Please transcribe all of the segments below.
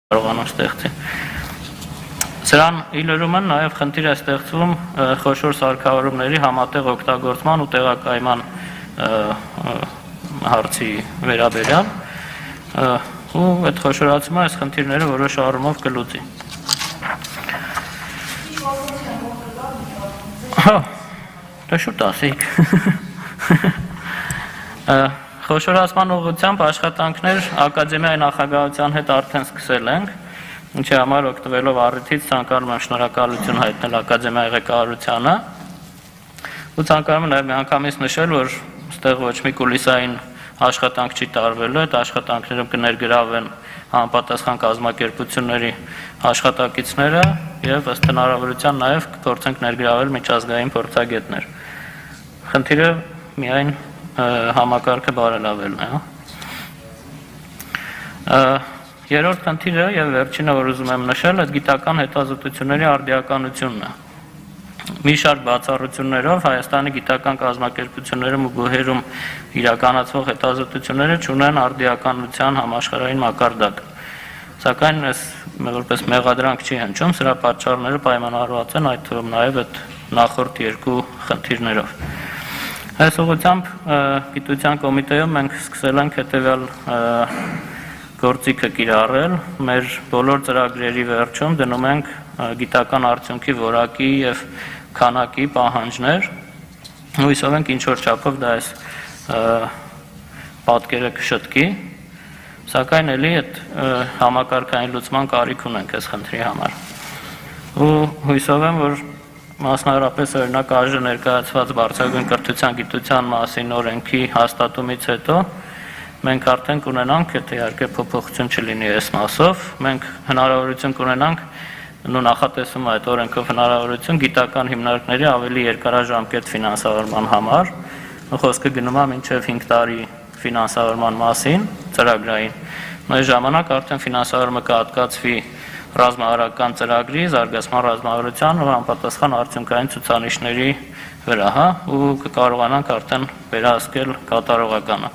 կարողանան ստեղծի։ Սրան իլերում են նաև խնդիր է ստեղծվում խոշոր սարքավորումների համատեղ օգտագործման ու տեղակայման հարցի վերաբերյալ ու այդ խոշորացումը այս խնդիրները որոշ առումով կլուծի։ Դա շուտ ասեք։ Խոշորացման ուղղությամբ աշխատանքներ ակադեմիայի նախագահության հետ արդեն սկսել ենք, ինչի համար օգտվելով առիթից ցանկանում եմ շնորհակալություն հայտնել ակադեմիայի ղեկավարությանը ու ցանկանում եմ նաև միանգամից նշել, որ այստեղ ոչ մի կուլիսային աշխատանք չի տարվելու, այդ աշխատանքներում կներգրավեն համապատասխան կազմակերպությունների աշխատակիցները եւ ըստ հնարավորության նաև կփորձենք ներգրավել միջազգային փորձագետներ։ Խնդիրը միայն համակարգը բարելավելն է։ Երրորդ խնդիրը եւ վերջինը, որ ուզում եմ նշել, այդ գիտական հետազոտությունների արդիականությունն է։ Մի շարք բացառություններով Հայաստանի գիտական կազմակերպություններում ու բուհերում իրականացվող հետազոտությունները չունեն արդիականության համաշխարհային մակարդակ։ Սակայն այս որպես մեղադրանք չի հնչում, սրա պատճառները պայմանավորված են այդ թվում նաև այդ նախորդ երկու խնդիրներով։ Այս ուղղությամբ գիտության կոմիտեում մենք սկսել ենք հետևյալ գործիքը կիրառել, մեր բոլոր ծրագրերի վերջում դնում ենք գիտական արդյունքի որակի եւ քանակի պահանջներ, հույսով ենք ինչ-որ չափով դա այս պատկերը կշտկի, սակայն էլի այդ համակարգային լուծման կարիք ունենք այս խնդրի համար։ Ու հույսով եմ, որ մասնավորապես օրինակ այժմ ներկայացված բարձրագույն կրթության գիտության մասին օրենքի հաստատումից հետո մենք արդեն կունենանք, եթե իհարկե փոփոխություն չլինի այս մասով, մենք հնարավորություն կունենանք ու նախատեսում այդ օրենքով հնարավորություն գիտական հիմնարկների ավելի երկարաժամկետ ֆինանսավորման համար, խոսքը գնում է մինչև 5 տարի ֆինանսավորման մասին, ծրագրային։ Այս ժամանակ արդեն ֆինանսավորումը կհատկացվի ռազմավարական ծրագրի, զարգացման ռազմավարության ու համապատասխան արդյունքային ցուցանիշների վրա, ու կկարողանանք արդեն վերահսկել կատարողականը։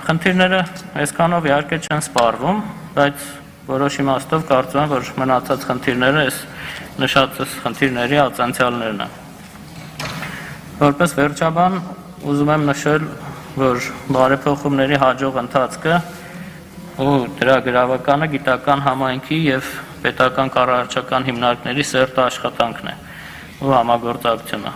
Խնդիրները այսքանով իհարկե չեն սպառվում, բայց որոշ իմաստով կարծում եմ, որ մնացած խնդիրները այս նշած խնդիրների ացանցիալներն են։ Որպես վերջաբան ուզում եմ նշել, որ բարեփոխումների հաջող ընթացքը ու դրա գրավականը գիտական համայնքի եւ պետական կառավարչական հիմնարկների սերտ աշխատանքն է ու համագործակցությունը։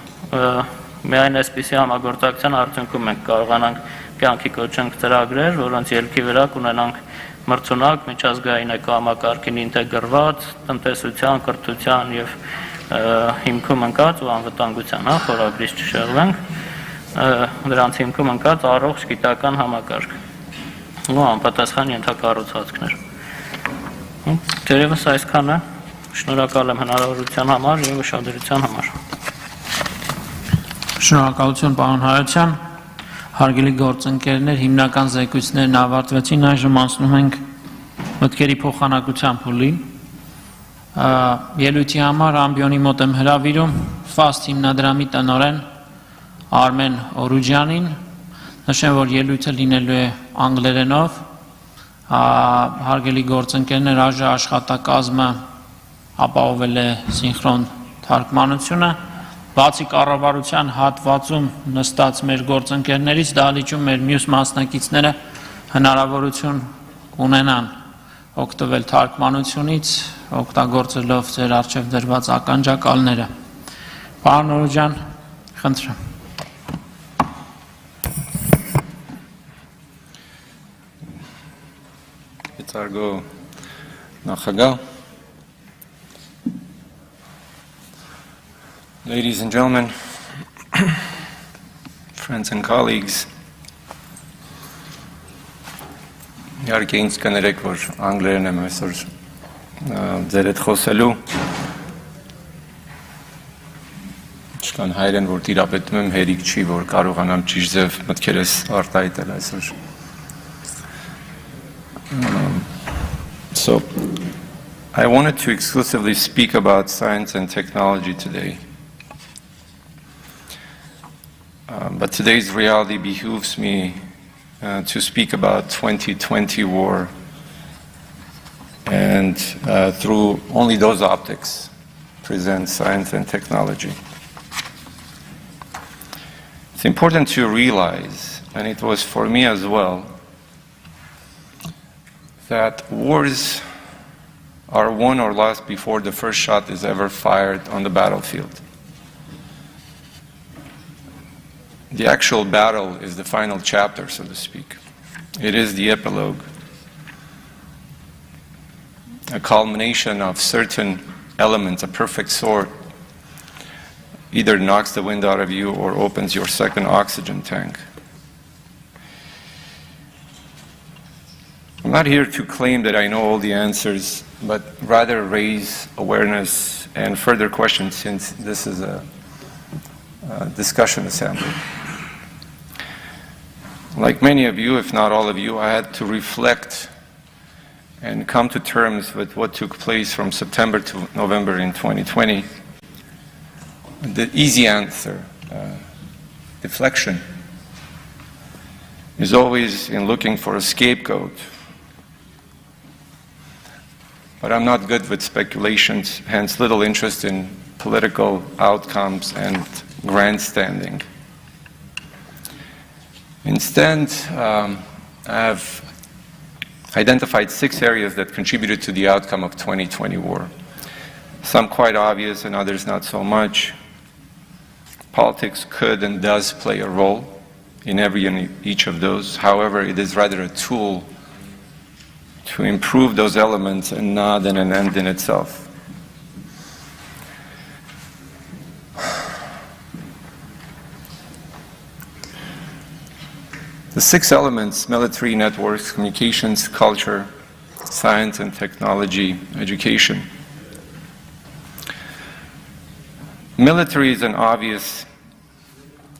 Միայն այսպիսի համագործակցության արդյունքում մենք կարողանանք կյանքի կոչենք ծրագրեր, որոնց ելքի վրա կունենանք մրցունակ միջազգային էկոհամակարգին ինտեգրված տնտեսության, կրթության եւ հիմքում ընկած ու անվտանգության, խորագրից չշեղվենք, դրանց հիմքում ընկած առողջ գիտական համակարգ ու անպատասխան ենթակառուցվածքներ։ Դերևս այսքանը, շնորհակալ եմ հնարավորության համար եւ ուշադրության համար։ Շնորհակալություն պարոն Հարությունյան, հարգելի գործընկերներ, հիմնական զեկույցներն ավարտվեցին, այժմ անցնում ենք մտքերի փոխանակության փուլին։ Ելույթի համար ամբիոնի մոտ եմ հրավիրում FAST հիմնադրամի տնօրեն Արմեն Օրուջյանին, նշեմ, որ ելույթը լինելու է անգլերենով, հարգելի գործընկերներ, այժմ աշխատակազմը ապահովել է սինխրոն թարգմանությունը, բացի կառավարության հատվածում նստած մեր գործընկերներից դահլիճում մեր մյուս մասնակիցները հնարավորություն ունենան օգտվել թարգմանությունից, օգտագործելով ձեր առջև դրված ականջակալները։ Պարոն Օրուջյան, խնդրեմ։ Targo Nachaga. Ladies and gentlemen, friends and colleagues, իհարկե ինձ կներեք, որ անգլերեն եմ այսօր ձեր հետ խոսելու, ինչքան հայերեն, որ տիրապետում եմ, հերիք չի, որ կարողանամ ճիշտ ձև մտքերս արտահայտել այսօր։ So, I wanted to exclusively speak about science and technology today. But today's reality behooves me to speak about 2020 war and through only those optics present science and technology. It's important to realize, and it was for me as well, that wars are won or lost before the first shot is ever fired on the battlefield. The actual battle is the final chapter, so to speak. It is the epilogue, a culmination of certain elements. A perfect sword either knocks the wind out of you or opens your second oxygen tank. I'm not here to claim that I know all the answers, but rather raise awareness and further questions, since this is a discussion assembly. Like many of you, if not all of you, I had to reflect and come to terms with what took place from September to November in 2020. The easy answer, deflection, is always in looking for a scapegoat. But I'm not good with speculations, hence little interest in political outcomes and grandstanding. Instead, I have identified 6 areas that contributed to the outcome of 2020 war. Some quite obvious and others not so much. Politics could and does play a role in every and each of those. However, it is rather a tool to improve those elements and not an end in itself. The 6 elements: military, networks, communications, culture, science and technology, education. Military is an obvious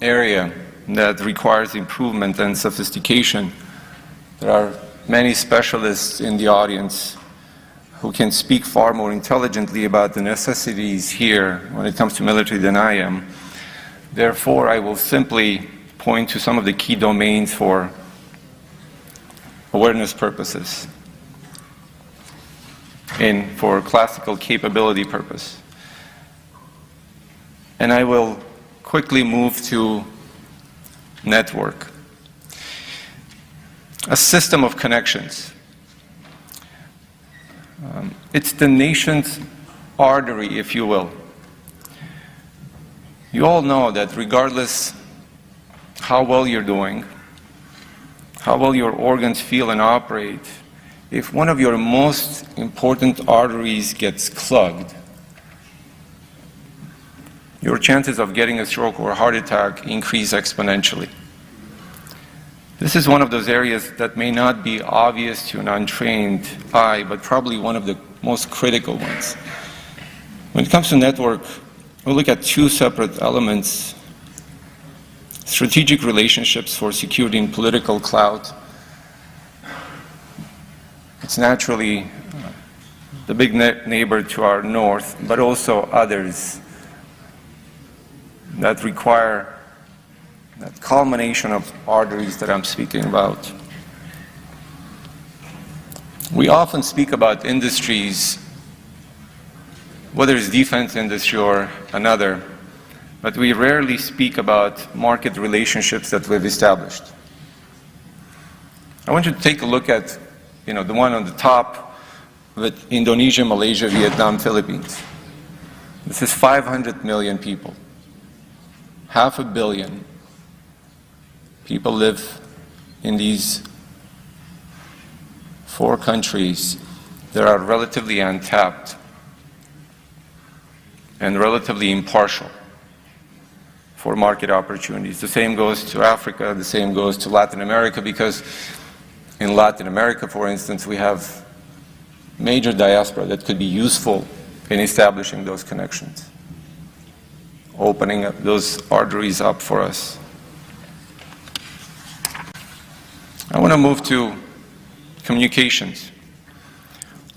area that requires improvement and sophistication. There are many specialists in the audience who can speak far more intelligently about the necessities here when it comes to military than I am. Therefore, I will simply point to some of the key domains for awareness purposes and for classical capability purpose. And I will quickly move to network. A system of connections. It's the nation's artery, if you will. You all know that regardless how well you're doing, how well your organs feel and operate, if one of your most important arteries gets clogged, your chances of getting a stroke or a heart attack increase exponentially. This is one of those areas that may not be obvious to an untrained eye, but probably one of the most critical ones. When it comes to network, we'll look at 2 separate elements: strategic relationships for security and political clout. It's naturally the big neighbor to our north, but also others that require that culmination of arteries that I'm speaking about. We often speak about industries, whether it's defense industry or another, but we rarely speak about market relationships that we've established. I want you to take a look at, the one on the top with Indonesia, Malaysia, Vietnam, Philippines. This is 500 million people. 500 million people live in these 4 countries that are relatively untapped and relatively impartial for market opportunities. The same goes to Africa, the same goes to Latin America, because in Latin America, for instance, we have major diaspora that could be useful in establishing those connections, opening up those arteries up for us. I want to move to communications.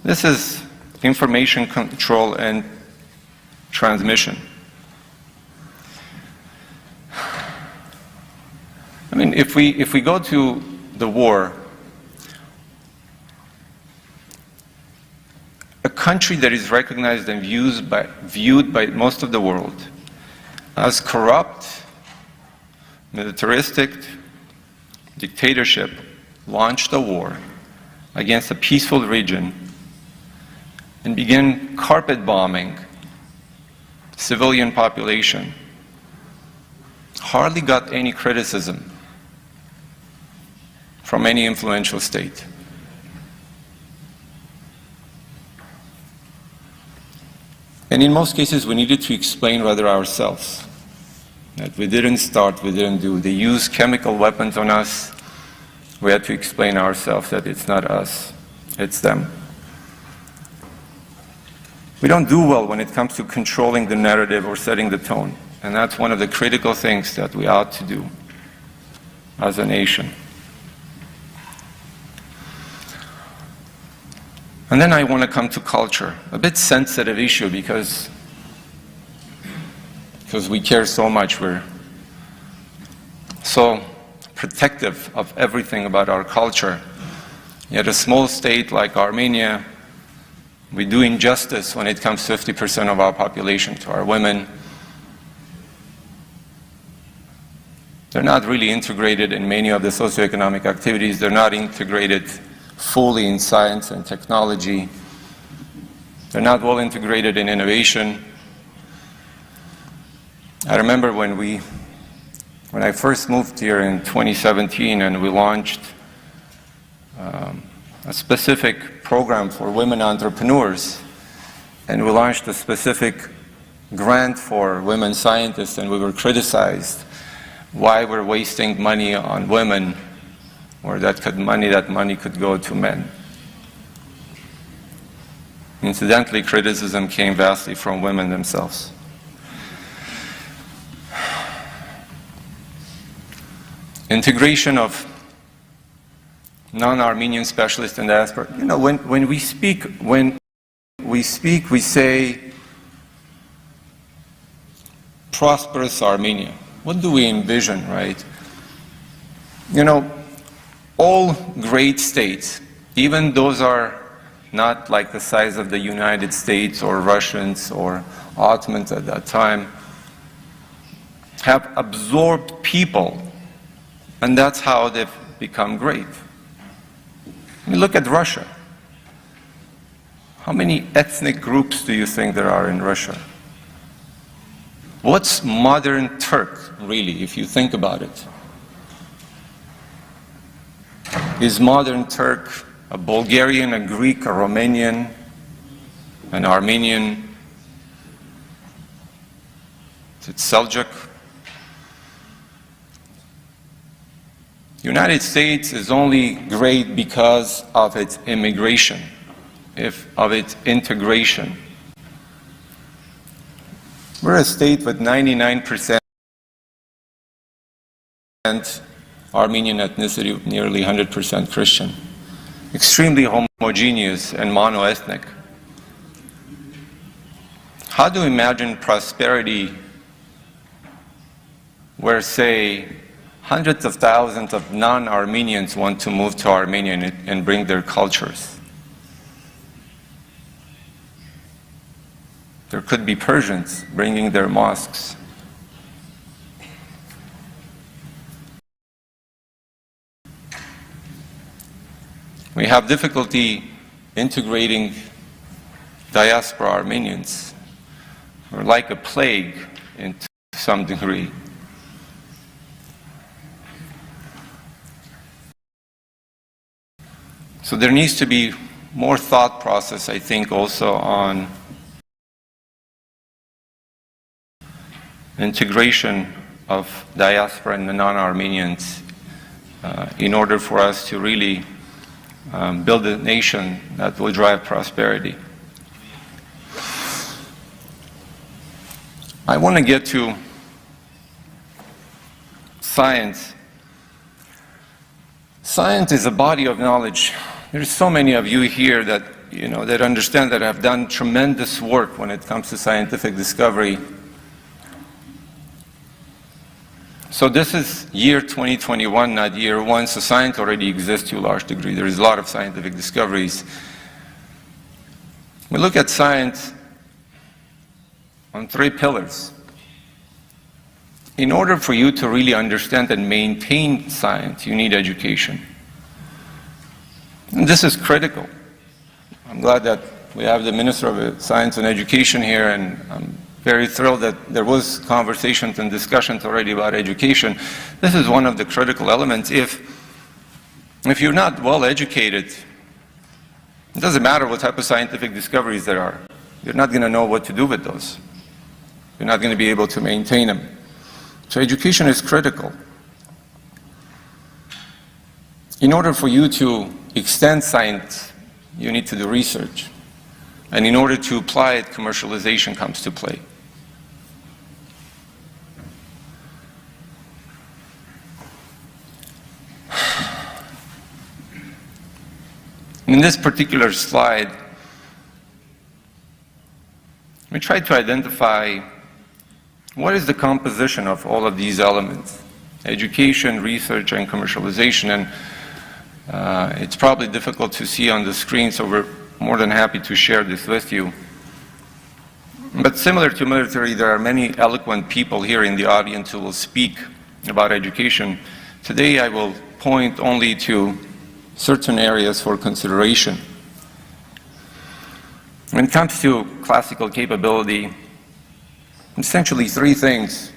This is information control and transmission. I mean, if we go to the war, country that is recognized and viewed by most of the world as corrupt, militaristic dictatorship launched a war against a peaceful region and began carpet bombing civilian population, hardly got any criticism from any influential state. And in most cases, we needed to explain rather ourselves. That we didn't start, we didn't do. They used chemical weapons on us. We had to explain ourselves that it's not us, it's them. We don't do well when it comes to controlling the narrative or setting the tone. And that's one of the critical things that we ought to do as a nation. And then I want to come to culture, a bit sensitive issue because we care so much. We're so protective of everything about our culture. Yet a small state like Armenia, we do injustice when it comes to 50% of our population, to our women. They're not really integrated in many of the socioeconomic activities. They're not integrated fully in science and technology. They're not well integrated in innovation. I remember when I first moved here in 2017 and we launched a specific program for women entrepreneurs, and we launched a specific grant for women scientists, and we were criticized why we're wasting money on women, or that money could go to men. Incidentally, criticism came vastly from women themselves. Integration of non-Armenian specialists in diaspora. You know, when we speak, we say prosperous Armenia. What do we envision, right? You know, all great states, even those are not like the size of the United States or Russians or Ottomans at that time, have absorbed people, and that's how they've become great. I mean, look at Russia. How many ethnic groups do you think there are in Russia? What's modern Turk, really, if you think about it? Is modern Turk a Bulgarian, a Greek, a Romanian, an Armenian? Is it Seljuk? United States is only great because of its immigration, of its integration. We're a state with 99% Armenian ethnicity, nearly 100% Christian. Extremely homogeneous and mono-ethnic. How do you imagine prosperity where, say, hundreds of thousands of non-Armenians want to move to Armenia and bring their cultures? There could be Persians bringing their mosques. We have difficulty integrating diaspora Armenians. We're like a plague to some degree. So there needs to be more thought process, I think, also on integration of diaspora and the non-Armenians in order for us to really build a nation that will drive prosperity. I want to get to science. Science is a body of knowledge. There's so many of you here that, that understand that have done tremendous work when it comes to scientific discovery. So this is year 2021, not year one, so science already exists to a large degree. There is a lot of scientific discoveries. We look at science on three pillars. In order for you to really understand and maintain science, you need education. And this is critical. I'm glad that we have the Minister of Science and Education here, and I'm very thrilled that there was conversations and discussions already about education. This is one of the critical elements. If you're not well educated, it doesn't matter what type of scientific discoveries there are. You're not going to know what to do with those. You're not going to be able to maintain them. So education is critical. In order for you to extend science, you need to do research. And in order to apply it, commercialization comes to play. In this particular slide, we try to identify what is the composition of all of these elements: education, research, and commercialization. And it's probably difficult to see on the screen, so we're more than happy to share this with you. But similar to military, there are many eloquent people here in the audience who will speak about education. Today I will point only to certain areas for consideration. When it comes to classical capability, essentially three things.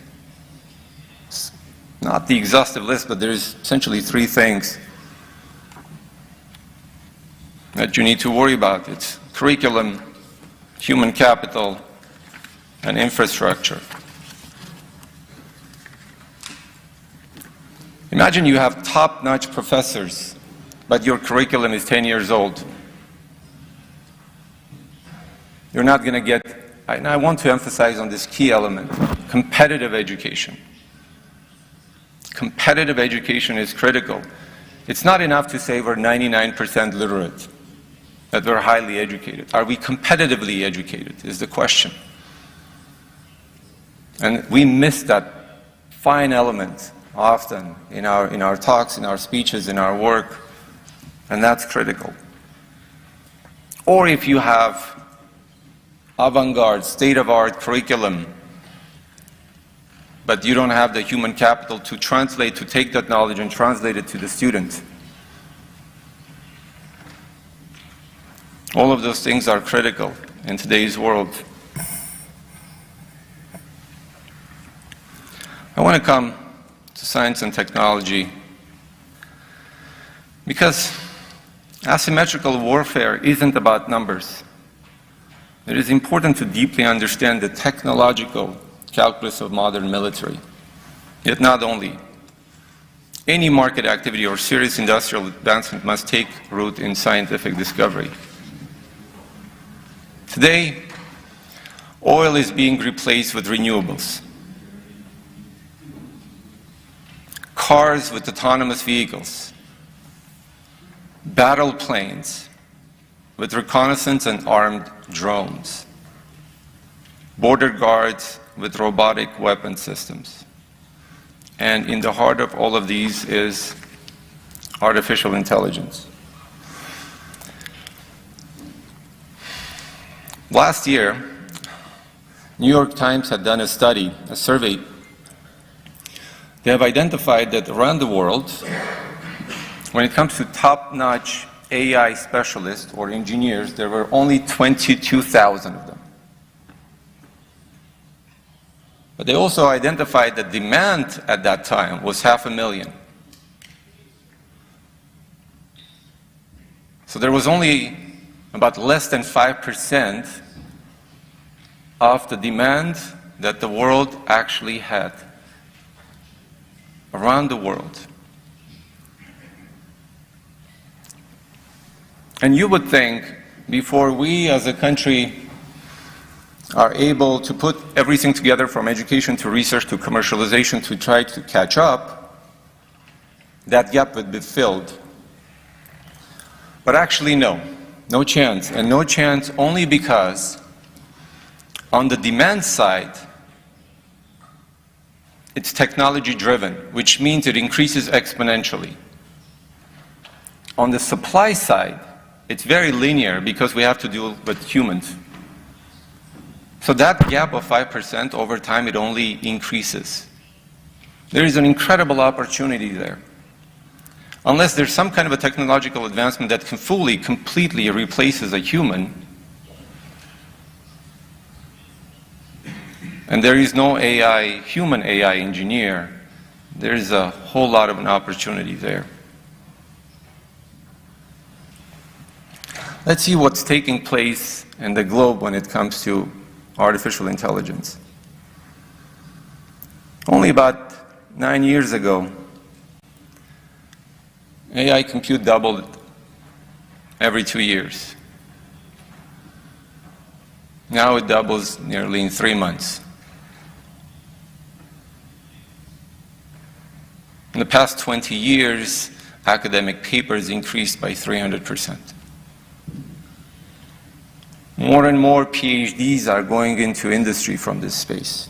It's not the exhaustive list, but there's essentially three things that you need to worry about. It's curriculum, human capital, and infrastructure. Imagine you have top-notch professors, but your curriculum is 10 years old. You're not going to get, and I want to emphasize on this key element, competitive education. Competitive education is critical. It's not enough to say we're 99% literate, that we're highly educated. Are we competitively educated is the question. And we miss that fine element often in our talks, in our speeches, in our work, and that's critical. Or if you have avant-garde, state-of-art curriculum, but you don't have the human capital to translate, to take that knowledge and translate it to the student. All of those things are critical in today's world. I want to come to science and technology because asymmetrical warfare isn't about numbers. It is important to deeply understand the technological calculus of modern military. Yet not only. Any market activity or serious industrial advancement must take root in scientific discovery. Today, oil is being replaced with renewables. Cars with autonomous vehicles. Battle planes with reconnaissance and armed drones. Border guards with robotic weapon systems. And in the heart of all of these is artificial intelligence. Last year, New York Times had done a study, a survey. They have identified that around the world, when it comes to top-notch AI specialists or engineers, there were only 22,000 of them. But they also identified that demand at that time was 500,000. So there was only about less than 5% of the demand that the world actually had around the world. And you would think, before we as a country are able to put everything together from education to research to commercialization to try to catch up, that gap would be filled. But actually, no chance. And no chance only because on the demand side, it's technology driven, which means it increases exponentially. On the supply side, it's very linear because we have to deal with humans. So that gap of 5%, over time, it only increases. There is an incredible opportunity there. Unless there's some kind of a technological advancement that can fully, completely replaces a human, and there is no AI, human AI engineer, there is a whole lot of an opportunity there. Let's see what's taking place in the globe when it comes to artificial intelligence. Only about 9 years ago, AI compute doubled every 2 years. Now it doubles nearly in 3 months. In the past 20 years, academic papers increased by 300%. More and more PhDs are going into industry from this space.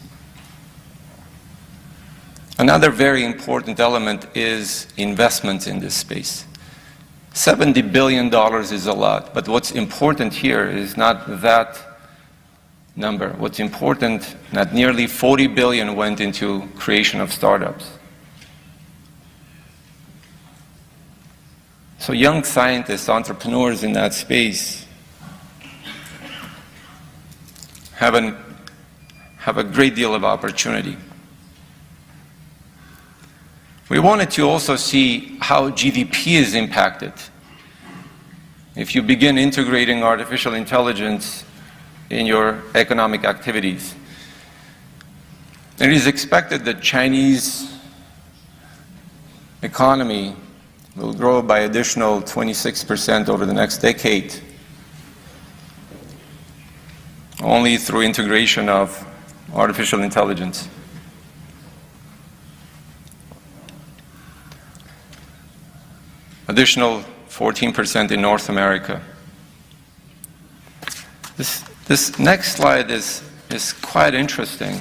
Another very important element is investment in this space. $70 billion is a lot, but what's important here is not that number. What's important, that nearly 40 billion went into creation of startups. So young scientists, entrepreneurs in that space have a great deal of opportunity. We wanted to also see how GDP is impacted. If you begin integrating artificial intelligence in your economic activities, it is expected that Chinese economy will grow by additional 26% over the next decade, only through integration of artificial intelligence. Additional 14% in North America. This next slide is quite interesting.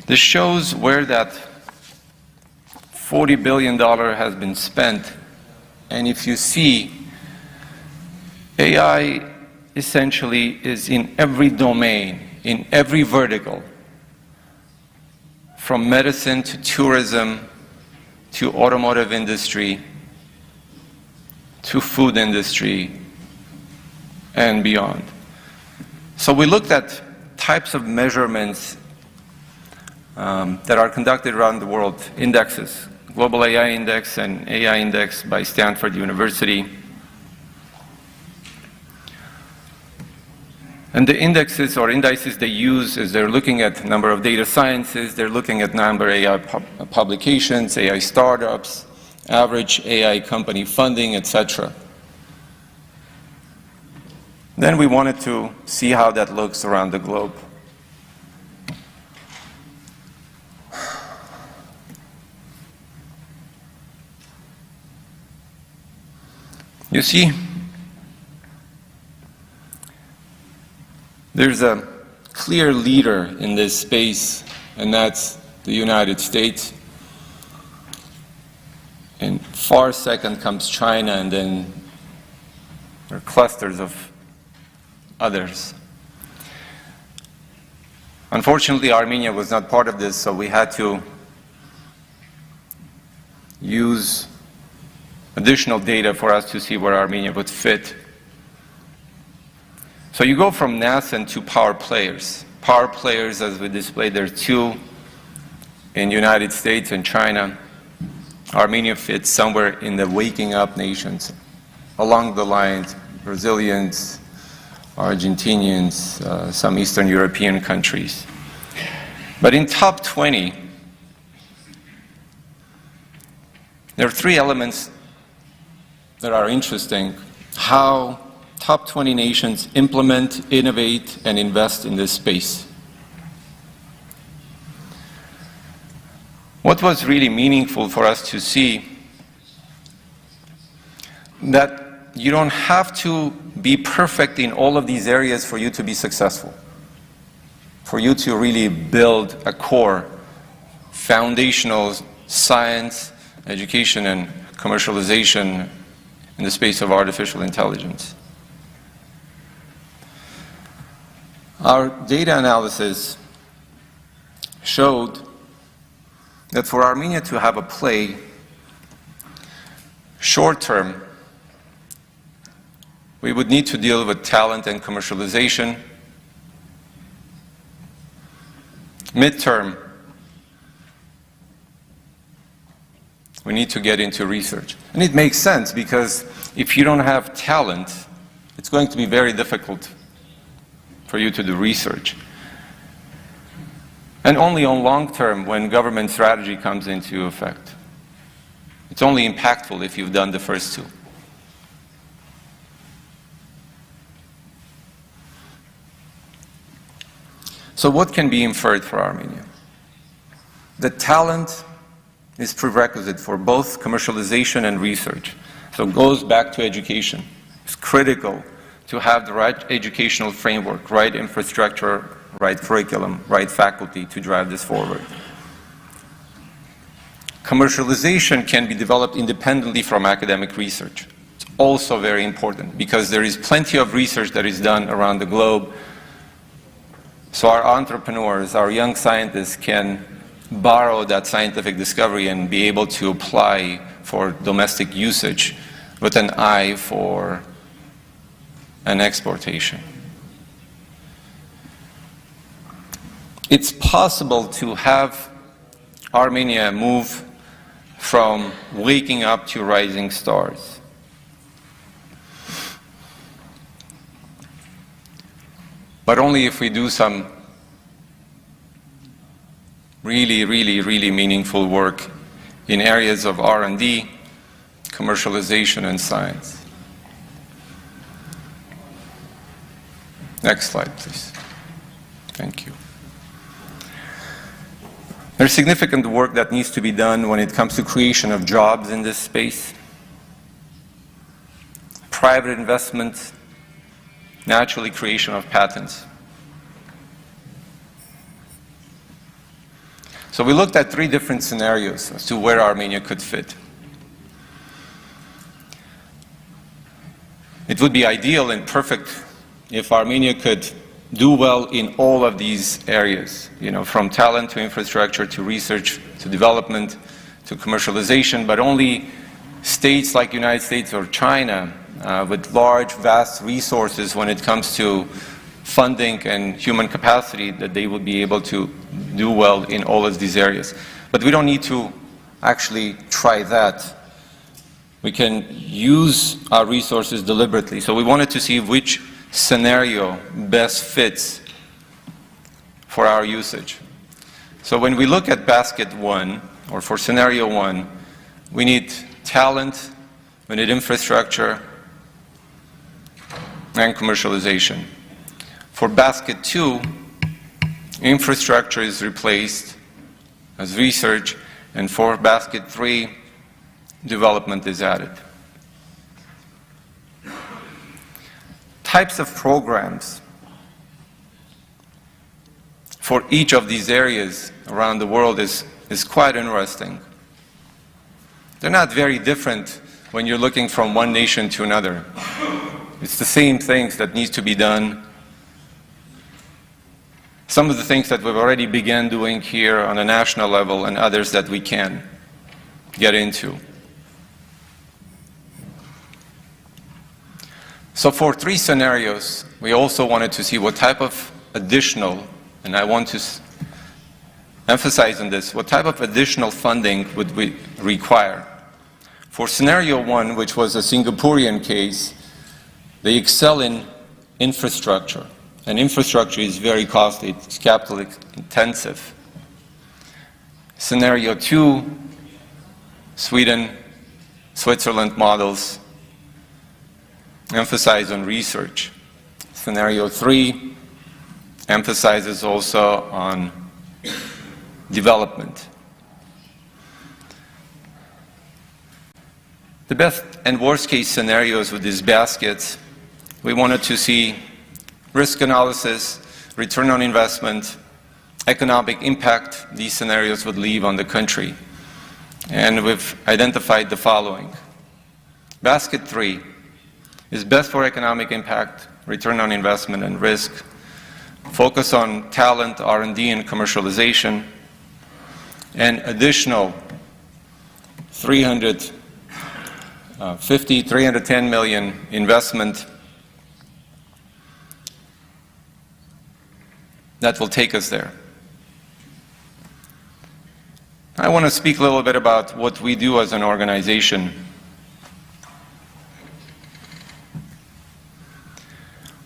This shows where that $40 billion has been spent. And if you see, AI essentially is in every domain, in every vertical, from medicine to tourism, to automotive industry, to food industry, and beyond. So we looked at types of measurements that are conducted around the world, indexes, Global AI Index and AI Index by Stanford University. And the indexes or indices they use is they're looking at number of data sciences, they're looking at number of AI publications, AI startups, average AI company funding, etc. Then we wanted to see how that looks around the globe. You see, there's a clear leader in this space, and that's the United States. And far second comes China, and then there are clusters of others. Unfortunately, Armenia was not part of this, so we had to use additional data for us to see where Armenia would fit. So you go from nascent to power players. Power players, as we displayed, there are two in the United States and China. Armenia fits somewhere in the waking up nations, along the lines, Brazilians, Argentinians, some Eastern European countries. But in top 20, there are three elements that are interesting. How top 20 nations implement, innovate, and invest in this space. What was really meaningful for us to see that you don't have to be perfect in all of these areas for you to be successful, for you to really build a core, foundational science, education, and commercialization in the space of artificial intelligence. Our data analysis showed that for Armenia to have a play short term, we would need to deal with talent and commercialization. Midterm, we need to get into research. And it makes sense because if you don't have talent, it's going to be very difficult for you to do research. And only on long term, when government strategy comes into effect. It's only impactful if you've done the first two. So what can be inferred for Armenia? The talent is prerequisite for both commercialization and research. So it goes back to education. It's critical to have the right educational framework, right infrastructure, right curriculum, right faculty to drive this forward. Commercialization can be developed independently from academic research. It's also very important because there is plenty of research that is done around the globe. So our entrepreneurs, our young scientists can borrow that scientific discovery and be able to apply for domestic usage with an eye for an exportation. It's possible to have Armenia move from waking up to rising stars. But only if we do some really meaningful work in areas of R&D, commercialization, and science. Next slide, please. Thank you. There's significant work that needs to be done when it comes to creation of jobs in this space. Private investment, naturally creation of patents. So we looked at 3 different scenarios as to where Armenia could fit. It would be ideal and perfect if Armenia could do well in all of these areas, from talent to infrastructure to research to development to commercialization, but only states like United States or China with large, vast resources when it comes to funding and human capacity, that they would be able to do well in all of these areas. But we don't need to actually try that. We can use our resources deliberately. So we wanted to see which scenario best fits for our usage. So when we look at basket 1, or for scenario 1, we need talent, we need infrastructure, and commercialization. For basket 2, infrastructure is replaced as research, and for basket 3, development is added. Types of programs for each of these areas around the world is quite interesting. They're not very different when you're looking from one nation to another. It's the same things that needs to be done. Some of the things that we've already begun doing here on a national level, and others that we can get into. So for 3 scenarios, we also wanted to see what type of additional, and I want to emphasize on this, what type of additional funding would we require. For scenario 1, which was a Singaporean case, they excel in infrastructure. And infrastructure is very costly, it's capital intensive. Scenario 2, Sweden, Switzerland models emphasize on research. Scenario 3 emphasizes also on development. The best and worst case scenarios with these baskets, we wanted to see risk analysis, return on investment, economic impact these scenarios would leave on the country. And we've identified the following. Basket 3 is best for economic impact, return on investment, and risk. Focus on talent, R&D, and commercialization. And additional 310 million investment that will take us there. I want to speak a little bit about what we do as an organization.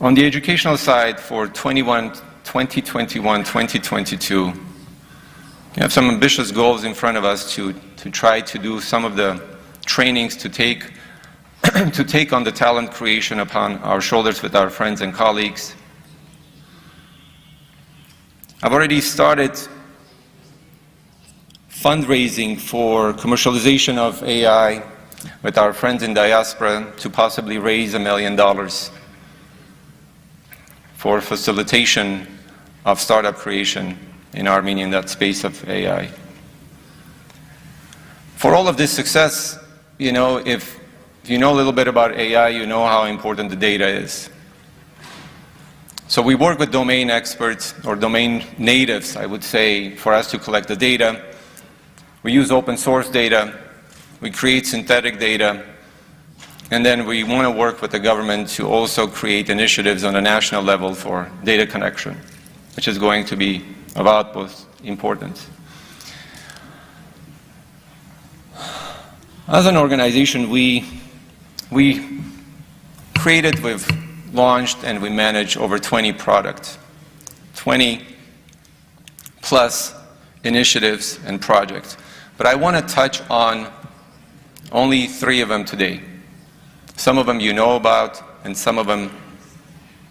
On the educational side for 2021-2022, we have some ambitious goals in front of us to try to do some of the trainings to take on the talent creation upon our shoulders with our friends and colleagues. I've already started fundraising for commercialization of AI with our friends in diaspora to possibly raise $1 million for facilitation of startup creation in Armenia in that space of AI. For all of this success, if you know a little bit about AI, you know how important the data is. So we work with domain experts, or domain natives, I would say, for us to collect the data. We use open source data, we create synthetic data, and then we want to work with the government to also create initiatives on a national level for data connection, which is going to be of utmost importance. As an organization, we created, we've launched, and we manage over 20 products, 20 plus initiatives and projects. But I want to touch on only 3 of them today. Some of them you know about, and some of them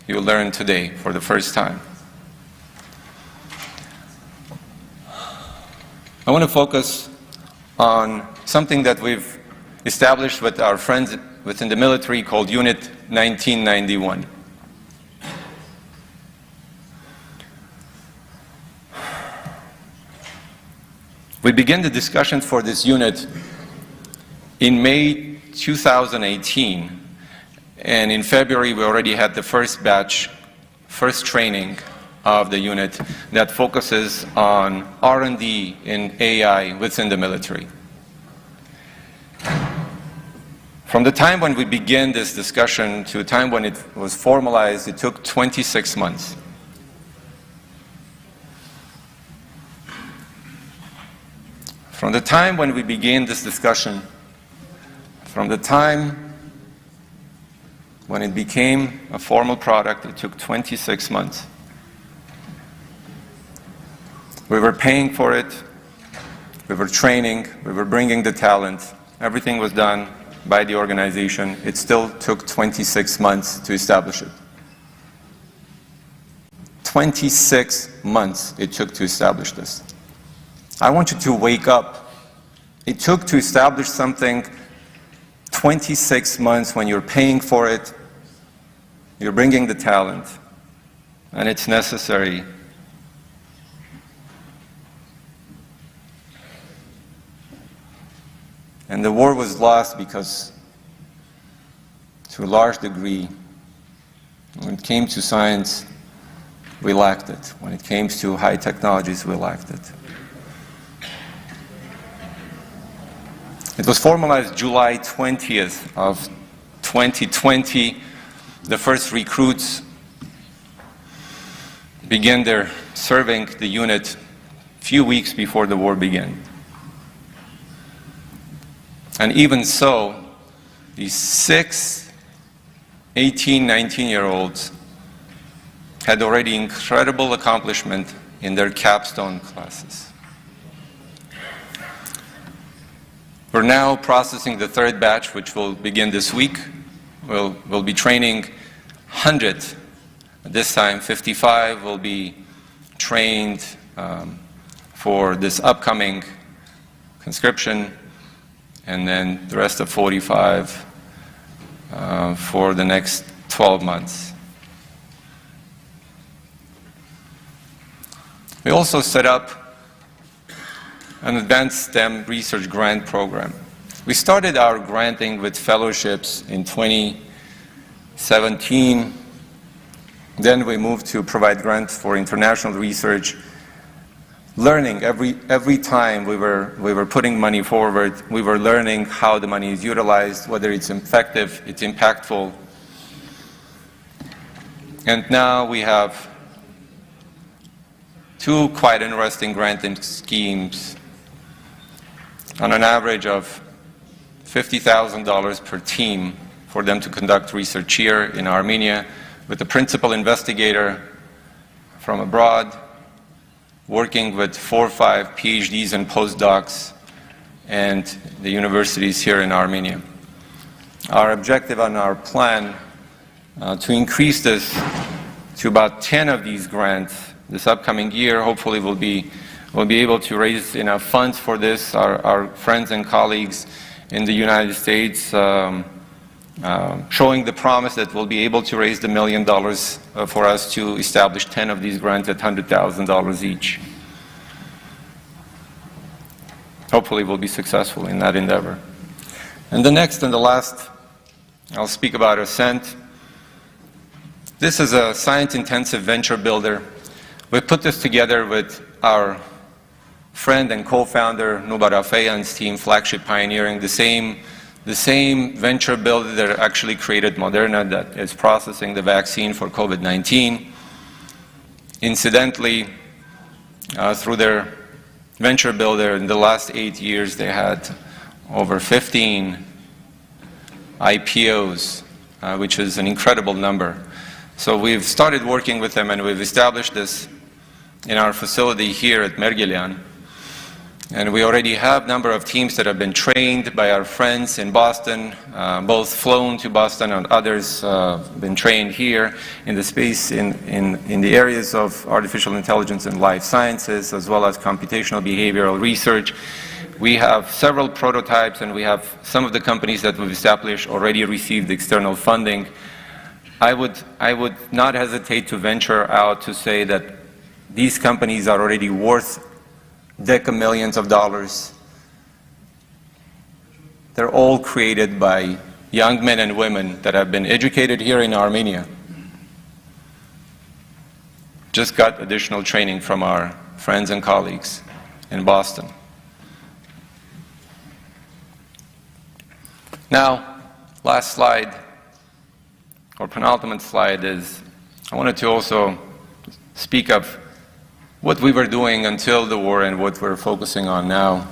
you'll learn today for the first time. I want to focus on something that we've established with our friends within the military called Unit 1991. We began the discussions for this unit in May 2018, and in February we already had the first batch, first training of the unit that focuses on R&D in AI within the military. From the time when we began this discussion to the time when it was formalized, it took 26 months. From the time when we began this discussion, from the time when it became a formal product, it took 26 months. We were paying for it, we were training, we were bringing the talent, everything was done by the organization. It still took 26 months to establish it. 26 months it took to establish this. I want you to wake up. It took to establish something 26 months when you're paying for it, you're bringing the talent, and it's necessary. And the war was lost because, to a large degree, when it came to science, we lacked it. When it came to high technologies, we lacked it. It was formalized July 20th of 2020. The first recruits began their serving the unit a few weeks before the war began. And even so, these 6 18, 19-year-olds had already incredible accomplishment in their capstone classes. We're now processing the 3rd batch, which will begin this week. We'll be training 100. This time, 55 will be trained for this upcoming conscription, and then the rest of 45 for the next 12 months. We also set up an advanced STEM research grant program. We started our granting with fellowships in 2017. Then we moved to provide grants for international research. Learning every time we were putting money forward, we were learning how the money is utilized, whether it's effective, it's impactful. And now we have two quite interesting granting schemes on an average of $50,000 per team for them to conduct research here in Armenia, with the principal investigator from abroad, working with 4 or 5 PhDs and postdocs and the universities here in Armenia. Our objective and our plan to increase this to about 10 of these grants this upcoming year. Hopefully we'll be able to raise enough funds for this. Our friends and colleagues in the United States showing the promise that we'll be able to raise the $1 million for us to establish 10 of these grants at $100,000 each. Hopefully we'll be successful in that endeavor. And the next and the last, I'll speak about Ascent. This is a science-intensive venture builder. We put this together with our friend and co-founder Nubar Afeyan's team, Flagship Pioneering, the same venture builder that actually created Moderna, that is processing the vaccine for COVID-19. Incidentally, through their venture builder, in the last 8 years, they had over 15 IPOs, which is an incredible number. So we've started working with them, and we've established this in our facility here at Mergelian. And we already have a number of teams that have been trained by our friends in Boston, both flown to Boston, and others been trained here in the space, in the areas of artificial intelligence and life sciences, as well as computational behavioral research. We have several prototypes, and we have some of the companies that we've established already received external funding. I would not hesitate to venture out to say that these companies are already worth deca millions of dollars. They're all created by young men and women that have been educated here in Armenia. Just got additional training from our friends and colleagues in Boston. Now, last slide, or penultimate slide, is I wanted to also speak of what we were doing until the war and what we're focusing on now.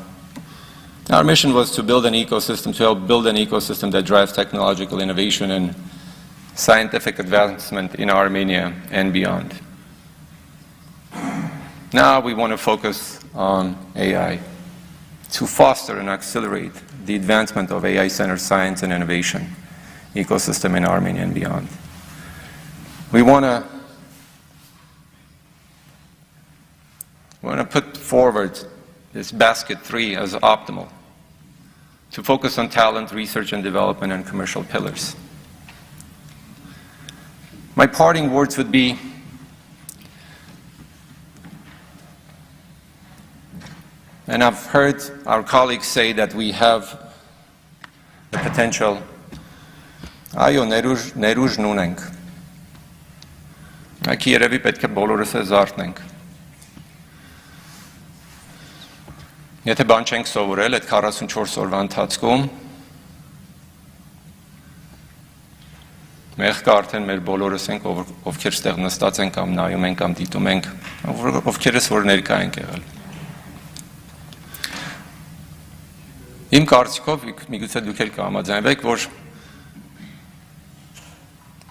Our mission was to build an ecosystem, to help build an ecosystem that drives technological innovation and scientific advancement in Armenia and beyond. Now we want to focus on AI to foster and accelerate the advancement of AI-centered science and innovation ecosystem in Armenia and beyond. We want to put forward this basket 3 as optimal, to focus on talent, research and development, and commercial pillars. My parting words would be, and I've heard our colleagues say that we have the potential. Այո, ներուժն ունենք։ Ակի երևի պետք է բոլորս է զարթնենք։ Եթե բան չենք սովորել այդ 44 օրվա ընթացքում, մեղքը արդեն մեր բոլորս ենք, ովքեր ստեղ նստած են կամ նայում են կամ դիտում ենք, ովքերս որ ներկա ենք եղել։ Իմ կարծիքով, միգուցե դուք էլ կհամաձայնվեք, որ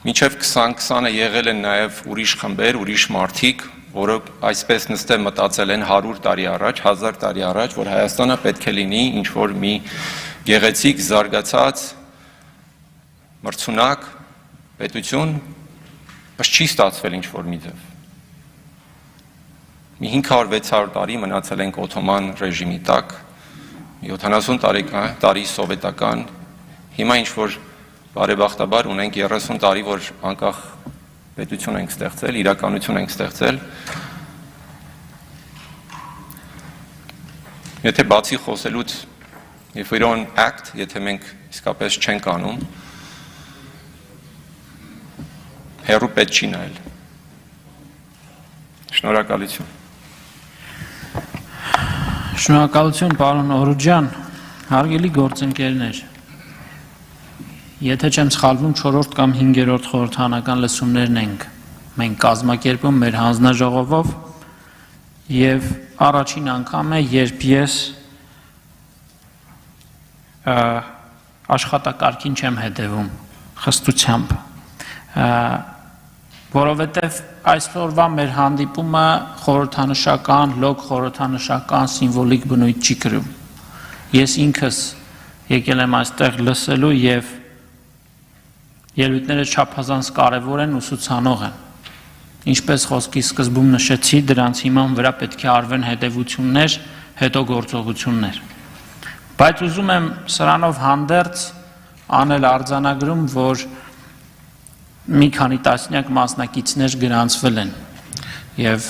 մինչև 2020-ը եղել են նաև ուրիշ խմբեր, ուրիշ մարդիկ, որոնք այսպես նստել մտածել են 100 տարի առաջ, 1000 տարի առաջ, որ Հայաստանը պետք է լինի ինչ-որ մի գեղեցիկ, զարգացած, մրցունակ պետություն, բայց չի ստացվել ինչ-որ մի ձև։ Մի 500-600 տարի մնացել ենք օթոման ռեժիմի տակ, 70 տարի սովետական, հիմա ինչ-որ բարեբախտաբար ունենք 30 տարի, որ անկախ պետություն ենք ստեղծել, իրականություն ենք ստեղծել։ Եթե բացի խոսելուց If we don't act, եթե մենք իսկապես չենք անում, հեռու պետք չի նայել։ Շնորհակալություն։ Շնորհակալություն, պարոն Օրուջյան, հարգելի գործընկերներ։ Եթե չեմ սխալվում, 4-րդ կամ 5-րդ խորհրդարանական լսումներն ենք մենք կազմակերպում մեր հանձնաժողովով եւ առաջին անգամ է, երբ ես աշխատակարգին չեմ հետևում խստությամբ, որովհետեւ այսօրվա մեր հանդիպումը խորհրդանշական, լոկ խորհրդանշական, սիմվոլիկ բնույթ չի կրում։ Ես ինքս եկել եմ այստեղ լսելու եւ ելույթները չափազանց կարևոր են, ուսուցանող են։ Ինչպես խոսքի սկզբում նշեցի, դրանց հիման վրա պետք է արվեն հետևություններ, հետո գործողություններ։ Բայց ուզում եմ սրանով հանդերձ անել արձանագրում, որ մի քանի տասնյակ մասնակիցներ գրանցվել են եւ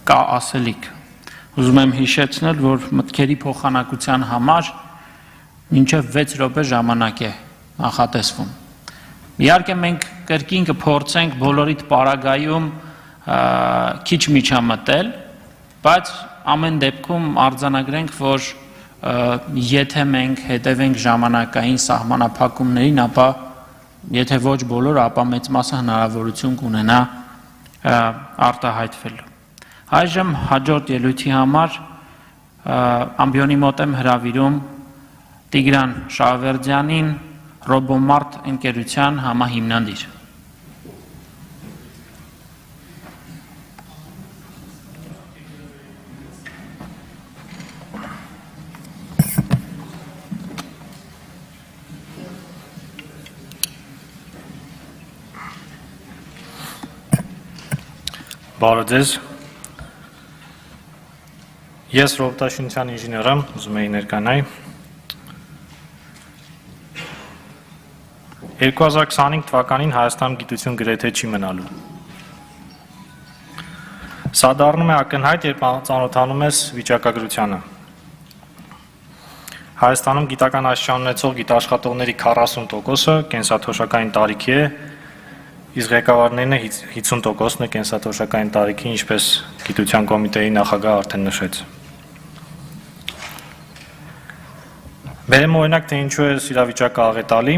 կա ասելիք։ Ուզում եմ հիշեցնել, որ մտքերի փոխանակության համար մինչև 6 րոպե ժամանակ է նախատեսվում։ Իհարկե մենք կրկին կփորձենք բոլորիդ պարագայում քիչ միջամտել, բայց ամեն դեպքում արձանագրենք, որ եթե մենք հետևենք ժամանակային սահմանափակումներին, ապա եթե ոչ բոլորը, ապա մեծ մասը հնարավորություն կունենա արտահայտվելու։ Այժմ հաջորդ ելույթի համար ամբիոնի մոտ եմ հրավիրում Տիգրան Շահվերդյանին, Ռոբոմարտ ընկերության համահիմնադիր։ Բարև ձեզ։ Ես ռոբոտաշինության ինժեներ եմ, ուզում եի ներկանայի։ 2025 թվականին Հայաստանում գիտություն գրեթե չի մնալու։ Սա դառնում է ակնհայտ, երբ ծանոթանում ես վիճակագրությանը։ Հայաստանում գիտական աստիճան ունեցող գիտաշխատողների 40%-ը կենսաթոշակային տարիքի է, իսկ ղեկավարներն 50%-ն է կենսաթոշակային տարիքի, ինչպես գիտության կոմիտեի նախագահը արդեն նշեց։ Բերեմ օրինակ, թե ինչու է իրավիճակը աղետալի։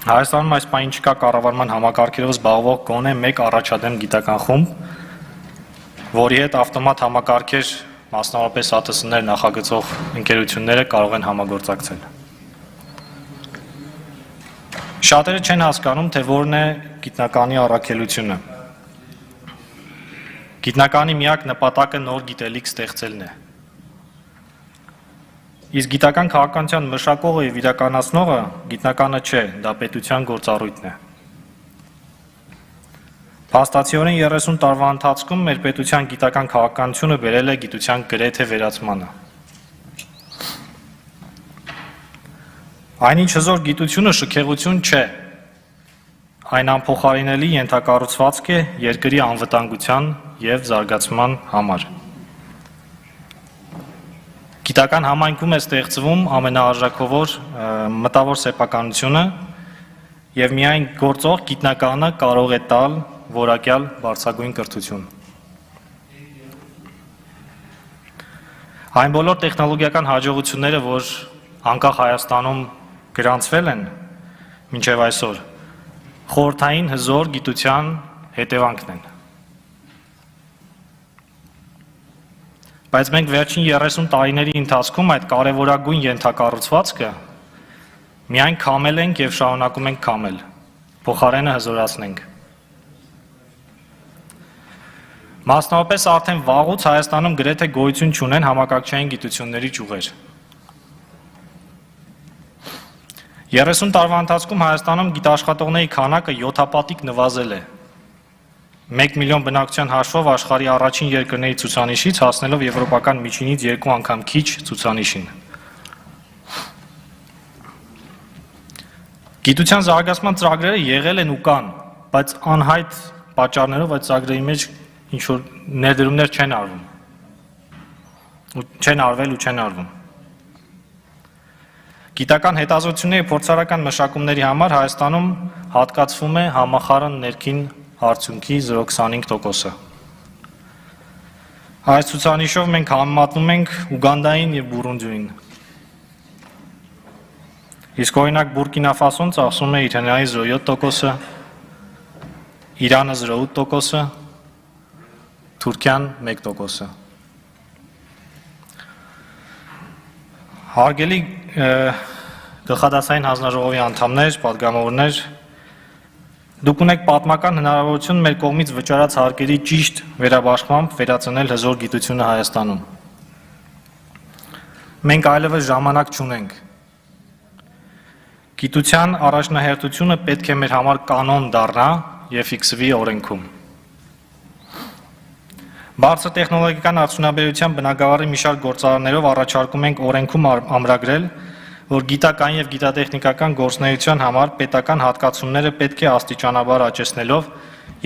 Հայաստանում այս պահին չկա կառավարման համակարգերով զբաղվող գոնե մեկ առաջադեմ գիտական խումբ, որի հետ ավտոմատ համակարգեր, մասնավորապես ԱՏՍ-ներ նախագծող ընկերությունները կարող են համագործակցել։ Շատերը չեն հասկանում, թե որն է գիտնականի առաքելությունը։ Գիտնականի միակ նպատակը նոր գիտելիք ստեղծելն է։ Իսկ գիտական քաղաքականության մշակողը եւ իրականացնողը գիտնականը չէ, դա պետության գործառույթն է։ Փաստացիորեն 30 տարվա ընթացքում մեր պետության գիտական քաղաքականությունը բերել է գիտության գրեթե վերացմանը։ Այնինչ հզոր գիտությունը շքեղություն չէ, այն անփոխարինելի ենթակառուցվածք է երկրի անվտանգության եւ զարգացման համար։ Գիտական համայնքում է ստեղծվում ամենաարժեքավոր մտավոր սեփականությունը եւ միայն գործող գիտնականը կարող է տալ որակյալ բարձրագույն կրթություն։ Այն բոլոր տեխնոլոգիական հաջողությունները, որ անկախ Հայաստանում գրանցվել են մինչև այսօր, խորհրդային հզոր գիտության հետևանքն են։ Բայց մենք վերջին 30 տարիների ընթացքում այդ կարևորագույն ենթակառուցվածքը միայն քամել ենք եւ շարունակում ենք քամել, փոխարենը հզորացնենք։ Մասնավորապես արդեն վաղուց Հայաստանում գրեթե գոյություն չունեն համակարգչային գիտությունների ճյուղեր։ 30 տարվա ընթացքում Հայաստանում գիտաշխատողների քանակը 7-պատիկ նվազել է։ 1 միլիոն բնակչության հաշվով աշխարհի առաջին երկրների ցուցանիշից հասնելով եվրոպական միջինից 2 անգամ քիչ ցուցանիշին։ Գիտության զարգացման ծրագրերը եղել են ու կան, բայց անհայտ պատճառներով այդ ծրագրերի մեջ ինչ որ ներդրումներ չեն արվում։ Չեն արվել ու չեն արվում։ Գիտական հետազոտությունների փորձարարական մշակումների համար Հայաստանում հատկացվում է համախառն ներքին արդյունքի 0.25%-ը։ Այս ցուցանիշով մենք համեմատվում ենք Ուգանդային եւ Բուրունդիին։ Իսկ օրինակ Բուրկինա Ֆասոն ծախսում է իր հնարի 0.7%-ը, Իրանը 0.8%-ը, Թուրքիան 1%-ը։ Հարգելի գլխադասային հանձնաժողովի անդամներ, պատգամավորներ, դուք ունեք պատմական հնարավորություն մեր կողմից վճարած հարկերի ճիշտ վերաբաշխմամբ վերածնել հզոր գիտությունը Հայաստանում։ Մենք այլևս ժամանակ չունենք։ Գիտության առաջնահերթությունը պետք է մեր համար կանոն դառնա եւ ֆիքսվի օրենքում։ Բարձր տեխնոլոգիական արդյունաբերության բնագավառի մի շարք գործարաններով առաջարկում ենք օրենքում ամրագրել, որ գիտական եւ գիտատեխնիկական գործունեության համար պետական հատկացումները պետք է աստիճանաբար աճեցնելով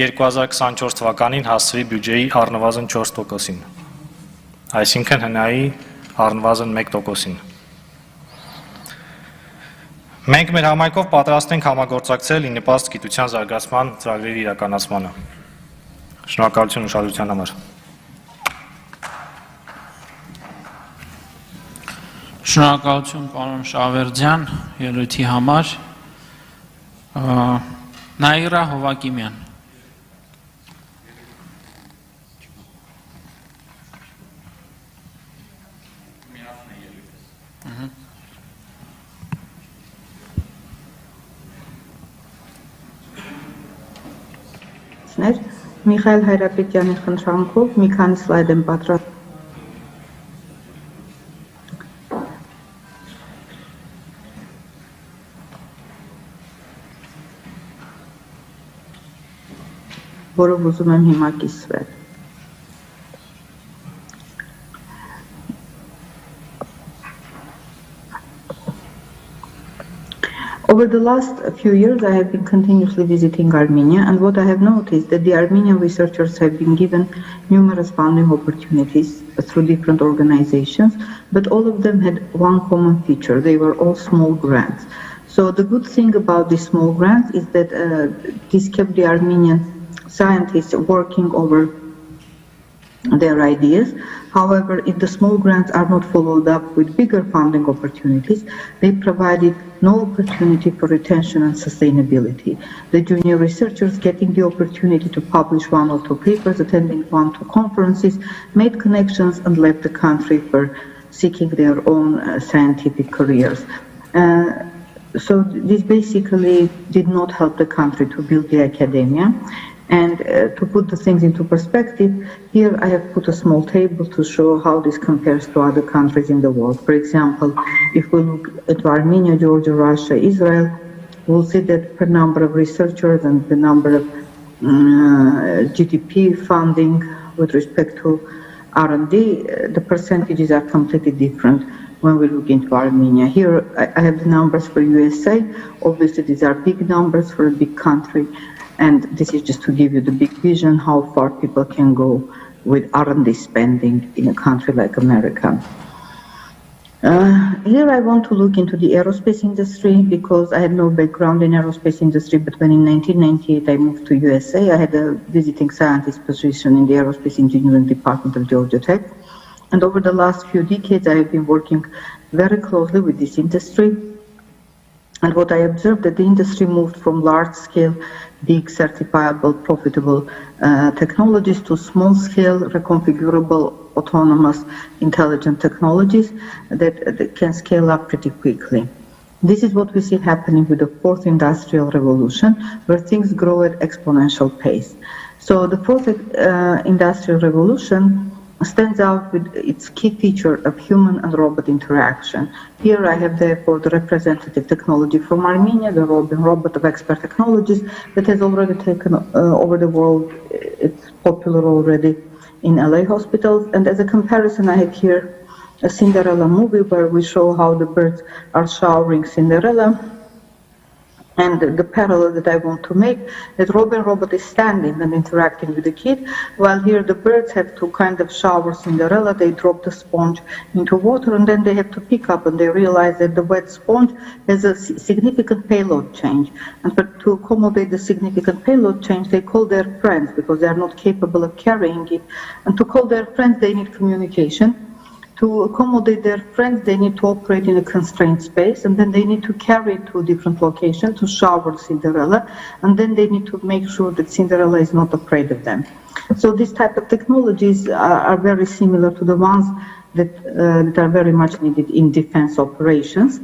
2024 թվականին հասցվի բյուջեի առնվազն 4%-ին, այսինքն հնայի առնվազն 1%-ին։ Մենք մեր համայնքով պատրաստ ենք համագործակցել ի նպաստ գիտության զարգացման ծրագրերի իրականացմանը։ Շնորհակալություն ուշադրության համար։ Շնորհակալություն պարոն Շավերդյան ելույթի համար։ Նաիրա Հովակիմյան։ Միխայել Հայրապետյանի խնդրանքով մի քանի սլայդ եմ պատրաստ։ Որով ուզում եմ հիմա կիսվել։ Over the last few years, I have been continuously visiting Armenia, and what I have noticed that the Armenian researchers have been given numerous funding opportunities through different organizations, but all of them had one common feature. They were all small grants. So the good thing about these small grants is that this kept the Armenian scientists working over their ideas. However, if the small grants are not followed up with bigger funding opportunities, they provided no opportunity for retention and sustainability. The junior researchers getting the opportunity to publish 1 or 2 papers, attending 1 or 2 conferences, made connections and left the country for seeking their own scientific careers. So this basically did not help the country to build the academia. And to put the things into perspective, here I have put a small table to show how this compares to other countries in the world. For example, if we look at Armenia, Georgia, Russia, Israel, we'll see that per number of researchers and the number of GDP funding with respect to R&D, the percentages are completely different when we look into Armenia. Here I have the numbers for USA. Obviously, these are big numbers for a big country. And this is just to give you the big vision how far people can go with R&D spending in a country like America. Here I want to look into the aerospace industry because I had no background in aerospace industry, but when in 1998 I moved to USA, I had a visiting scientist position in the aerospace engineering department of Georgia Tech. And over the last few decades, I have been working very closely with this industry. And what I observed that the industry moved from large-scale, big, certifiable, profitable technologies to small-scale, reconfigurable, autonomous, intelligent technologies that can scale up pretty quickly. This is what we see happening with the 4th industrial revolution, where things grow at exponential pace. So the 4th industrial revolution stands out with its key feature of human and robot interaction. Here I have therefore the representative technology from Armenia, the robot of expert technologies that has already taken over the world. It's popular already in LA hospitals. And as a comparison, I have here a Cinderella movie where we show how the birds are showering Cinderella. And the parallel that I want to make, that robot is standing and interacting with the kid, while here the birds have to kind of shower Cinderella, they drop the sponge into water, and then they have to pick up, and they realize that the wet sponge has a significant payload change. And to accommodate the significant payload change, they call their friends, because they are not capable of carrying it. And to call their friends, they need communication. To accommodate their friends, they need to operate in a constrained space, and then they need to carry it to a different location to shower Cinderella, and then they need to make sure that Cinderella is not afraid of them. So this type of technologies are very similar to the ones that are very much needed in defense operations.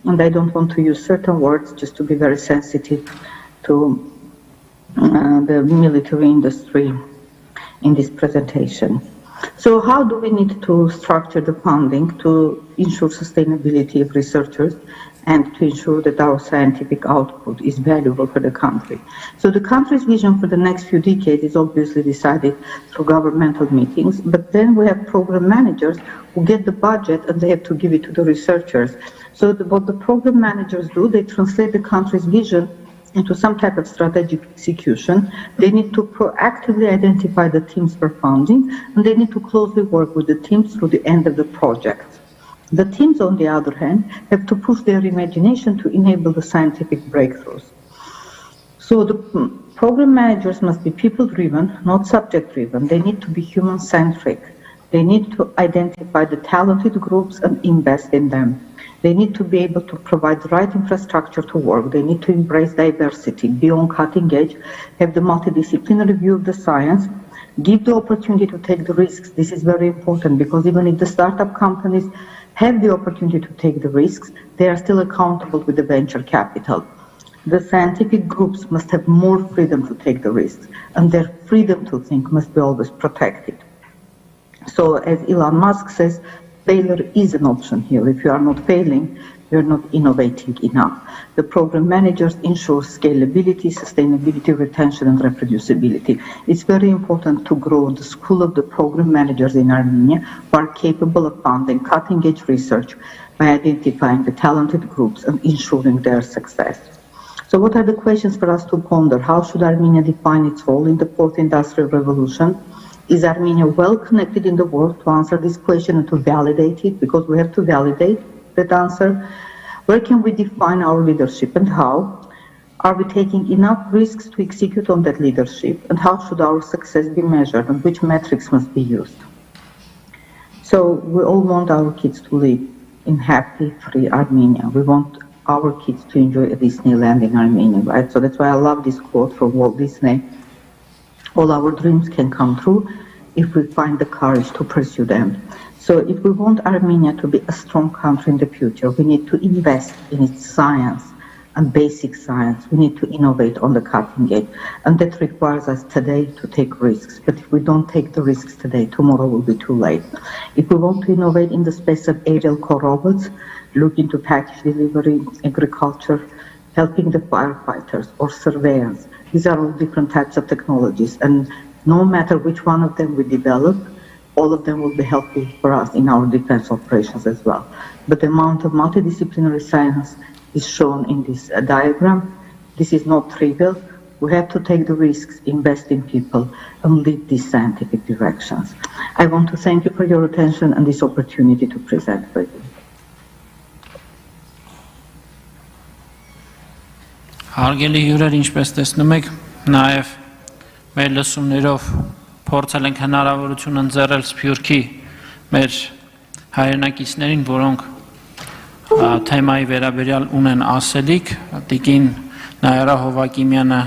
And I don't want to use certain words just to be very sensitive to the military industry in this presentation. So how do we need to structure the funding to ensure sustainability of researchers and to ensure that our scientific output is valuable for the country? So the country's vision for the next few decades is obviously decided through governmental meetings, but then we have program managers who get the budget and they have to give it to the researchers. So what the program managers do, they translate the country's vision into some type of strategic execution. They need to proactively identify the teams for funding, and they need to closely work with the teams through the end of the project. The teams, on the other hand, have to push their imagination to enable the scientific breakthroughs. So the program managers must be people-driven, not subject-driven. They need to be human-centric. They need to identify the talented groups and invest in them. They need to be able to provide the right infrastructure to work. They need to embrace diversity, be on cutting edge, have the multidisciplinary view of the science, give the opportunity to take the risks. This is very important because even if the startup companies have the opportunity to take the risks, they are still accountable with the venture capital. The scientific groups must have more freedom to take the risks, and their freedom to think must be always protected. So as Elon Musk says, failure is an option here. If you are not failing, you're not innovating enough. The program managers ensure scalability, sustainability, retention, and reproducibility. It's very important to grow the school of the program managers in Armenia who are capable of funding cutting-edge research by identifying the talented groups and ensuring their success. So what are the questions for us to ponder? How should Armenia define its role in the fourth industrial revolution? Is Armenia well connected in the world to answer this question and to validate it? Because we have to validate that answer. Where can we define our leadership and how? Are we taking enough risks to execute on that leadership? And how should our success be measured and which metrics must be used? So we all want our kids to live in happy, free Armenia. We want our kids to enjoy a Disneyland in Armenia, right? So that's why I love this quote from Walt Disney. All our dreams can come true if we find the courage to pursue them. So if we want Armenia to be a strong country in the future, we need to invest in its science and basic science. We need to innovate on the cutting edge. And that requires us today to take risks. But if we don't take the risks today, tomorrow will be too late. If we want to innovate in the space of aerial co-robots, look into package delivery, agriculture, helping the firefighters, or surveillance, these are all different types of technologies, and no matter which one of them we develop, all of them will be helpful for us in our defense operations as well. But the amount of multidisciplinary science is shown in this diagram. This is not trivial. We have to take the risks, invest in people, and lead these scientific directions. I want to thank you for your attention and this opportunity to present for you. Հարգելի հյուրեր, ինչպես տեսնում եք, նաև մեր լսումներով փորձել ենք հնարավորություն ընձեռել Սփյուռքի մեր հայրենակիցներին, որոնք թեմայի վերաբերյալ ունեն ասելիք։ Տիկին Նայարա Հովակիմյանը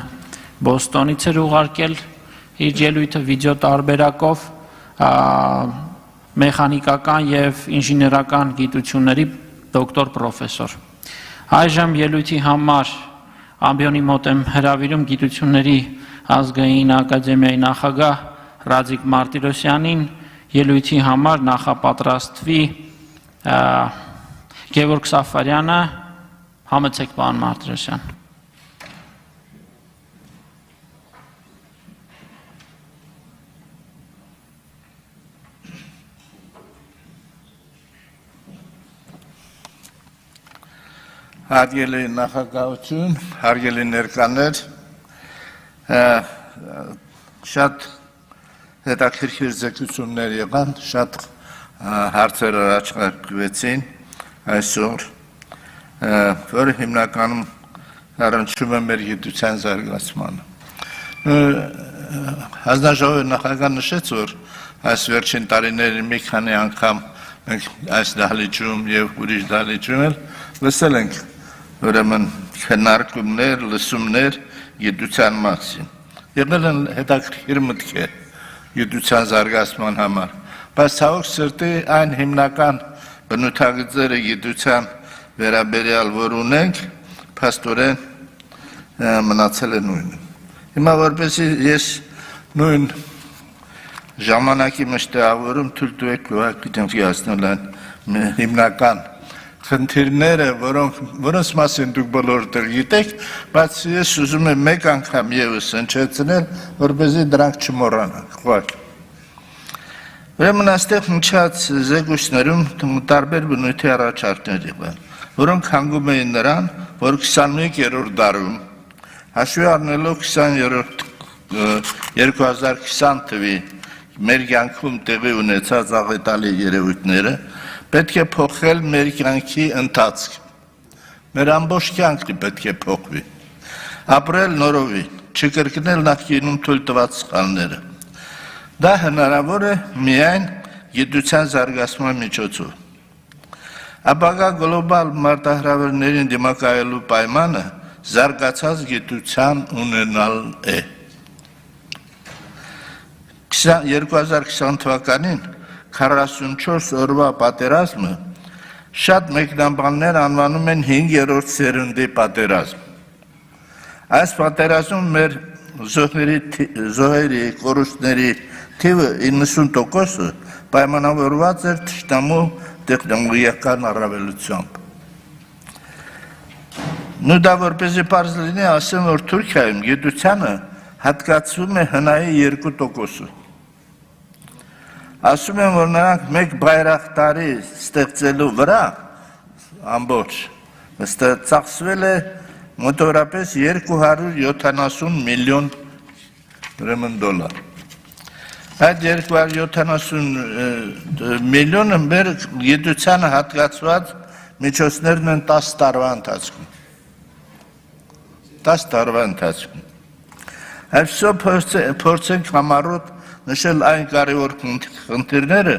Բոստոնից էր ուղարկել իր ելույթը վիդեո տարբերակով, մեխանիկական եւ ինժեներական գիտությունների դոկտոր պրոֆեսոր։ Այժմ ելույթի համար ամբիոնի մոտ եմ հրավիրում Գիտությունների ազգային ակադեմիայի նախագահ Ռաձիկ Մարտիրոսյանին, ելույթի համար նախապատրաստվի Գևորգ Սաֆարյանը, համեցեք պարոն Մարտիրոսյան։ Հարգելի նախագահություն, հարգելի ներկաներ, շատ հետաքրքիր զեկույցներ եղան, շատ հարցեր առաջարկվեցին այսօր, որը հիմնականում առնչվում է մեր գիտության զարգացմանը։ Հանձնաժողովի նախագահը նշեց, որ այս վերջին տարիներին մի քանի անգամ մենք այս դահլիճում եւ ուրիշ դահլիճում էլ լսել ենք ուրեմն քննարկումներ, լսումներ գիտության մասին։ Եղել են հետաքրքիր մտքեր գիտության զարգացման համար, բայց ցավոք սրտի այն հիմնական բնութագծերը գիտության վերաբերյալ որ ունենք, փաստորեն մնացել է նույնը։ Հիմա որպեսզի ես նույն ժամանակի մեջ տեղավորում թույլ տվեք գիտենք հասնել այն հիմնական խնդիրները, որոնց մասին դուք բոլորը գիտեք, բայց ես ուզում եմ մեկ անգամ եւս հնչեցնել, որպեսզի դրանք չմոռանանք։ Ուրեմն այստեղ հնչած զեկույցներում տարբեր բնույթի առաջարկներ եղան, որոնք հանգում էին նրան, որ 21-րդ դարում հաշվի առնելով 2020 թվի մեր կյանքում տեղի ունեցած աղետալի երևույթները պետք է փոխել մեր կյանքի ընթացքը։ Մեր ամբողջ կյանքը պետք է փոխվի։ Ապրել նորովի, չկրկնել նախկինում թույլ տված սխալները։ Դա հնարավոր է միայն գիտության զարգացման միջոցով։ Ապագա գլոբալ մարտահրավերներին դիմակայելու պայմանը զարգացած գիտության ունենալ է։ 2020 թվականին 44 օրվա պատերազմը շատ մեկնաբաններ անվանում են 5-րդ սերնդի պատերազմ։ Այս պատերազմում մեր զոհերի, կորուստների թիվը 90%-ը պայմանավորված էր թշնամու տեխնոլոգիական առավելությամբ։ Նու դա որպեսզի պարզ լինի, ասեմ, որ Թուրքիայում գիտությանը հատկացվում է հնայի 2%-ը։ Ասում են, որ նրանք մեկ բայրախտարի ստեղծելու վրա ամբողջ ծախսվել է մոտավորապես 270 միլիոն դոլար։ Այդ 270 միլիոնը մեր գիտությանը հատկացված միջոցներն են 10 տարվա ընթացքում։ 10 տարվա ընթացքում։ Այսօր փորձենք համառոտ նշել այն կարևոր խնդիրները,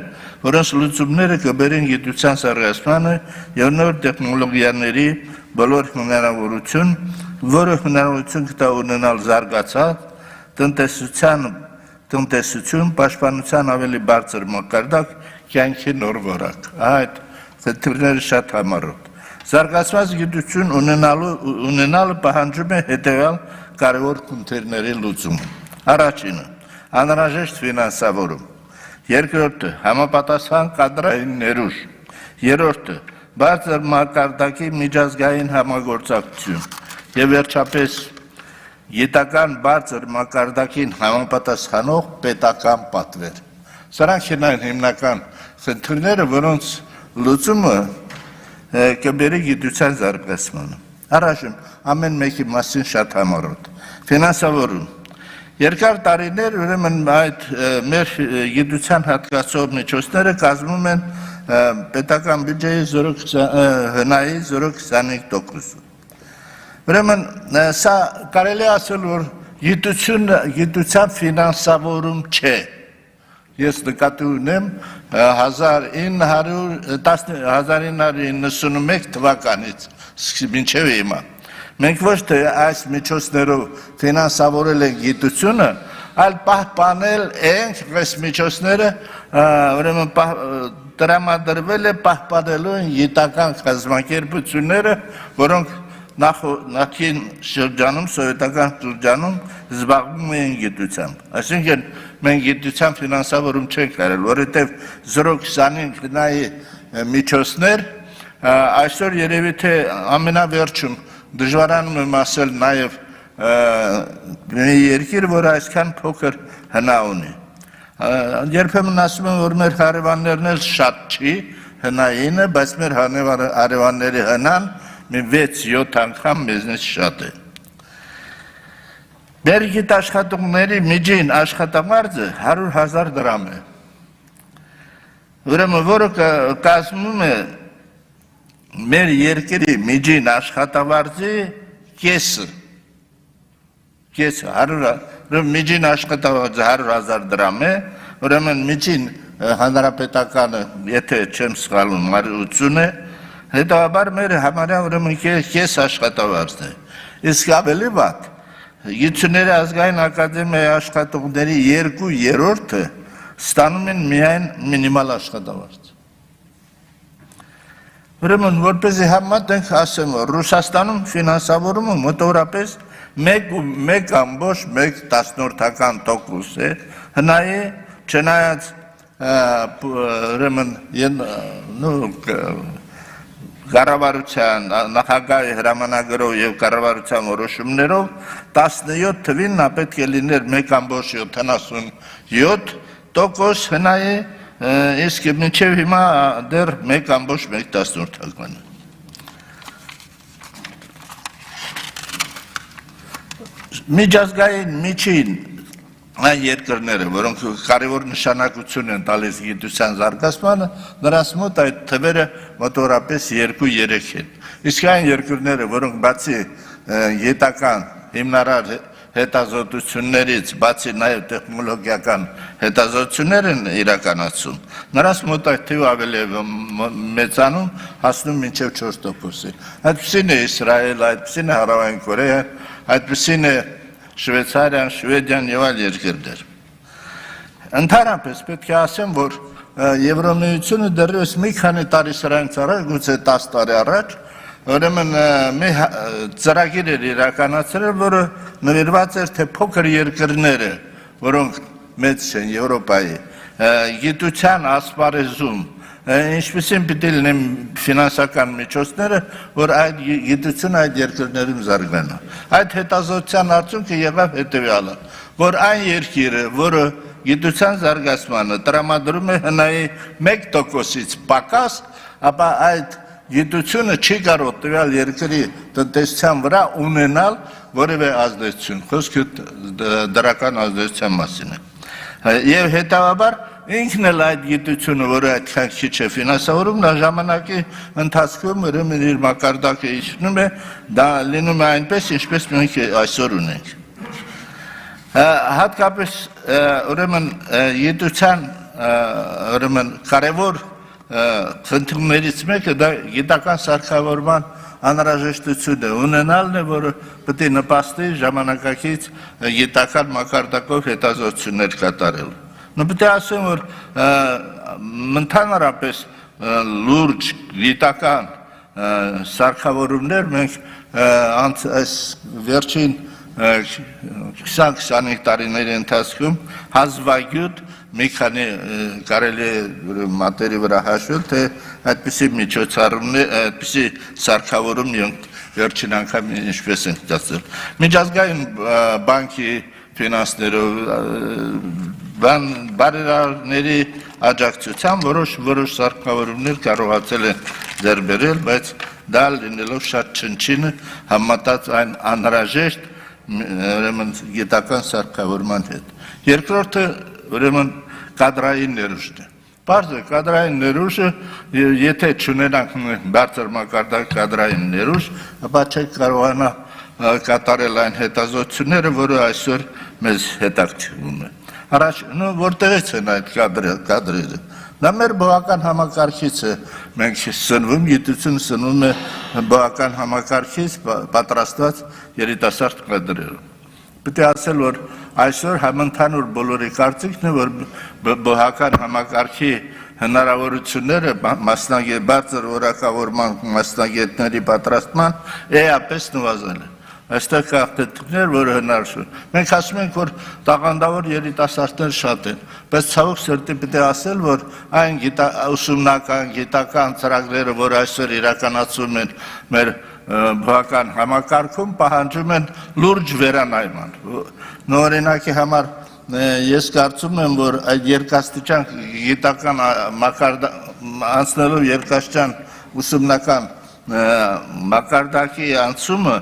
որոնց լուծումները կբերեն գիտության զարգացմանը եւ նոր տեխնոլոգիաների բոլոր հնարավորություն, որը հնարավորություն կտա ունենալ զարգացած տնտեսություն, պաշտպանության ավելի բարձր մակարդակ, կյանքի նոր որակ։ Այդ խնդիրները շատ համառոտ։ Զարգացված գիտություն ունենալը պահանջում է հետեւյալ կարևոր խնդիրների լուծում։ Առաջինը անհրաժեշտ ֆինանսավորում, երկրորդը համապատասխան կադրային ներուժ, երրորդը բարձր մակարդակի միջազգային համագործակցություն եւ վերջապես գիտական բարձր մակարդակին համապատասխանող պետական պատվեր։ Սրանք են այն հիմնական խնդիրները, որոնց լուծումը կբերի գիտության զարգացմանը։ Առաջին ամեն մեկի մասին շատ համառոտ։ Ֆինանսավորում Երկար տարիներ ուրեմն այդ մեր գիտության հատկացող միջոցները կազմում են պետական բյուջեի հնայի 0.25%։ Ուրեմն սա կարելի ասել, որ գիտության ֆինանսավորում չէ։ Ես նկատի ունեմ 1991 թվականից մինչև հիմա։ Մենք ոչ թե այս միջոցներով ֆինանսավորել ենք գիտությունը, այլ պահպանել ենք այս միջոցները, ուրեմն տրամադրվել է պահպանելու գիտական կազմակերպությունները, որոնք նախին շրջանում, սովետական շրջանում զբաղվում էին գիտությամբ։ Այսինքն մենք գիտության ֆինանսավորում չենք արել, որովհետև 0.25 հնայի միջոցներ այսօր երևի թե ամենավերջում դժվարանում եմ ասել նաև մի երկիր, որը այսքան փոքր հնա ունի։ Երբեմն ասում են, որ մեր հարևաններն էլ շատ չի հնայինը, բայց մեր հարևանների հնան մի 6-7 անգամ մեզնից շատ է։ Մեր գիտաշխատողների միջին աշխատավարձը 100,000 դրամ է։ Ուրեմն որը կազմում է մեր երկրի միջին աշխատավարձի կեսը։ Միջին աշխատավարձը 100,000 դրամ է, ուրեմն միջին հանրապետականը, եթե չեմ սխալվում, 180 է, հետաբար մեր համարյա ուրեմն կես աշխատավարձն է։ Իսկ ավելի վատ, Գիտությունների ազգային ակադեմիայի աշխատողների 2/3-ը ստանում են միայն մինիմալ աշխատավարձ։ Ուրեմն որպեսզի համատենք ասեմ, որ Ռուսաստանում ֆինանսավորումը մոտավորապես 1,1% է, հնայի չնայած ուրեմն կառավարության նախագահի հրամանագրով եւ կառավարության որոշումներով 17 թվին նա պետք է լիներ 1,77%, հնայի իսկ մինչև հիմա դեռ 1,1%։ Միջազգային միջին այն երկրները, որոնք կարևոր նշանակություն են տալիս գիտության զարգացմանը, նրանց մոտ այդ թվերը մոտավորապես 2-3 են։ Իսկ այն երկրները, որոնք բացի գիտական հիմնարար հետազոտություններից, բացի նաև տեխնոլոգիական հետազոտություններ են իրականացում, նրանց մոտ այդ թիվը ավելի մեծանում, հասնում մինչև 4%։ Այդպիսին է Իսրայել, այդպիսին է Հարավային Կորեա, այդպիսին է Շվեյցարիան, Շվեդիան եւ այլ երկրներ։ Ընդհանրապես պետք է ասեմ, որ Եվրամիությունը դեռևս մի քանի տարի սրանից առաջ, գուցե 10 տարի առաջ, ուրեմն մի ծրագիր էր իրականացրել, որը նվիրված էր թե փոքր երկրները, որոնք մեծ են Եվրոպայի, գիտության ասպարեզում, ինչպիսին պիտի լինեն ֆինանսական միջոցները, որ այդ գիտությունը այդ երկրներում զարգանա։ Այդ հետազոտության արդյունքը եղավ հետևյալը, որ այն երկիրը, որը գիտության զարգացմանը տրամադրում է հնայի 1%-ից պակաս, ապա այդ գիտությունը չի կարող տվյալ երկրի տնտեսության վրա ունենալ որևէ ազդեցություն, խոսքը դրական ազդեցության մասին է։ Եվ հետևաբար ինքն էլ այդ գիտությունը, որը այդքան քիչ է ֆինանսավորում, նա ժամանակի ընթացքում ուրեմն իր մակարդակը իջնում է, դա լինում է այնպես, ինչպես մենք այսօր ունենք։ Հատկապես ուրեմն գիտության ուրեմն կարևոր խնդիրներից մեկը դա գիտական սարքավորման անհրաժեշտություն է ունենալն է, որը պետք է նպաստի ժամանակակից գիտական մակարդակով հետազոտություններ կատարել։ Պետք է ասեմ, որ ընդհանրապես լուրջ գիտական սարքավորումներ մենք այս վերջին 20-25 տարիների ընթացքում հազվագյուտ մի քանի կարելի է մատերի վրա հաշվել, թե այդպիսի միջոցառումներ, այդպիսի սարքավորում վերջին անգամ ինչպես են ստացել։ Միջազգային բանկի ֆինանսներով, բարերարների աջակցությամբ որոշ սարքավորումներ կարողացել են ձեռք բերել, բայց դա լինելով շատ չնչինը համատած այն անհրաժեշտ ուրեմն գիտական սարքավորման հետ։ Երկրորդը ուրեմն կադրային ներուժն է։ Պարզ է, կադրային ներուժը, եթե չունենանք բարձր մակարդակ կադրային ներուժ, ապա չենք կարողանա կատարել այն հետազոտությունները, որը այսօր մեզ հետաքրքրում է։ Առաջ որտեղից են այդ կադրերը։ Դա մեր բողական համակարգից է, մենք սնվում, գիտությունը սնվում է բողական համակարգից պատրաստված երիտասարդ կադրերով։ Պետք է ասել, որ այսօր համընդհանուր բոլորի կարծիքն է, որ բողական համակարգի հնարավորությունները բարձր որակավորման մասնագետների պատրաստման էապես նվազել են։ Այստեղ կա աղտոտիկներ, որը հնարավոր է։ Մենք ասում ենք, որ տաղանդավոր երիտասարդներ շատ են, բայց ցավոք սրտի պետք է ասել, որ այն ուսումնական, գիտական ծրագրերը, որ այսօր իրականացվում են մեր բողական համակարգում, պահանջում են լուրջ վերանայման։ Օրինակի համար ես կարծում եմ, որ այդ երկաստիճան գիտական անցնելով երկաստիճան ուսումնական մակարդակի անցումը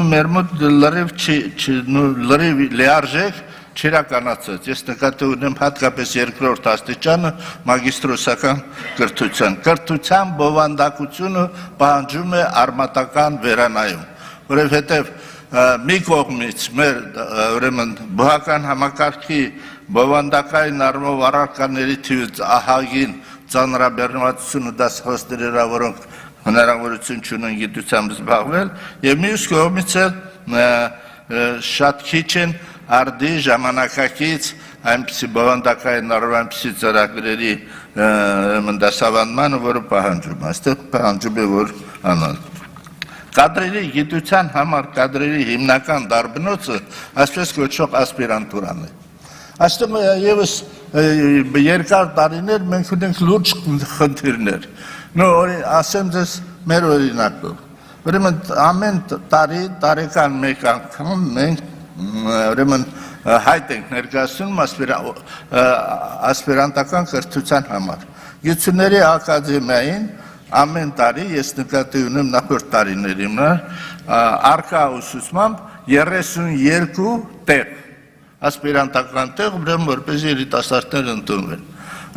մեր մոտ լրիվ լիարժեք չիրականացած։ Ես նկատի ունեմ հատկապես երկրորդ աստիճանը մագիստրոսական կրթության։ Կրթության բովանդակությունը պահանջում է արմատական վերանայում, որովհետև մի կողմից մեր ուրեմն բուհական համակարգի բովանդակային առումով առարկաների թիվից ահագին ծանրաբեռնվածությունը դասախոսներիրա, որոնք հնարավորություն չունեն գիտությամբ զբաղվել, եւ մյուս կողմից շատ քիչ են արդի ժամանակակից այնպիսի բովանդակային առումով այնպիսի ծրագրերի դասավանդմանը, որը պահանջում է, այստեղ պահանջում է որ անալ։ Կադրերի գիտության համար կադրերի հիմնական դարբնոցը այսպես կոչվող ասպիրանտուրան է։ Այստեղ եւս երկար տարիներ մենք ունենք լուրջ խնդիրներ։ Ասեմ ձեզ մեր օրինակով։ Ուրեմն ամեն տարեկան մեկ անգամ մենք ուրեմն հայտ ենք ներկայացնում ասպիրանտական կրթության համար։ Գիտությունների ակադեմիային ամեն տարի ես նկատի ունեմ նախորդ տարիների առկա ուսուցմամբ 32 տեղ ասպիրանտական տեղ, ուրեմն որպես երիտասարդներ ընդունվեն։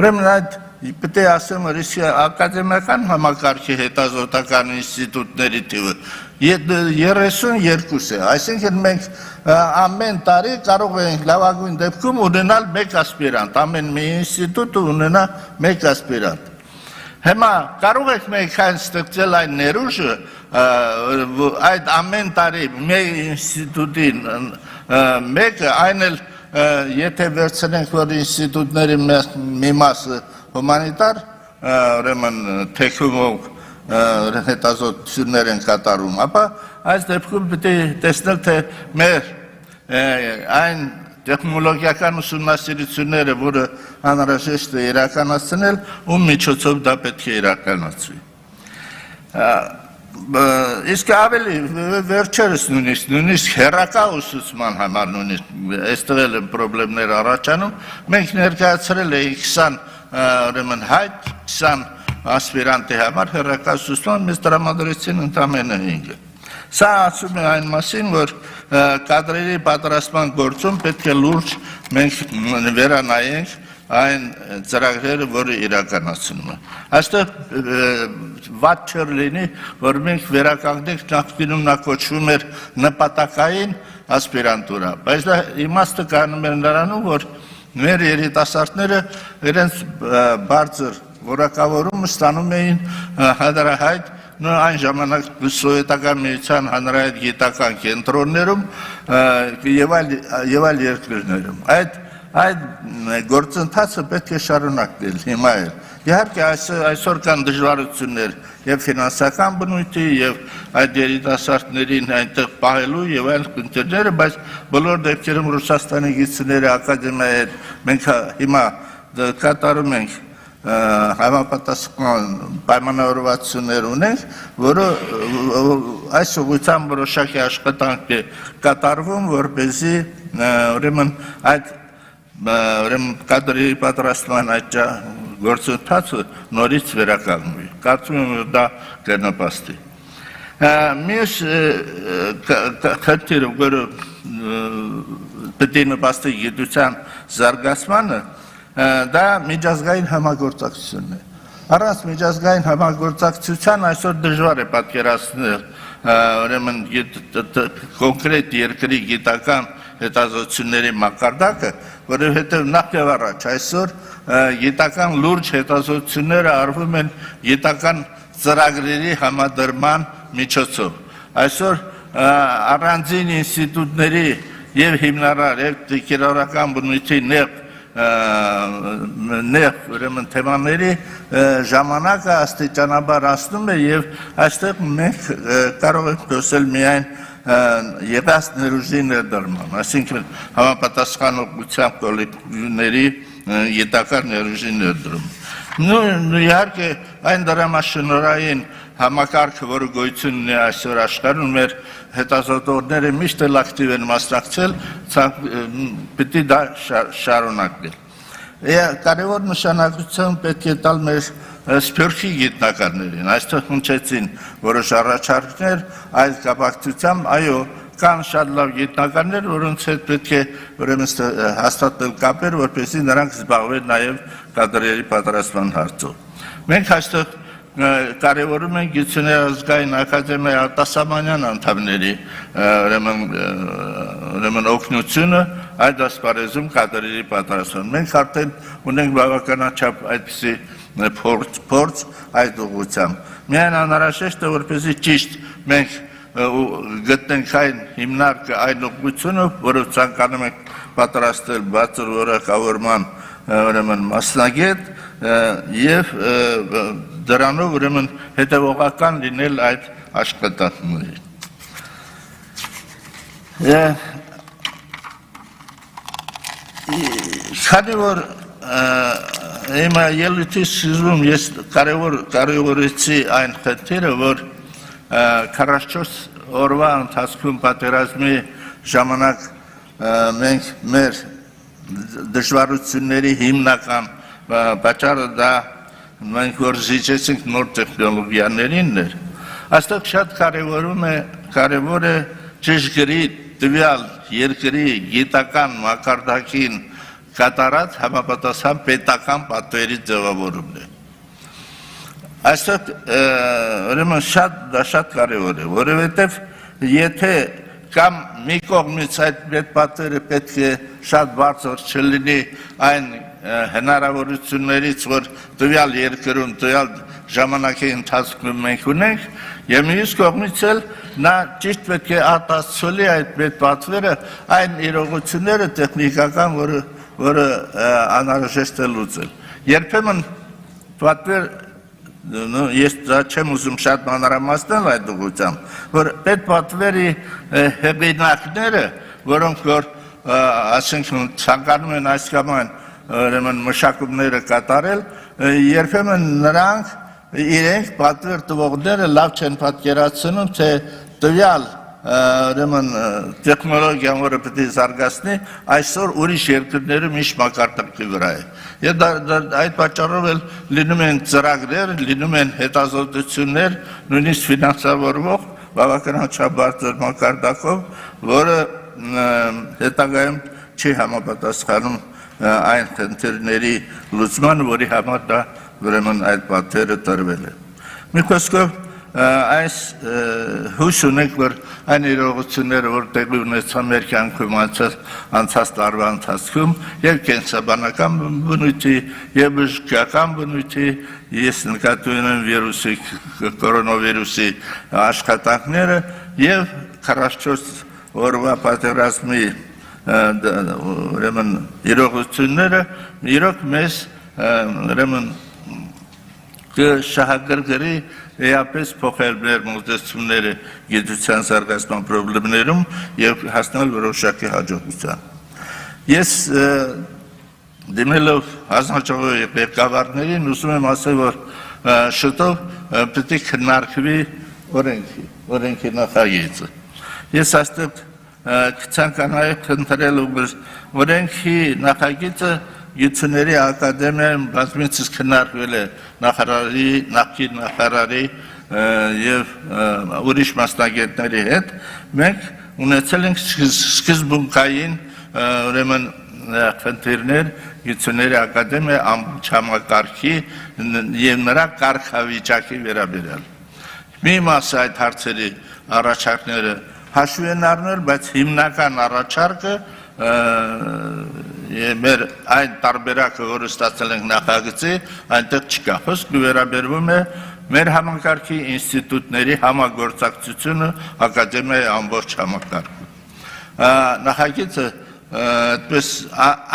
Ուրեմն այդ պետք է ասեմ ակադեմիական համակարգի հետազոտական ինստիտուտների թիվը 32 է, այսինքն մենք ամեն տարի կարող ենք լավագույն դեպքում ունենալ մեկ ասպիրանտ, ամեն մի ինստիտուտը ունենա մեկ ասպիրանտ։ Հիմա կարող եք մենք այն ստեղծել այն ներուժը, այդ ամեն տարի մեկ ինստիտուտին մեկը, այն էլ եթե վերցնենք, որ ինստիտուտների մի մասը հումանիտար, ուրեմն թեքումով հետազոտություններ են կատարում, ապա այս դեպքում պետք է տեսնել, թե մեր այն տեխնոլոգիական ուսումնասիրությունները, որը անհրաժեշտ է իրականացնել, ում միջոցով դա պետք է իրականացվի։ Իսկ ավելի վերջերս նույնիսկ հեռակա ուսուցման համար նույնիսկ այստեղ էլ են պրոբլեմներ առաջանում, մենք ներկայացրել էինք 20 ուրեմն հայտ, 20 ասպիրանտի համար հեռակա ուսուցման, մեզ տրամադրեցին ընդամենը 5-ը։ Սա ասում է այն մասին, որ կադրերի պատրաստման գործում պետք է լուրջ մենք վերանայենք այն ծրագրերը, որը իրականացնում է։ Այստեղ վատ չէր լինի, որ մենք վերականգնենք նախկինում նա կոչվում էր նպատակային ասպիրանտուրա, բայց դա իմաստը կանում էր նրանում, որ մեր երիտասարդները իրենց բարձր որակավորումը ստանում էին հանրահայտ այն ժամանակ սովետական միության հանրահայտ գիտական կենտրոններում եւ այլ երկրներում։ Այդ գործընթացը պետք է շարունակվել հիմա էլ։ Իհարկե այսօր կան դժվարություններ եւ ֆինանսական բնույթի եւ այդ երիտասարդներին այնտեղ պահելու եւ այլ քննիները, բայց բոլոր դեպքերում Ռուսաստանի գիտությունների ակադեմիայի հետ մենք հիմա կատարում ենք համապատասխան պայմանավորվածություններ ունենք, որը այս ուղղությամբ որոշակի աշխատանք է կատարվում, որպեսզի ուրեմն այդ կադրերի պատրաստման այդ գործընթացը նորից վերականգնվի։ Կարծում եմ, որ դա կնպաստի։ Մյուս խնդիրը, որը պետք է նպաստի գիտության զարգացմանը, դա միջազգային համագործակցությունն է։ Առանց միջազգային համագործակցության այսօր դժվար է պատկերացնել ուրեմն կոնկրետ երկրի գիտական հետազոտությունների մակարդակը, որովհետև նախ եւ առաջ այսօր գիտական լուրջ հետազոտությունները արվում են գիտական ծրագրերի համադրման միջոցով։ Այսօր առանձին ինստիտուտների եւ հիմնարար եւ կիրառական բնույթի նեղ ուրեմն թեմաների ժամանակը աստիճանաբար անցնում է եւ այստեղ մենք կարող ենք խոսել միայն եղած ներուժի ներդրման, այսինքն համապատասխանողությամբ կոլեկտիվների գիտական ներուժի ներդրում։ Իհարկե այն դրամաշնորհային համակարգը, որը գոյություն ունի այսօր աշխարհում, մեր հետազոտողները միշտ էլ ակտիվ են մասնակցել, պետք է դա շարունակել։ Կարևոր նշանակություն պետք է տալ մեր սփյուռքի գիտնականներին, այստեղ հնչեցին որոշ առաջարկներ, այս կապակցությամբ, այո, կան շատ լավ գիտնականներ, որոնց հետ պետք է ուրեմն հաստատել կապեր, որպեսզի նրանք զբաղվեն նաև կադրերի պատրաստման հարցով։ Մենք այստեղ կարևորում ենք Գիտությունների ազգային ակադեմիայի արտասահմանյան անդամների ուրեմն օգնությունը այդ ասպարեզում կադրերի պատրաստման։ Մենք արդեն ունենք բավականաչափ այդպիսի փորձ այդ ուղղությամբ։ Միայն անհրաժեշտ է, որպեսզի ճիշտ մենք գտնենք այն հիմնարկը, այն ուղղությունը, որով ցանկանում ենք պատրաստել բարձր որակավորման ուրեմն մասնագետ եւ դրանով ուրեմն հետևողական լինել այդ աշխատանքներին։ Քանի որ հիմա ելույթի սկզբում ես կարևորեցի այն խնդիրը, որ 44 օրվա ընթացքում պատերազմի ժամանակ մենք մեր դժվարությունների հիմնական պատճառը դա մենք որ զիջեցինք նոր տեխնոլոգիաներին էր, այստեղ շատ կարևոր է ճշգրիտ տվյալ երկրի գիտական մակարդակին կատարած համապատասխան պետական պատվերի ձևավորումն է։ Այստեղ ուրեմն շատ կարևոր է, որովհետև եթե կամ մի կողմից այդ պատվերը պետք է շատ բարձր չլինի այն հնարավորություններից, որ տվյալ երկրում, տվյալ ժամանակի ընթացքում մենք ունենք, եւ մյուս կողմից էլ նա ճիշտ պետք է արտացոլի այդ պատվերը այն իրողությունները տեխնիկական, որը անհրաժեշտ է լուծել։ Երբեմն պատվեր ես չեմ ուզում շատ մանրամասնել այդ ուղղությամբ, որ այդ պատվերի հեղինակները, որոնք որ ասենք ցանկանում են այս կամ այն ուրեմն մշակումները կատարել, երբեմն նրանք իրենք պատվեր տվողները լավ չեն պատկերացնում, թե տվյալ ուրեմն տեխնոլոգիան, որը պետք է զարգացնի, այսօր ուրիշ երկրներում ինչ մակարդակի վրա է։ Եվ այդ պատճառով էլ լինում են ծրագրեր, լինում են հետազոտություններ, նույնիսկ ֆինանսավորվող բավականաչափ բարձր մակարդակով, որը հետագայում չի համապատասխանում այն խնդիրների լուծմանը, որի համար դա ուրեմն այդ պատվերը տրվել է։ Մի խոսքով այս հույս ունենք, որ այն իրողությունները, որ տեղի ունեցան մեր կյանքում անցած տարվա ընթացքում, եւ կենսաբանական բնույթի, եւ բժշկական բնույթի, ես նկատի ունեմ կորոնավիրուսի աշխատանքները եւ 44 օրվա պատերազմի ուրեմն իրողությունները իրոք մեզ ուրեմն կշահագրգռի էապես փոխել մեր մոտեցումները գիտության զարգացման խնդիրներում եւ հասնել որոշակի հաջողության։ Ես դիմելով հանձնաժողովի ղեկավարներին ուզում եմ ասել, որ շուտով պետք է քննարկվի օրենքի նախագիծը։ Ես այստեղ կցանկանայի խնդրել օրենքի նախագիծը Գիտությունների ակադեմիայում բազմիցս քննարկվել է նախկին նախարարի եւ ուրիշ մասնագետների հետ, մենք ունեցել ենք սկզբունքային ուրեմն խնդիրներ Գիտությունների ակադեմիայի ամբողջ համակարգի եւ նրա կարգավիճակի վերաբերյալ։ Մի մասը այդ հարցերի առաջարկները հաշվի են առնել, բայց հիմնական առաջարկը մեր այն տարբերակը, որը ստացել ենք նախագծի, այնտեղ չկա։ Խոսքը վերաբերվում է մեր համակարգի ինստիտուտների համագործակցությունը ակադեմիայի ամբողջ համակարգում։ Նախագիծը այդպես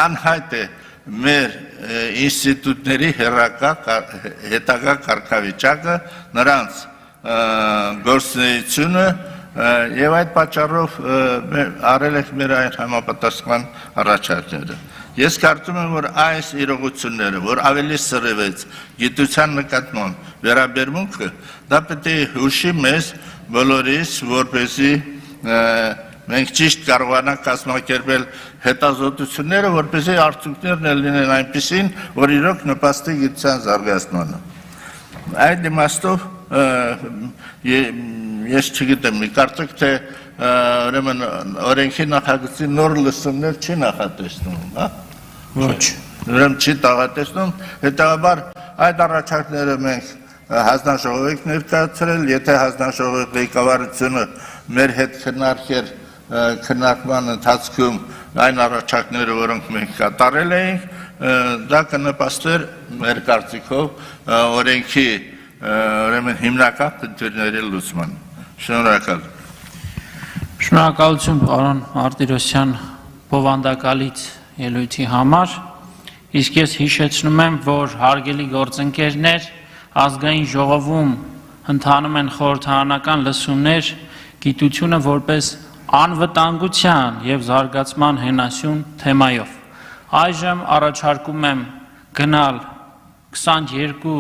անհայտ է մեր ինստիտուտների հետագա կարգավիճակը, նրանց գործունեությունը եւ այդ պատճառով արել ենք մեր այն համապատասխան առաջարկները։ Ես կարծում եմ, որ այս իրողությունները, որ ավելի սրվեց գիտության նկատմամբ վերաբերմունքը, դա պետք է հուշի մեզ բոլորիս, որպեսզի մենք ճիշտ կարողանանք կազմակերպել հետազոտությունները, որպեսզի արդյունքներն լինեն այնպիսին, որ իրոք նպաստի գիտության զարգացմանը։ այդ իմաստով ես չգիտեմ, կարծեք թե ուրեմն օրենքի նախագծի նոր լսումներ չի նախատեսնում, հա? Ոչ։ Ուրեմն չի նախատեսնում, հետևաբար այդ առաջարկները մենք հանձնաժողովի ներկայացրել, եթե հանձնաժողովի ղեկավարությունը մեր հետ քննարկեր քննարկման ընթացքում այն առաջարկները, որոնք մենք կատարել էինք, դա կնպաստեր մեր կարծիքով օրենքի ուրեմն հիմնական խնդիրների լուծման։ Շնորհակալ։ Շնորհակալություն պարոն Մարտիրոսյան բովանդակալից ելույթի համար, իսկ ես հիշեցնում եմ, որ հարգելի գործընկերներ, ազգային ժողովում ընթանում են խորհրդարանական լսումներ գիտությունը որպես անվտանգության եւ զարգացման հենասյուն թեմայով։ Այժմ առաջարկում եմ գնալ 22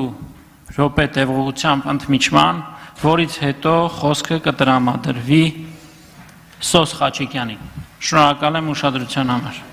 րոպե տևողությամբ ընդմիջման, որից հետո խոսքը կտրամադրվի Սոս Խաչիկյանին։ Շնորհակալ եմ ուշադրության համար։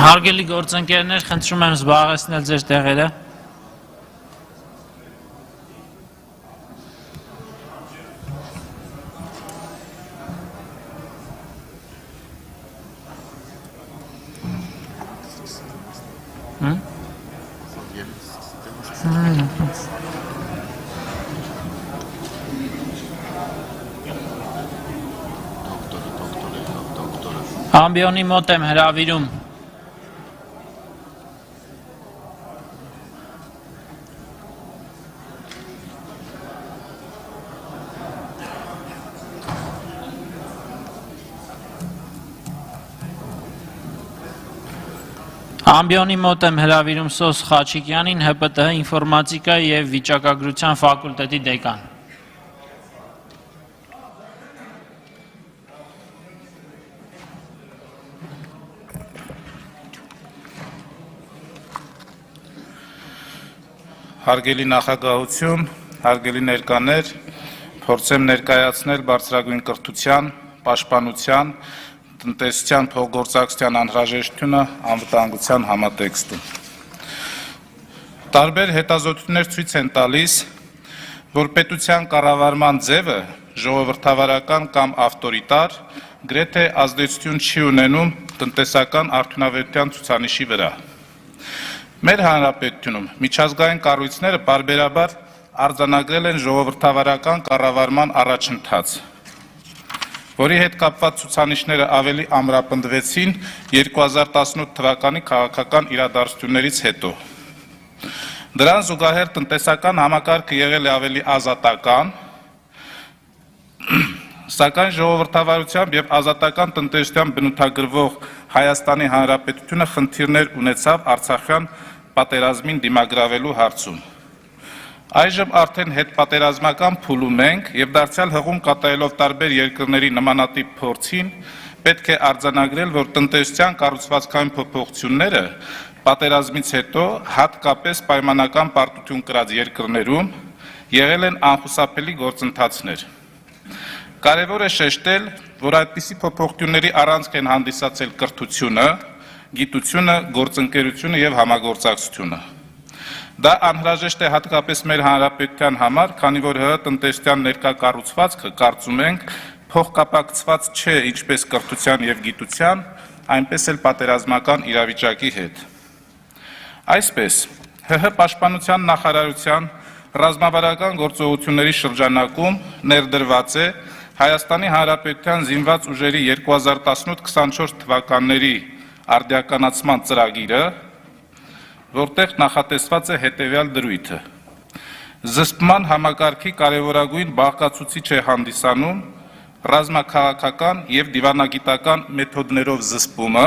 Հարգելի գործընկերներ, խնդրում եմ զբաղեցնել ձեր տեղերը։ Ամբիոնի մոտ եմ հրավիրում։ Ամբիոնի մոտ եմ հրավիրում Սոս Խաչիկյանին, ՀՊՏՀ ինֆորմատիկա և վիճակագրության ֆակուլտետի դեկան։ Հարգելի նախագահություն, հարգելի ներկաներ, փորձեմ ներկայացնել բարձրագույն կրթության, պաշտպանության, տնտեսության փոխգործակցության անհրաժեշտությունը անվտանգության համատեքստում։ Տարբեր հետազոտություններ ցույց են տալիս, որ պետության կառավարման ձևը ժողովրդավարական կամ ավտորիտար գրեթե ազդեցություն չի ունենում տնտեսական արդյունավետության ցուցանիշի վրա։ Մեր հանրապետությունում միջազգային կառույցները պարբերաբար արձանագրել են ժողովրդավարական կառավարման առաջընթաց, որի հետ կապված ցուցանիշները ավելի ամրապնդվեցին 2018 թվականի քաղաքական իրադարձություններից հետո։ Դրան զուգահեռ տնտեսական համակարգը եղել է ավելի ազատական, սակայն ժողովրդավարությամբ եւ ազատական տնտեսությամբ բնութագրվող Հայաստանի Հանրապետությունը խնդիրներ ունեցավ Արցախյան պատերազմին դիմագրավելու հարցում։ Այժմ արդեն հետպատերազմական փուլում ենք եւ դարձյալ հղում կատարելով տարբեր երկրների նմանատիպ փորձին պետք է արձանագրել, որ տնտեսության կառուցվածքային փոփոխությունները պատերազմից հետո հատկապես պայմանական պարտություն կրած երկրներում եղել են անխուսափելի գործընթացներ։ Կարևոր է շեշտել, որ այդպիսի փոփոխությունների առանցք են հանդիսացել կրթությունը, գիտությունը, գործընկերությունը եւ համագործակցությունը։ Դա անհրաժեշտ է հատկապես մեր հանրապետության համար, քանի որ ՀՀ տնտեսության ներկա կառուցվածքը, կարծում ենք, փոխկապակցված չէ ինչպես կրթության եւ գիտության, այնպես էլ պատերազմական իրավիճակի հետ։ Այսպես, ՀՀ պաշտպանության նախարարության ռազմավարական գործողությունների շրջանակում ներդրված է Հայաստանի Հանրապետության զինված ուժերի 2018-24 թվականների արդիականացման ծրագիրը, որտեղ նախատեսված է հետևյալ դրույթը. զսպման համակարգի կարևորագույն բաղկացուցիչ է հանդիսանում ռազմաքաղաքական եւ դիվանագիտական մեթոդներով զսպումը,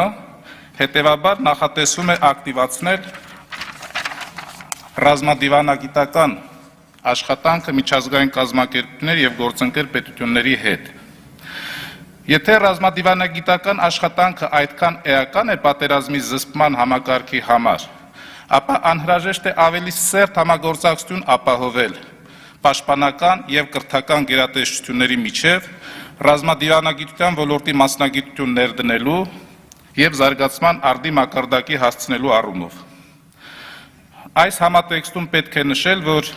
հետեւաբար նախատեսվում է ակտիվացնել ռազմադիվանագիտական աշխատանքը միջազգային կազմակերպությունների եւ գործընկեր պետությունների հետ։ Եթե ռազմադիվանագիտական աշխատանքը այդքան էական է պատերազմի զսպման համակարգի համար, ապա անհրաժեշտ է ավելի սերտ համագործակցություն ապահովել պաշտպանական եւ կրթական գերատեսչությունների միջև ռազմադիվանագիտության ոլորտի մասնագիտություն ներդնելու եւ զարգացման արդի մակարդակի հասցնելու առումով։ Այս համատեքստում պետք է նշել, որ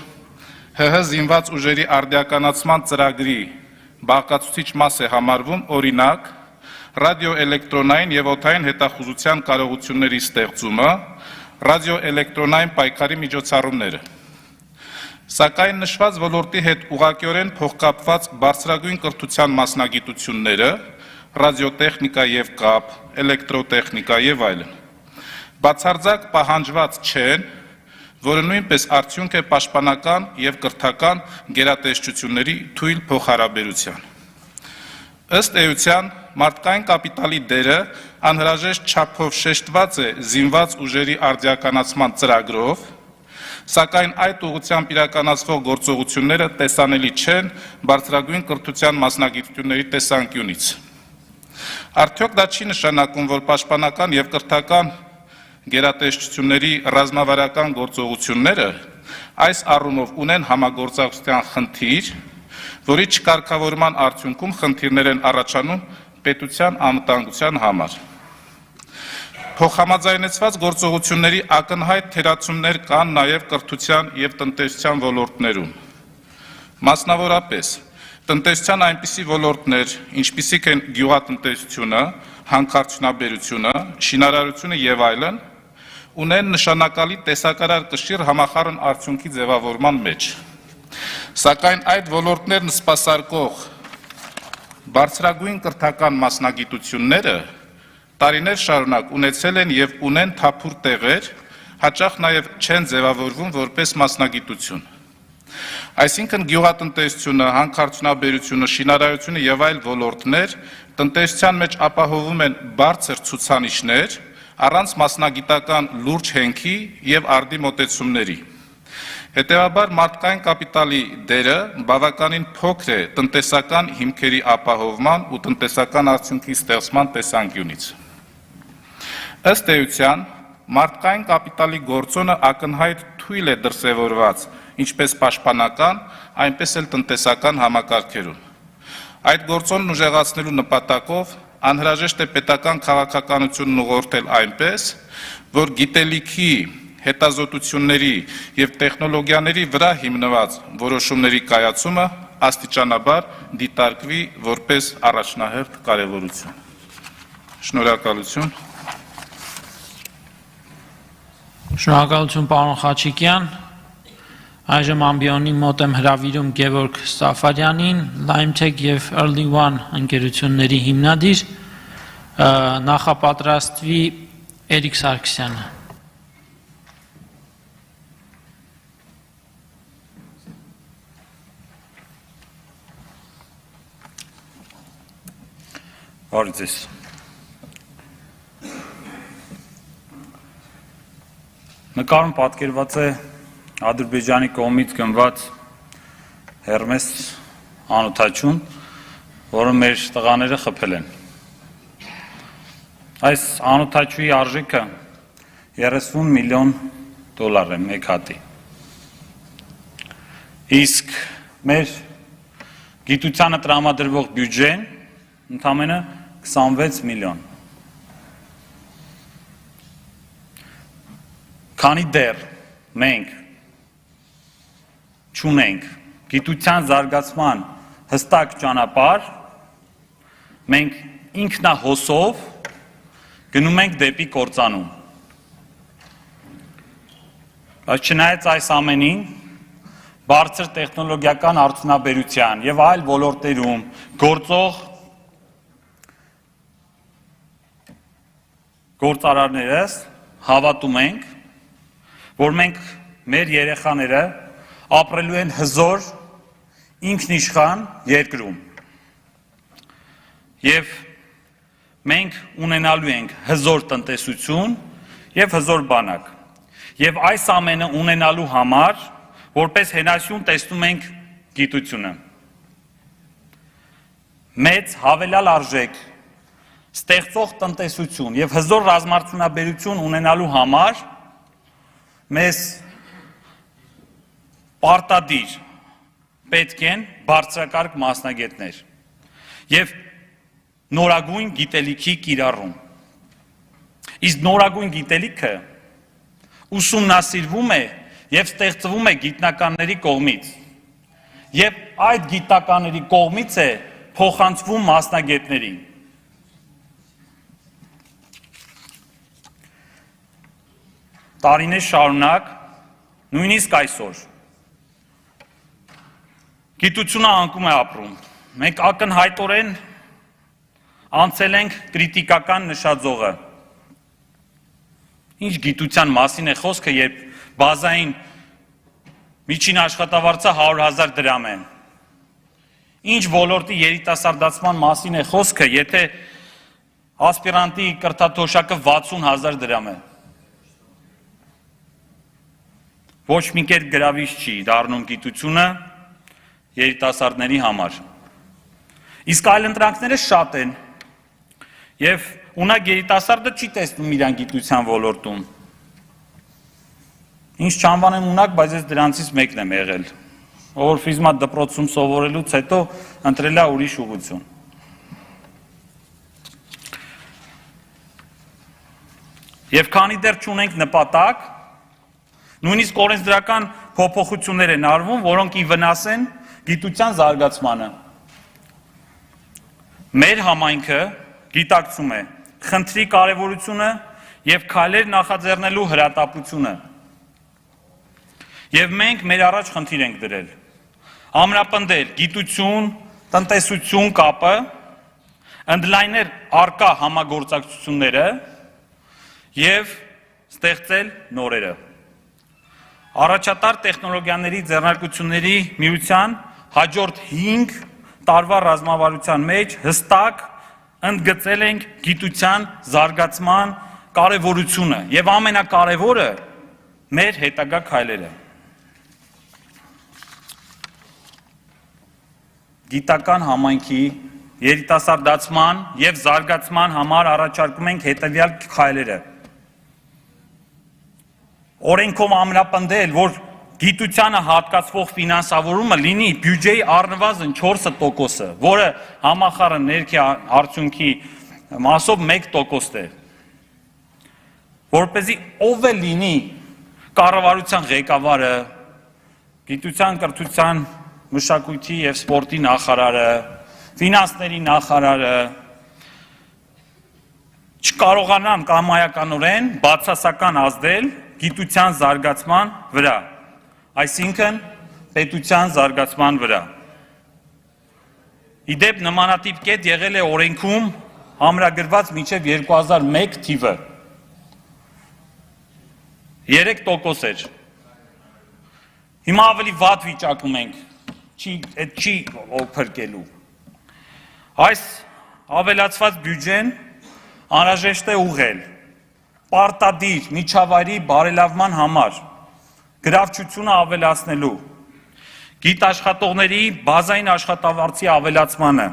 ՀՀ զինված ուժերի արդիականացման ծրագրի բաղկացուցիչ մաս է համարվում օրինակ ռադիոէլեկտրոնային եւ օդային հետախուզության կարողությունների ստեղծումը, ռադիոէլեկտրոնային պայքարի միջոցառումները։ Սակայն նշված ոլորտի հետ ուղղակիորեն փոխկապված բարձրագույն կրթության մասնագիտությունները, ռադիոտեխնիկա եւ կապ, էլեկտրոտեխնիկա եւ այլն, բացարձակ պահանջված չեն, որը նույնպես արդյունք է պաշտպանական եւ կրթական գերատեսչությունների թույլ փոխհարաբերության։ Ըստ էության, մարդկային կապիտալի դերը անհրաժեշտ չափով շեշտված է զինված ուժերի արդիականացման ծրագրով, սակայն այդ ուղղությամբ իրականացվող գործողությունները տեսանելի չեն բարձրագույն կրթության մասնագիտությունների տեսանկյունից։ Արդյոք դա չի նշանակում, որ պաշտպանական եւ կրթական գերատեսչությունների ռազմավարական գործողությունները այս առումով ունեն համագործակցության խնդիր, որի չկարգավորման արդյունքում խնդիրներ են առաջանում պետության անվտանգության համար։ Փոխհամաձայնեցված գործողությունների ակնհայտ թերացումներ կան նաև կրթության և տնտեսության ոլորտներում։ Մասնավորապես, տնտեսության այնպիսի ոլորտներ, ինչպիսիք են գյուղատնտեսությունը, հանքարդյունաբերությունը, շինարարությունը և այլն, ունեն նշանակալի տեսակարար կշիռ համախառն արդյունքի ձևավորման մեջ։ Սակայն այդ ոլորտներն սպասարկող բարձրագույն կրթական մասնագիտությունները տարիներ շարունակ ունեցել են և ունեն թափուր տեղեր, հաճախ նաև չեն ձևավորվում որպես մասնագիտություն։ Այսինքն գյուղատնտեսությունը, հանքարդյունաբերությունը, շինարարությունը և այլ ոլորտներ տնտեսության մեջ ապահովում են բարձր ցուցանիշներ, առանց մասնագիտական լուրջ հենքի և արդի մոտեցումների։ Հետևաբար մարդկային կապիտալի դերը բավականին փոքր է տնտեսական հիմքերի ապահովման ու տնտեսական արդյունքի ստեղծման տեսանկյունից։ Ըստ էության, մարդկային կապիտալի գործոնը ակնհայտ թույլ է դրսևորված ինչպես պաշտպանական, այնպես էլ տնտեսական համակարգերում։ Այդ գործոնն ուժեղացնելու նպատակով անհրաժեշտ է պետական քաղաքականությունն ուղղորդել այնպես, որ գիտելիքի, հետազոտությունների և տեխնոլոգիաների վրա հիմնված որոշումների կայացումը աստիճանաբար դիտարկվի որպես առաջնահերթ կարևորություն։ Շնորհակալություն։ Շնորհակալություն պարոն Խաչիկյան։ Այժմ ամբիոնի մոտ եմ հրավիրում Գևորգ Սաֆարյանին, Limetech և Early One ընկերությունների հիմնադիր, նախապատրաստվի Էրիկ Սարգսյանը։ Բարև ձեզ։ Նկարում պատկերված է Ադրբեջանի կողմից գնված Հերմես անօթաչուն, որը մեր տղաները խփել են։ Այս անօթաչուի արժեքը 30 միլիոն դոլար է մեկ հատի։ Իսկ մեր գիտությանը տրամադրվող բյուջեն ընդամենը 26 միլիոն։ Քանի դեռ մենք չունենք գիտության զարգացման հստակ ճանապարհ, մենք ինքնահոսով գնում ենք դեպի կործանում։ Բայց չնայած այս ամենին, բարձր տեխնոլոգիական արդյունաբերության և այլ ոլորտներում գործող գործարարներս հավատում ենք, որ մենք մեր երեխաները ապրելու են հզոր ինքնիշխան երկրում և մենք ունենալու ենք հզոր տնտեսություն և հզոր բանակ և այս ամենը ունենալու համար որպես հենասյուն տեսնում ենք գիտությունը։ Մեծ հավելյալ արժեք ստեղծող տնտեսություն և հզոր ռազմարդյունաբերություն ունենալու համար մեզ պարտադիր պետք են բարձրակարգ մասնագետներ և նորագույն գիտելիքի կիրառում։ Իսկ նորագույն գիտելիքը ուսումնասիրվում է և ստեղծվում է գիտնականների կողմից և այդ գիտնականների կողմից է փոխանցվում մասնագետներին։ Տարիներ շարունակ, նույնիսկ այսօր, գիտությունը անկում է ապրում։ Մենք ակնհայտորեն անցել ենք կրիտիկական նշաձողը։ Ինչ գիտության մասին է խոսքը, երբ բազային միջին աշխատավարձը 100,000 դրամ է։ Ինչ ոլորտի երիտասարդացման մասին է խոսքը, եթե ասպիրանտի կրթաթոշակը 60,000 դրամ է։ Ոչ մի կերպ գրավիչ չի դառնում գիտությունը երիտասարդների համար։ Իսկ այլընտրանքները շատ են և ունակ երիտասարդը չի տեսնում իրան գիտության ոլորտում։ Ինչ չանվանեմ ունակ, բայց ես դրանցից մեկն եմ եղել, ով ֆիզմատ դպրոցում սովորելուց հետո ընտրել է ուրիշ ուղղություն։ Եվ քանի դեռ չունենք նպատակ, նույնիսկ օրենսդրական փոփոխություններ են արվում, որոնք ի վնաս են գիտության զարգացմանը։ Մեր համայնքը գիտակցում է խնդրի կարևորությունը եւ քայլեր նախաձեռնելու հրատապությունը։ Եվ մենք մեր առաջ խնդիր ենք դրել ամրապնդել գիտություն, տնտեսություն կապը, ընդլայնել առկա համագործակցությունները եւ ստեղծել նորերը։ Առաջատար տեխնոլոգիաների ձեռնարկությունների միության հաջորդ 5 տարվա ռազմավարության մեջ հստակ ընդգծել ենք գիտության զարգացման կարևորությունը եւ ամենակարևորը մեր հետագա քայլերը։ Գիտական համայնքի երիտասարդացման եւ զարգացման համար առաջարկում ենք հետեւյալ քայլերը։ Օրենքով ամրապնդել, որ գիտությանը հատկացվող ֆինանսավորումը լինի բյուջեի առնվազն 4%-ը, որը համախառն ներքի արդյունքի մասով 1% է։ Որպեսզի ով է լինի կառավարության ղեկավարը, գիտության, կրթության, մշակույթի եւ սպորտի նախարարը, ֆինանսների նախարարը չկարողանան կամայականորեն բացասական ազդել գիտության զարգացման վրա, այսինքն պետության զարգացման վրա։ Իդեպ նմանատիպ կետ եղել է օրենքում ամրագրված մինչև 2001 թիվը 3% էր։ Հիմա ավելի վատ վիճակում ենք, չի փրկելու։ Այս ավելացված բյուջեն անհրաժեշտ է ուղղել պարտադիր միջավայրի բարելավման համար, գրավչությունը ավելացնելու, գիտաշխատողների բազային աշխատավարձի ավելացմանը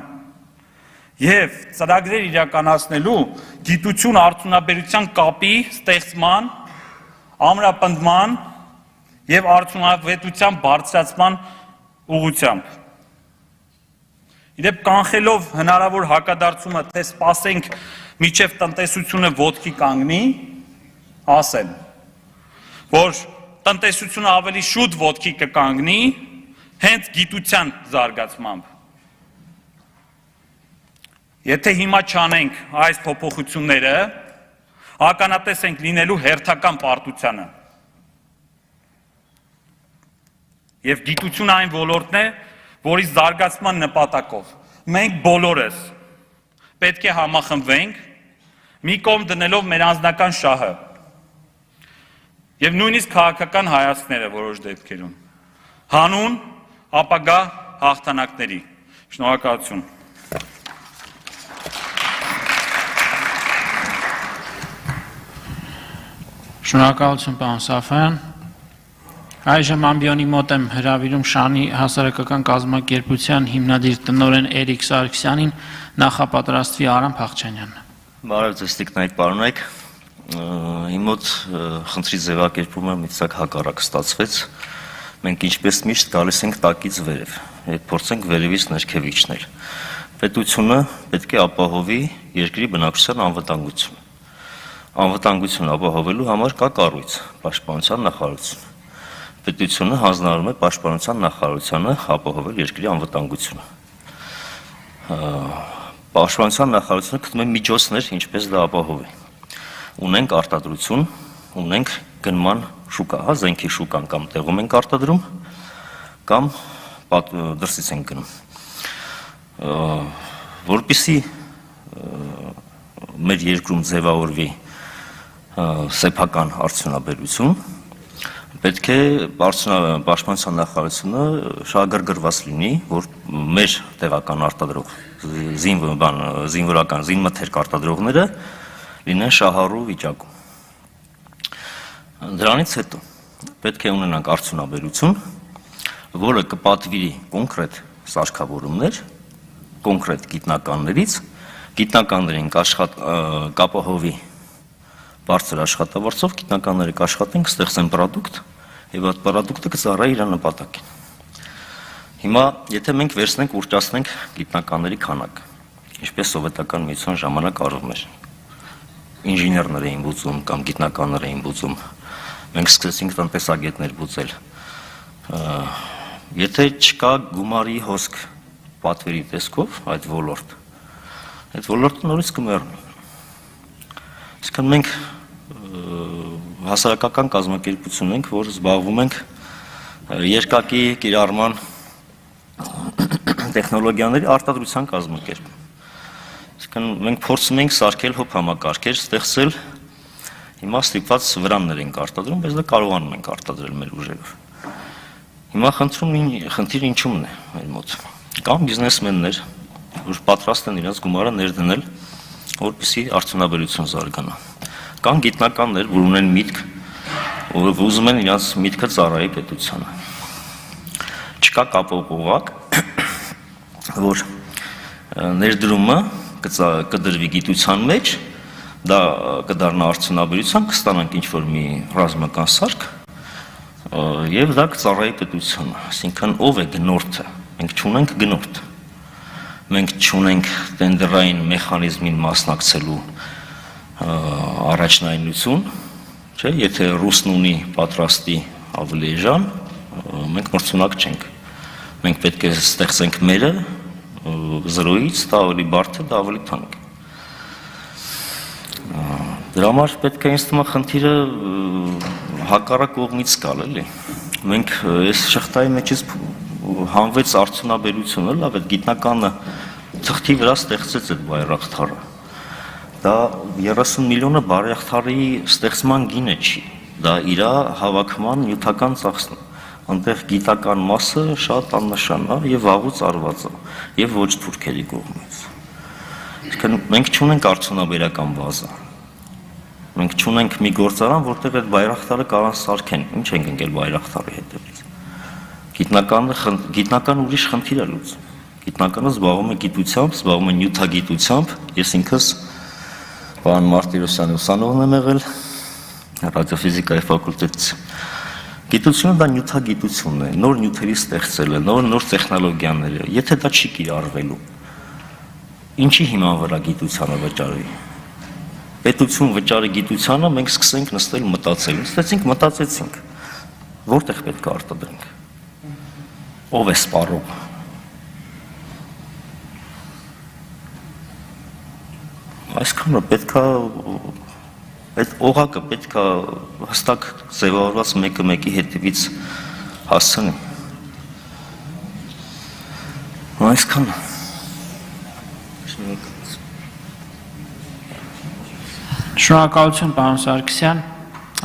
եւ ծրագրեր իրականացնելու գիտություն արդյունաբերության կապի ստեղծման, ամրապնդման եւ արդյունավետության բարձրացման ուղղությամբ։ Իդեպ կանխելով հնարավոր հակադարձումը, թե սպասենք միջև տնտեսությունը ոտքի կանգնի, ասեմ, որ տնտեսությունը ավելի շուտ ոտքի կկանգնի հենց գիտության զարգացմամբ։ Եթե հիմա չանենք այս փոփոխությունները, ականատես ենք լինելու հերթական պարտությանը։ Եվ գիտությունը այն ոլորտն է, որի զարգացման նպատակով մենք բոլորս պետք է համախմբվենք, մի կողմ դնելով մեր անձնական շահը եւ նույնիսկ քաղաքական հայացքները որոշ դեպքերում, հանուն ապագա հաղթանակների։ Շնորհակալություն։ Շնորհակալություն, պարոն Սաֆյան։ Այժմ ամբիոնի մոտ եմ հրավիրում Շանի հասարակական կազմակերպության հիմնադիր տնօրեն Էրիկ Սարգսյանին, նախապատրաստվի Արամ Փախչյանյանը։ Բարև ձեզ տիկնայք, պարոնայք, իմ մոտ խնդրի ձևակերպումը մի ցակ հակառակ ստացվեց, մենք ինչպես միշտ գալիս ենք տակից վերև, եւ փորձենք վերևից ներքև իջնել։ Պետությունը պետք է ապահովի երկրի բնակչության անվտանգություն։ Անվտանգություն ապահովելու համար կա կառույց, պաշտպանության նախարարություն։ Պետությունը հանձնարարում է պաշտպանության նախարարությանը ապահովել երկրի անվտանգությունը։ Պաշտպանության նախարարությունը գտնում է միջոցներ, ինչպես դա ապահովի։ Ունենք արտադրություն, ունենք գնման շուկա, զենքի շուկան կամ տեղում ենք արտադրում, կամ դրսից ենք գնում։ Որպեսզի մեր երկրում ձևավորվի սեփական արդյունաբերություն, պետք է պաշտպանության նախարարությունը շահագրգռված լինի, որ մեր տեղական արտադրող զինվորական զինմթերք արտադրողները լինեն շահառու վիճակում։ Դրանից հետո պետք է ունենանք արդյունաբերություն, որը կպատվիրի կոնկրետ սարքավորումներ, կոնկրետ գիտնականներից, գիտնականներին կապահովի բարձր աշխատավարձով, գիտնականները կաշխատեն, կստեղծեն պրոդուկտ, եւ այդ պրոդուկտը կծառայի իր նպատակին։ Հիմա, եթե մենք վերցնենք ուռճացնենք գիտնականների քանակը, ինչպես սովետական միության ժամանակ արվում էր, ինժեներներ էին բուծում կամ գիտնականներ էին բուծում, մենք սկսեցինք տնտեսագետներ բուծել։ Եթե չկա գումարի հոսք պատվերի տեսքով այդ ոլորտը նորից կմեռնի։ Իսկան մենք հասարակական կազմակերպություն ենք, որ զբաղվում ենք երկակի կիրառման տեխնոլոգիաների արտադրության կազմակերպում։ Իսկան մենք փորձում ենք սարքել հոբ համակարգեր, ստեղծել, հիմա ստիպված վրաններ ենք արտադրում, բայց դա կարողանում ենք արտադրել մեր ուժերով։ Հիմա խնդիրը ինչումն է մեր մոտ։ Կան բիզնեսմեններ, որ պատրաստ են իրենց գումարը ներդնել, որպեսզի արդյունաբերություն զարգանա։ Կան գիտնականներ, որ ունեն միտք, որ ուզում են իրենց միտքը ծառայի պետությանը։ Չկա կապող օղակ, որ ներդրումը կդրվի գիտության մեջ, դա կդառնա արդյունաբերության, կստանանք ինչ-որ մի ռազմական սարք, եւ դա կծառայի պետությանը, այսինքն ով է գնորդը, մենք չունենք գնորդ, մենք չունենք տենդերային մեխանիզմին մասնակցելու առաջնայինություն, չէ, եթե ռուսն ունի պատրաստի ավելի էժան, մենք մրցունակ չենք, մենք պետք է ստեղծենք մերը, զրոյից դա ավելի բարդ է, դա ավելի թանկ է։ Դրա համար պետք է ինձ թվում է խնդիրը հակառակ կողմից գալ, էլի։ Մենք այս շղթայի մեջից հանվեց արդյունաբերությունը, լավ է, գիտնականը թղթի վրա ստեղծեց այդ բայրախտարը։ Դա 30 միլիոնը բարեխտարի ստեղծման գինը չի, դա իր հավաքման նյութական ծախսն է։ Այնտեղ գիտական մասը շատ աննշան է եւ վաղուց արված է եւ ոչ թուրքերի կողմից։ Իսկն մենք չունենք արդյունաբերական բազա։ Մենք չունենք մի գործարան, որտեղ այդ բայրախտարը կարան սարքեն, ինչ ենք ընկել բայրախտարի հետևից։ Գիտնականը ուրիշ խնդիր է լուծում։ Գիտնականը զբաղվում է գիտությամբ, զբաղվում է նյութագիտությամբ, ես ինքս պարոն Մարտիրոսյանի ուսանողն եմ եղել ռադիոֆիզիկայի ֆակուլտետից։ Գիտությունը դա նյութագիտությունն է, նոր նյութերի ստեղծելը, նոր տեխնոլոգիաները, եթե դա չի կիրառվելու, ինչի հիման վրա գիտությանը վճարի։ Պետություն վճարի գիտությանը, մենք սկսենք նստել մտածել, մտածեցինք, որտեղ պետք է արտադրենք, ով է սպառող։ Այսքանը պետք է, այդ օղակը պետք է հստակ ձևավորված մեկը մեկի հետևից հասցնի։ Այսքանը։ Շնորհակալություն, պարոն Սարգսյան։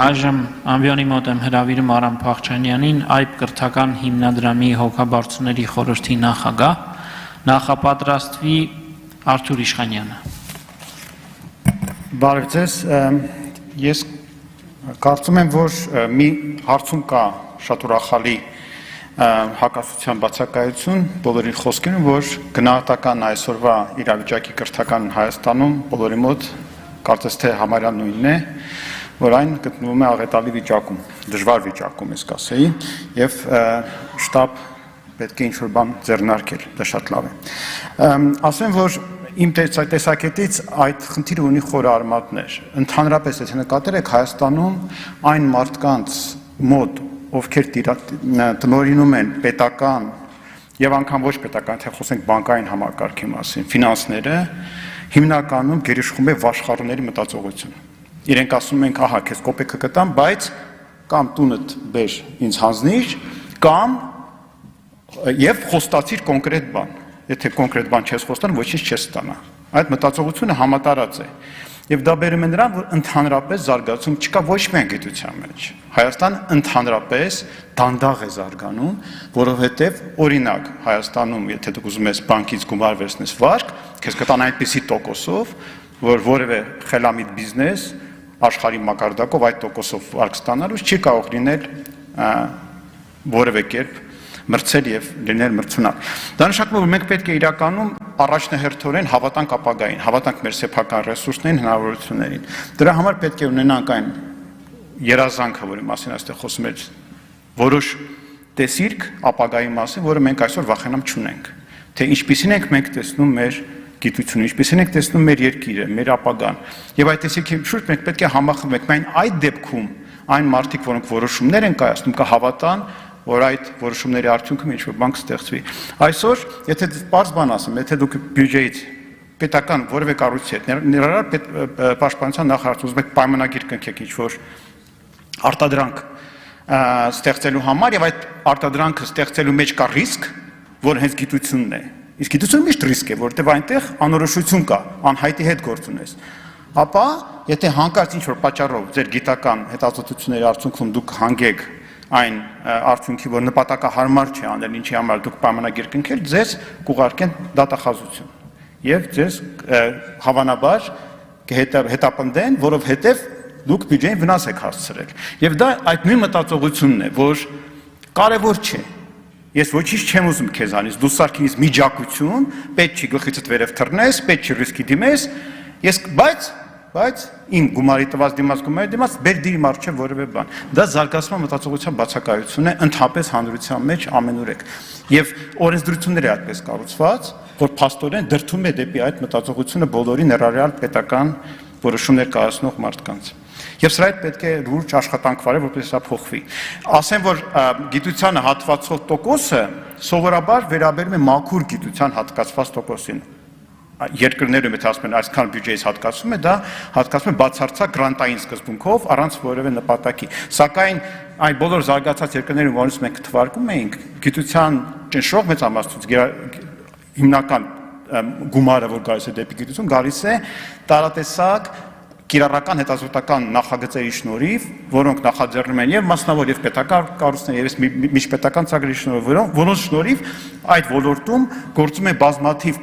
Այժմ ամբիոնի մոտ եմ հրավիրում Արամ Փախչանյանին, այբ կրթական հիմնադրամի հոգաբարձուների խորհրդի նախագահ, նախապատրաստվի Արթուր Իշխանյանը։ Բարև ձեզ, ես կարծում եմ, որ մի հարցում կա շատ ուրախալի հակասության բացակայություն բոլորի խոսքերում, որ գնահատական այսօրվա իրավիճակի կրթական Հայաստանում բոլորի մոտ կարծես թե համարյա նույնն է, որ այն գտնվում է աղետալի վիճակում, դժվար վիճակում ես կասեի, եւ շտապ պետք է ինչ-որ բան ձեռնարկել, դա շատ լավ է։ Ասեմ, որ իմ տեսակետից այդ խնդիրը ունի խոր արմատներ։ Ընդհանրապես, եթե նկատել եք Հայաստանում այն մարդկանց մոտ, ովքեր տնօրինում են պետական եւ անգամ ոչ պետական, թե խոսենք բանկային համակարգի մասին, ֆինանսները, հիմնականում գերիշխում է վաշխառուների մտածողությունը։ Իրենք ասում են, ահա, քեզ կոպեկը կտամ, բայց կամ տունդ բեր ինձ հանձնիր, կամ եւ խոստացիր կոնկրետ բան։ Եթե կոնկրետ բան չես խոստանում, ոչինչ չես ստանա։ Այդ մտածողությունը համատարած է։ Եվ դա բերում է նրան, որ ընդհանրապես զարգացում չկա ոչ միայն գիտության մեջ։ Հայաստանը ընդհանրապես դանդաղ է զարգանում, որովհետև օրինակ Հայաստանում, եթե դուք ուզում ես բանկից գումար վերցնես վարկ, քեզ կտան այնպիսի տոկոսով, որ որևէ խելամիտ բիզնես աշխարհի մակարդակով այդ տոկոսով վարկ ստանալուց չի կարող լինել որևէ կերպ մրցել եւ լինել մրցունակ։ Դա նշանակում է, որ մենք պետք է իրականում առաջնահերթորեն հավատանք ապագային, հավատանք մեր սեփական ռեսուրսներին, հնարավորություններին։ Դրա համար պետք է ունենանք այն երազանքը, որի մասին այստեղ խոսում ենք, որոշ տեսիրք ապագայի մասին, որը մենք այսօր վախենամ չունենք, թե ինչպիսին ենք մենք տեսնում մեր գիտությունը, ինչպես ենք տեսնում մեր երկիրը, մեր ապագան։ Եվ այդ տեսակի շուրջ մենք պետք է համախմբենք, միայն այդ դեպքում այն մարդիկ, որոնք որոշումներ են կայացնում, կհավատան, որ այդ որոշումների արդյունքում ինչ-որ բան կստեղծվի։ Այսօր, եթե պարզ բան ասեմ, եթե դուք բյուջեից պետական որևէ կառույցի հետ ներառյալ պաշտպանության նախարարություն ուզում եք պայմանագիր կնքեք ինչ-որ արտադրանք ստեղծելու համար, եւ այդ արտադրանքը ստեղծելու մեջ կա ռիսկ, որ հենց գիտությունն է։ Իսկ գիտությունը միշտ ռիսկ է, որտեղ այնտեղ անորոշություն կա, անհայտի հետ գործ ունես։ Ապա, եթե հանկարծ ինչ-որ պատճառով ձեր գիտական հետազոտությունների արդյունքում դուք հանգեք այն արդյունքի, որ նպատակահարմար չի անել, ինչի համար դուք պայմանագիր կնքել, ձեզ կուղարկեն դատախազություն եւ ձեզ հավանաբար կհետապնդեն, որովհետեւ դուք բյուջեին վնաս եք հասցրել։ Եվ դա այդ նույն մտածողությունն է, որ կարևոր չէ։ Ես ոչինչ չեմ ուզում քեզանից, դու սարքինից միջակություն, պետք չի գլխիցդ վերև թռնես, պետք չի ռիսկի դիմես, բայց իմ գումարի տված դիմաց բեր դիրի մարդ չէ որևէ բան։ Դա զարգացման մտածողության բացակայություն է ընդհանրապես հանրության մեջ ամենուրեք։ Եվ օրենսդրությունները այդպես կառուցված, որ փաստորեն դրդում է դեպի այդ մտածողությունը բոլորի ներառյալ պետական որոշումներ կայացնող մարդկանց։ Եվ սրա հետ պետք է լուրջ աշխատանք վարել, որպես սա փոխվի։ Ասեմ, որ գիտությանը հատվածող տոկոսը սովորաբար վերաբերում է մաքուր գիտության հատկացված տոկոսին։ Երկրներում եթե ասում են այսքան բյուջեից հատկացում է, դա հատկացում է բացարձակ գրանտային սկզբունքով, առանց որևէ նպատակի։ Սակայն այն բոլոր զարգացած երկրներում, որոնց մենք թվարկում էինք, գիտության ճնշող մեծամասնություն հիմնական գումարը, որ գալիս է դեպի գիտություն, գալիս է տարատեսակ կիրառական հետազոտական նախագծերի շնորհիվ, որոնք նախաձեռնում են եւ մասնավոր եւ պետական կառույցներ եւ միջպետական ծրագրերի շնորհիվ, որոնց շնորհիվ այդ ոլորտում գործում է բազմաթիվ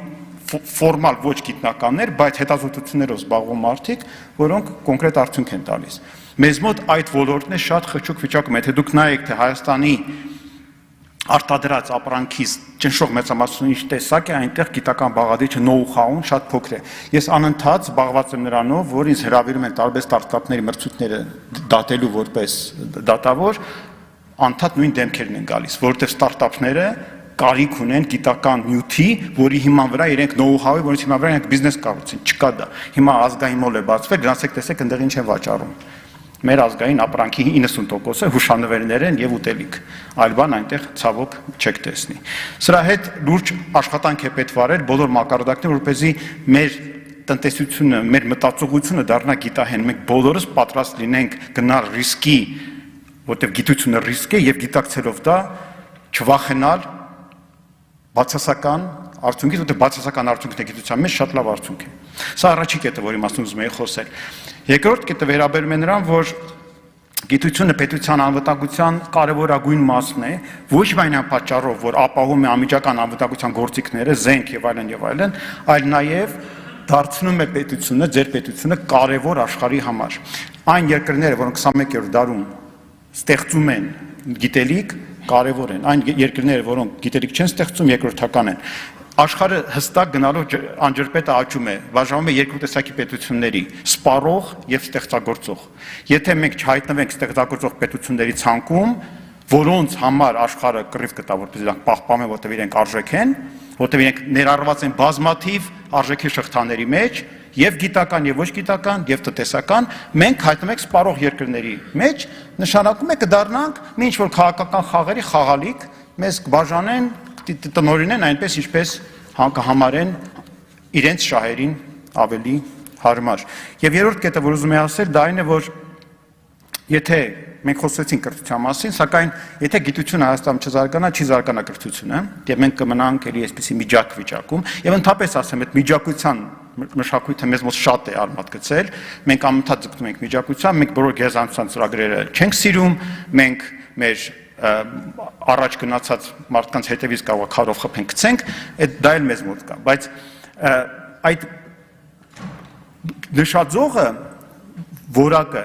ֆորմալ ոչ գիտնականներ, բայց հետազոտություններով զբաղվող մարդիկ, որոնք կոնկրետ արդյունք են տալիս։ Մեզ մոտ այդ ոլորտն է շատ խճուկ վիճակում, եթե դուք նայեք թե Հայաստանի արտադրած ապրանքի ճնշող մեծամասնությունը ինչ տեսակ է, այնտեղ գիտական բաղադրիչը know-how-ն շատ փոքր է։ Ես անընդհատ զբաղված եմ նրանով, որ ինձ հրավիրում են տարբեր ստարտափների մրցույթները դատելու որպես դատավոր, անդադ նույն դեմքերն են գալիս, որովհետև ստարտափները կարիք ունեն գիտական նյութի, որի հիման վրա իրենք know-how-ի, որից հիման վրա իրենք բիզնես կառուցեն, չկա դա։ Հիմա ազգային մոլ է բացվել, գնացեք տեսեք այնտեղ ինչ են վաճառում։ Մեր ազգային ապրանքի 90%-ը հուշանվերներ են եւ ուտելիք, այլ բան այնտեղ ցավոք չեք տեսնի։ Սրա հետ լուրջ աշխատանք է պետք վարել բոլոր մակարդակներում, որպեսզի մեր տնտեսությունը, մեր մտածողությունը դառնա գիտահեն, մենք բոլորս պատրաստ լինենք գնալ ռիսկի, որտեղ գիտությունը ռիսկ է եւ գիտակցելով դա չվախենալ բացասական արդյունքից, որտեղ բացասական արդյունքն է գիտության մեջ շատ լավ արդյունք է։ Սա առաջին կետը, որի մասին ուզում եի խոսել։ Երկրորդ կետը վերաբերում է նրան, որ գիտությունը պետության անվտանգության կարևորագույն մասն է, ոչ միայն այն պատճառով, որ ապահովում է անմիջական անվտանգության գործիքները, զենք եւ այլն, այլ նաեւ դարձնում է պետությունը, ձեր պետությունը կարևոր աշխարհի համար։ Այն երկրները, որոնք 21-րդ դարում ստեղծում են գիտելիք, կարևոր են։ Այն երկրները, որոնք գիտելիք չեն ստեղծում, երկրորդական են։ Աշխարհը հստակ գնալով անջրպետը աճում է, բաժանվում է երկու տեսակի պետությունների՝ սպառող եւ ստեղծագործող։ Եթե մենք չհայտնվենք ստեղծագործող պետությունների ցանկում, որոնց համար աշխարհը կռիվ կտա, որպես իրանք պահպանեն, որտեղ իրենք արժեք են, որտեղ իրենք ներառված են բազմաթիվ արժեքի շղթաների մեջ, եւ գիտական եւ ոչ գիտական եւ տնտեսական, մենք հայտնվենք սպառող երկրների մեջ, նշանակում է կդառնանք մի ինչ-որ քաղաքական խաղերի խաղալիք, մեզ կբաժանեն, տնօրինեն այնպես, ինչպես կհամարեն իրենց շահերին ավելի հարմար։ Եվ երրորդ կետը, որ ուզում եմ ասել, դա այն է, որ եթե մենք խոսեցինք կրթության մասին, սակայն եթե գիտությունը Հայաստանում չզարգանա, չի զարգանա կրթությունը, եւ մենք կմնանք էլի այսպիսի միջակ վիճակում, եւ ընդհանրապես ասեմ, այդ միջակության մշակույթը մեզ մոտ շատ է արմատգծել, մենք անընդհատ ձգտում ենք միջակության, մենք բոլոր գերազանցության ծրագրերը չենք սիրում, մենք մեր առաջ գնացած մարդկանց հետևից կարող քարով խփենք գցենք, դա էլ մեզ մոտ կա, բայց այդ նշաձողը որակը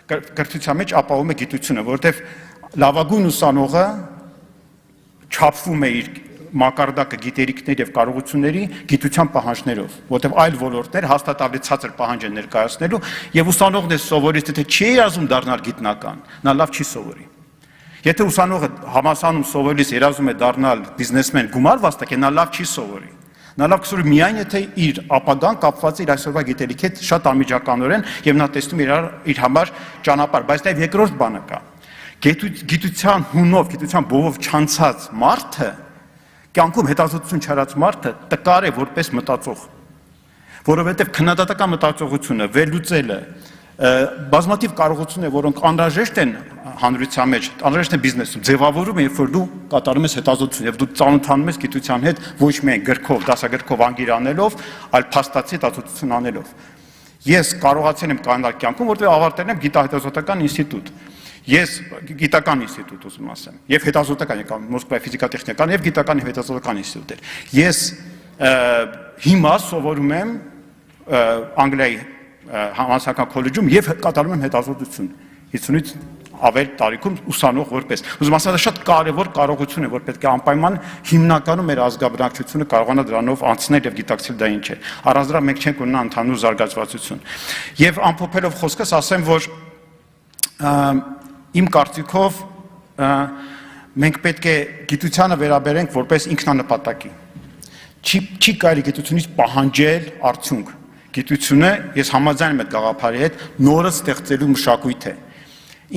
կրթության մեջ ապահովում է գիտությունը, որովհետև լավագույն ուսանողը չափվում է իր մակարդակը գիտելիքների եւ կարողությունների գիտության պահանջներով, որովհետև այլ ոլորտներ հաստատ ավելի ցածր պահանջ են ներկայացնելու եւ ուսանողն է սովորից եթե չի երազում դառնալ գիտնական, նա լավ չի սովորի։ Եթե ուսանողը համալսարանում սովորելիս երազում է դառնալ բիզնեսմեն գումար վաստակել, նա լավ չի սովորի։ Նա լավ կսուրի միայն եթե իր ապագան կապված է իր այսօրվա գիտելիքի հետ շատ անմիջականորեն եւ նա տեսնում իր համար ճանապարհ, բայց դա երկրորդ բանը կա։ Գիտության հունով, գիտության բովով չանցած մարդը, կյանքում հետազոտություն չարած մարդը տկար է որպես մտածող, որովհետեւ քննադատական մտածողությունը, վերլուծելը, բազմաթիվ կարողություններ, որոնք անհրաժեշտ են հանրության մեջ, անհրաժեշտ են բիզնեսում, ձևավորում են, երբ որ դու կատարում ես հետազոտություն եւ դու ծանոթանում ես գիտության հետ ոչ միայն գրքով, դասագրքով անգիր անելով, այլ փաստացի հետազոտություն անելով։ Ես կարողացել եմ կանալ կյանքում, որտեղ ավարտել եմ գիտահետազոտական ինստիտուտ։ Ես գիտական ինստիտուտ ուզում ասեմ, եւ հետազոտական եկա Մոսկվայի ֆիզիկա-տեխնիկական եւ գիտական եւ հետազոտական ինստիտուտներ։ Ես հիմա սովորում եմ Անգլիայի համալսարական քոլեջում եւ կատարում եմ հետազոտություն 50-ից ավել տարիքում ուսանող որպես։ Ուզում ասեմ, դա շատ կարևոր կարողություն է, որ պետք է անպայման հիմնականում մեր ազգաբնակչությունը կարողանա դրանով անցնել եւ գիտակցել դա ինչ է։ Առանց դրա մենք չենք ունենա ընդհանուր զարգացվածություն։ Եվ ամփոփելով խոսքս ասեմ, որ իմ կարծիքով մենք պետք է գիտությանը վերաբերենք որպես ինքնանպատակի։ Չի կարելի գիտությունից պահանջել արդյունք։ Գիտությունը, ես համաձայն եմ այդ գաղափարի հետ, նորը ստեղծելու մշակույթ է։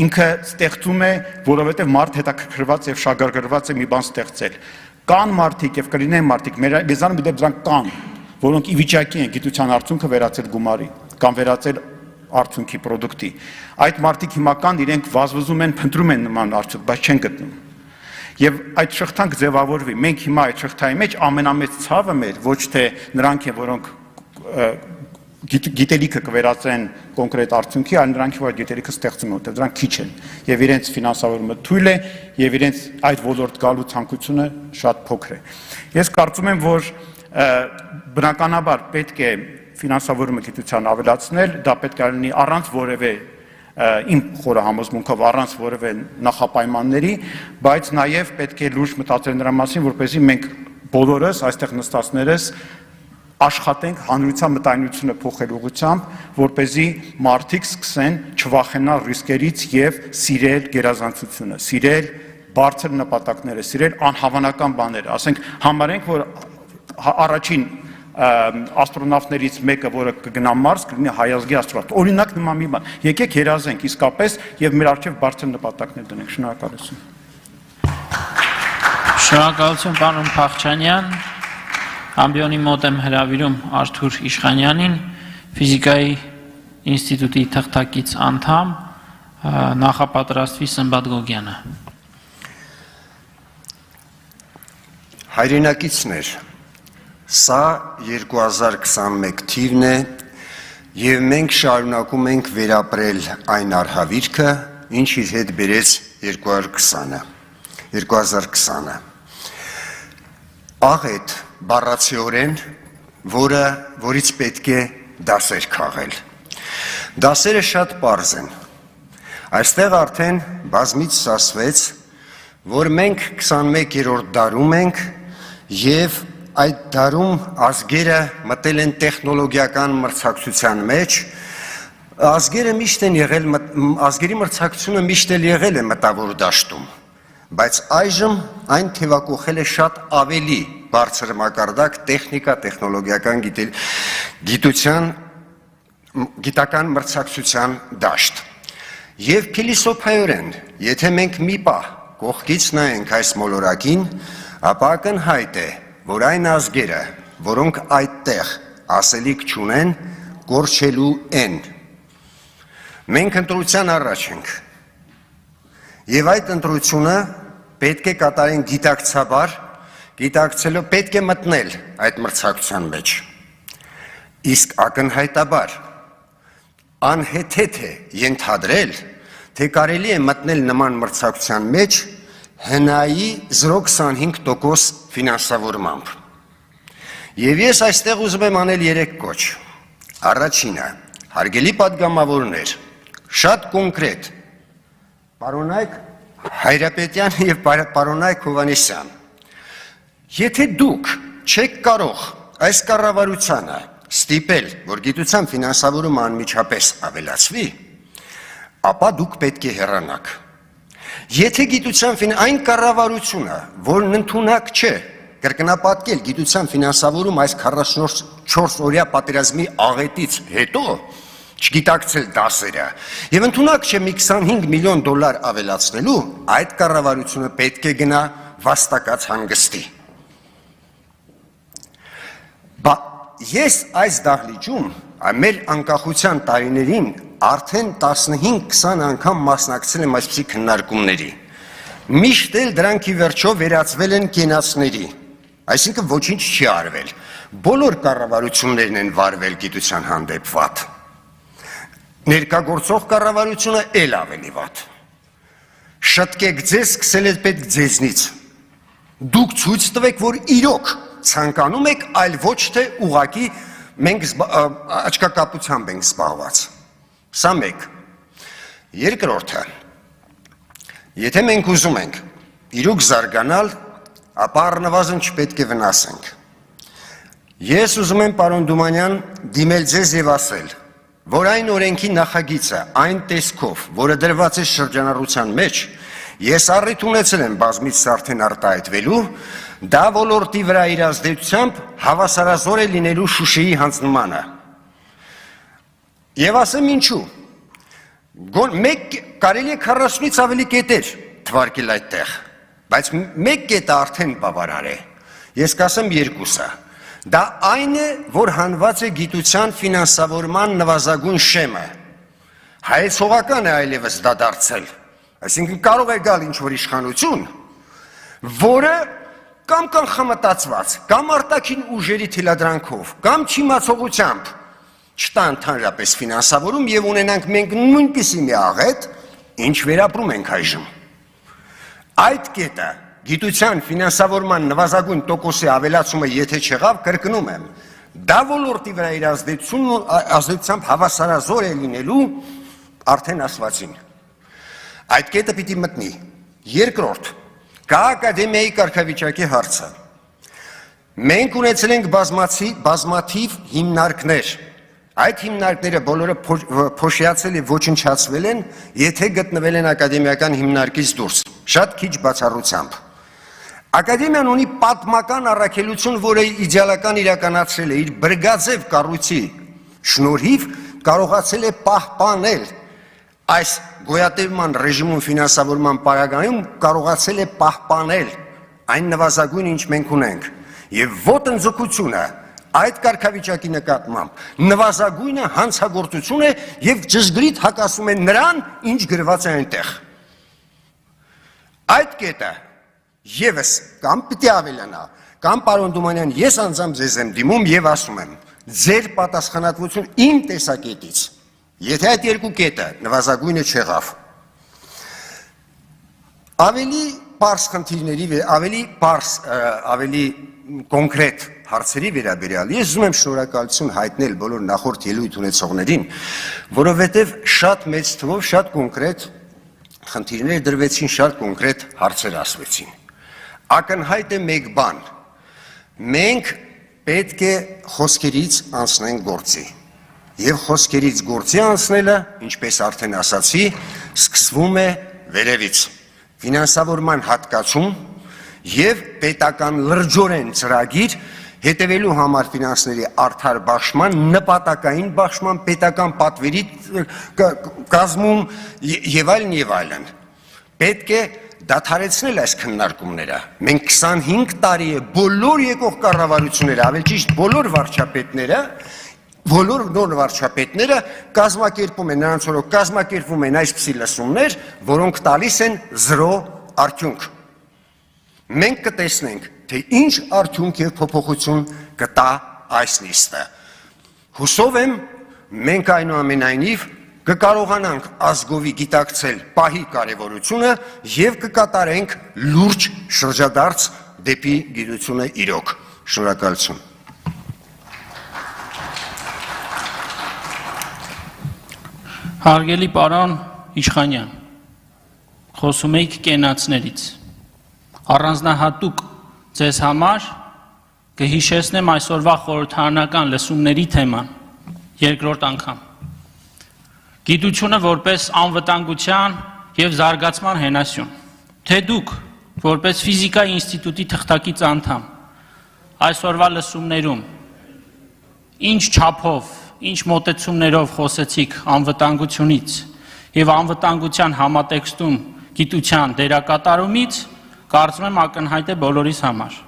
Ինքը ստեղծում է, որովհետև մարդ հետաքրքրված եւ շահագրգռված է մի բան ստեղծել։ Կան մարդիկ եւ կլինեն մարդիկ, մեզանում դեպ դրանք կան, որոնք ի վիճակի են գիտության արդյունքը վերածել գումարի կամ վերածել արդյունքի պրոդուկտի։ Այդ մարդիկ հիմա կան, իրենք վազվզում են, փնտրում են նման արդյունք, բայց չեն գտնում։ Եվ այդ շղթան կձևավորվի։ Մենք հիմա այդ շղթայի մեջ ամենամեծ ցավը մեր ոչ թե նրանք են, որոնք գիտելիքը կվերածեն կոնկրետ արդյունքի, այլ նրանք, որ գիտելիքը ստեղծում են, որտեղ դրանք քիչ են, եւ իրենց ֆինանսավորումը թույլ է, եւ իրենց այդ ոլորտ գալու ցանկությունը շատ փոքր է։ Ես կարծում եմ, որ բնականաբար պետք է ֆինանսավորումը գիտության ավելացնել, դա պետք է լինի առանց որևէ իմ խորը համոզմունքով առանց որևէ նախապայմանների, բայց նաեւ պետք է լուրջ մտածել նրա մասին, որպեսզի մենք բոլորս այստեղ նստածներս աշխատենք հանրության մտայնությունը փոխելու ուղղությամբ, որպեսզի մարդիկ սկսեն չվախենալ ռիսկերից եւ սիրել գերազանցությունը, սիրել բարձր նպատակները, սիրել անհավանական բաները, ասենք համարենք, որ առաջին աստրոնավտներից մեկը, որը կգնա Մարս, կլինի հայազգի աստրոնավտ։ Օրինակ նման մի բան։ Եկեք երազենք իսկապես եւ մեր առջեւ բարձր նպատակներ դնենք։ Շնորհակալություն։ Շնորհակալություն, պարոն Փախչանյան։ Ամբիոնի մոտ եմ հրավիրում Արթուր Իշխանյանին, ֆիզիկայի ինստիտուտի թղթակից անդամ, նախապատրաստվի Սմբատ Գոգյանը։ Հայրենակիցներ, սա 2021 թիվն է եւ մենք շարունակում ենք վերապրել այն արհավիրքը, ինչ իր հետ բերեց 2020-ը։ Աղետ բառացիորեն, որից պետք է դասեր քաղել։ Դասերը շատ պարզ են։ Այստեղ արդեն բազմից ասվեց, որ մենք 21-րդ դարում ենք եւ այդ դարում ազգերը մտել են տեխնոլոգիական մրցակցության մեջ, ազգերի մրցակցությունը միշտ էլ եղել է մտավոր դաշտում, բայց այժմ այն թևակողել է շատ ավելի բարձր մակարդակ տեխնիկա, տեխնոլոգիական գիտական մրցակցության դաշտ։ Եվ փիլիսոփայորեն, եթե մենք մի պահ կողքից նայենք այս մոլորակին, ապա ակնհայտ է, որ այն ազգերը, որոնք այդտեղ ասելիք չունեն, կորչելու են։ Մենք ընտրության առաջ ենք։ Եվ այդ ընտրությունը պետք է կատարեն գիտակցաբար, գիտակցելով պետք է մտնել այդ մրցակցության մեջ։ Իսկ ակնհայտաբար անհեթեթ է ենթադրել, թե կարելի է մտնել նման մրցակցության մեջ հնայի 0.25% ֆինանսավորմամբ։ Եվ ես այստեղ ուզում եմ անել 3 կոչ։ Առաջինը, հարգելի պատգամավորներ, շատ կոնկրետ, պարոնայք Հայրապետյան եւ պարոնայք Հովանեսյան, եթե դուք չեք կարող այս կառավարությանը ստիպել, որ գիտության ֆինանսավորումը անմիջապես ավելացվի, ապա դուք պետք է հեռանաք։ Եթե գիտության այն կառավարությունը, որն ընդունակ չէ, կրկնապատկել գիտության ֆինանսավորում այս 44 օրյա պատերազմի աղետից հետո, չգիտակցել դասերը, եւ ընդունակ չէ մի 25 միլիոն դոլար ավելացնելու, այդ կառավարությունը պետք է գնա վաստակած հանգստի։ Ես այս դահլիճում մեր անկախության տարիներին արդեն 15-20 անգամ մասնակցել եմ այսպիսի քննարկումների։ Միշտ էլ դրանք ի վերջո վերածվել են կենացների, այսինքն ոչինչ չի արվել։ Բոլոր կառավարություններն են վարվել գիտության հանդեպ վատ։ Ներկայացող կառավարությունը էլ ավելի վատ։ Շտկեք ձեզ, սկսել է պետք ձեզնից։ Դուք ցույց տվեք, որ իրոք ցանկանում եք, այլ ոչ թե ուղղակի մենք աչքակապությամբ ենք զբաղված։ Սա մեկ։ Երկրորդը, եթե մենք ուզում ենք իրոք զարգանալ, ապա առնվազն չպետք է վնասենք։ Ես ուզում եմ, պարոն Դումանյան, դիմել ձեզ եւ ասել, որ այն օրենքի նախագիծը, այն տեսքով, որը դրված է շրջանառության մեջ, ես առիթ ունեցել եմ բազմից արդեն արտահայտվելու, դա ոլորտի վրա իր ազդեցությամբ հավասարազոր է լինելու Շուշիի հանձնմանը։ Եվ ասեմ ինչու։ Կարելի է 40-ից ավելի կետեր թվարկել այդտեղ, բայց մեկ կետը արդեն բավարար է։ Ես կասեմ երկուսը։ Դա այն է, որ հանված է գիտության ֆինանսավորման նվազագույն շեմը։ Հայեցողական է այլևս դա դարձել։ Այսինքն կարող է գալ ինչ-որ իշխանություն, որը կամ կանխամտածված, կամ արտաքին ուժերի թելադրանքով, կամ չիմացողությամբ չտա ընդհանրապես ֆինանսավորում եւ ունենանք մենք նույնպիսի մի աղետ, ինչ վերապրում ենք այժմ։ Այդ կետը գիտության ֆինանսավորման նվազագույն տոկոսի ավելացումը եթե չեղավ, կրկնում եմ, դա ոլորտի վրա իր ազդեցությամբ հավասարազոր է լինելու արդեն ասվածին։ Այդ կետը պիտի մտնի։ Երկրորդ, կա ակադեմիայի կարգավիճակի հարցը։ Մենք ունեցել ենք բազմաթիվ հիմնարկներ։ Այդ հիմնարկները բոլորը փոշիացել եւ ոչնչացվել են, եթե գտնվել են ակադեմիական հիմնարկից դուրս, շատ քիչ բացառությամբ։ Ակադեմիան ունի պատմական առաքելություն, որը իդեալական իրականացրել է իր բրգաձև կառույցի շնորհիվ կարողացել է պահպանել այս գոյատևման ռեժիմում ֆինանսավորման պարագայում կարողացել է պահպանել այն նվազագույնը, ինչ մենք ունենք, եւ ոտնձգությունը այդ կարգավիճակի նկատմամբ նվազագույնը հանցագործություն է եւ ճշգրիտ հակասում է նրան, ինչ գրված է այնտեղ։ Այդ կետը եւս կամ պիտի ավելանա, կամ պարոն Դումանյան, ես անձամբ ձեզ եմ դիմում եւ ասում եմ, ձեր պատասխանատվություն իմ տեսակետից, եթե այդ երկու կետը նվազագույնը չեղավ, ավելի պարզ խնդիրների, ավելի կոնկրետ հարցերի վերաբերյալ, ես ուզում եմ շնորհակալություն հայտնել բոլոր նախորդ ելույթ ունեցողներին, որովհետև շատ մեծ թվով շատ կոնկրետ խնդիրներ դրվեցին, շատ կոնկրետ հարցեր ասվեցին։ Ակնհայտ է մեկ բան, մենք պետք է խոսքերից անցնենք գործի, եւ խոսքերից գործի անցնելը, ինչպես արդեն ասացի, սկսվում է վերևից, ֆինանսավորման հատկացում եւ պետական լրջորեն ծրագիր հետևելու համար ֆինանսների արդար բաշխման, նպատակային բաշխման, պետական պատվերի կազմում եւ այլն։ Պետք է դադարեցնել այս քննարկումները։ Մենք 25 տարի է բոլոր եկող կառավարությունները, ավելի ճիշտ բոլոր վարչապետները, բոլոր նոր վարչապետները կազմակերպում են, նրանց օրոք կազմակերպում են այսպիսի լսումներ, որոնք տալիս են 0 արդյունք։ Մենք կտեսնենք, թե ինչ արդյունք եւ փոփոխություն կտա այս նիստը։ Հուսով եմ, մենք այնուամենայնիվ կկարողանանք ազգովի գիտակցել պահի կարևորությունը եւ կկատարենք լուրջ շրջադարձ դեպի գիտությունը իրոք։ Շնորհակալություն։ Հարգելի պարոն Իշխանյան, խոսում եք կենացներից։ Առանձնահատուկ ձեզ համար կհիշեցնեմ այսօրվա խորհրդարանական լսումների թեման, երկրորդ անգամ։ Գիտությունը որպես անվտանգության եւ զարգացման հենասյուն։ Թե դուք, որպես ֆիզիկայի ինստիտուտի թղթակից անդամ, այսօրվա լսումներում ինչ չափով, ինչ մոտեցումներով խոսեցիք անվտանգությունից եւ անվտանգության համատեքստում գիտության դերակատարումից, կարծում եմ ակնհայտ է բոլորիս համար։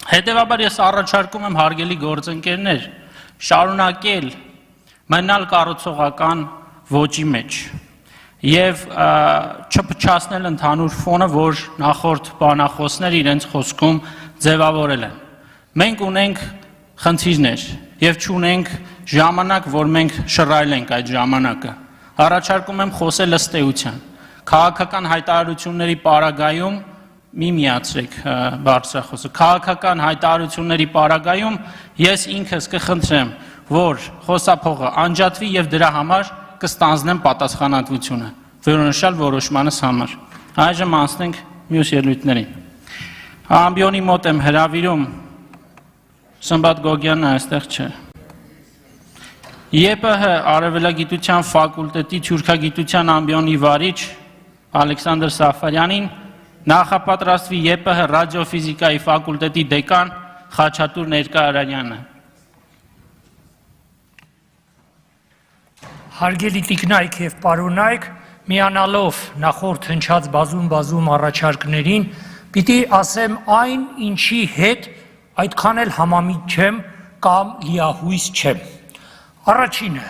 Հետևաբար ես առաջարկում եմ հարգելի գործընկերներ շարունակել մնալ կառուցողական ոճի մեջ եւ չփչացնել ընդհանուր ֆոնը, որ նախորդ բանախոսները իրենց խոսքում ձևավորել են։ Մենք ունենք խնդիրներ եւ չունենք ժամանակ, որ մենք շռայլենք այդ ժամանակը։ Առաջարկում եմ խոսել ըստ էության։ Քաղաքական հայտարարությունների պարագայում մի միացրեք բարձրախոսը։ Քաղաքական հայտարարությունների պարագայում ես ինքս կխնդրեմ, որ խոսափողը անջատվի եւ դրա համար կստանձնեմ պատասխանատվությունը վերոնշյալ որոշմանս համար։ Այժմ անցնենք մյուս ելույթներին։ Ամբիոնի մոտ եմ հրավիրում Սմբատ Գոգյանն այստեղ չէ։ ԵՊՀ Արևելագիտության ֆակուլտետի թուրքագիտության ամբիոնի վարիչ Ալեքսանդր Սաֆարյանին նախապատրաստվի ԵՊՀ ռադիոֆիզիկայի ֆակուլտետի դեկան Խաչատուր Ներկայարարյանը։ Հարգելի տիկնայք եւ պարոնայք, միանալով նախորդ հնչած բազում առաջարկներին, պիտի ասեմ այն, ինչի հետ այդքան էլ համամիտ չեմ կամ լիահույս չեմ։ Առաջինը,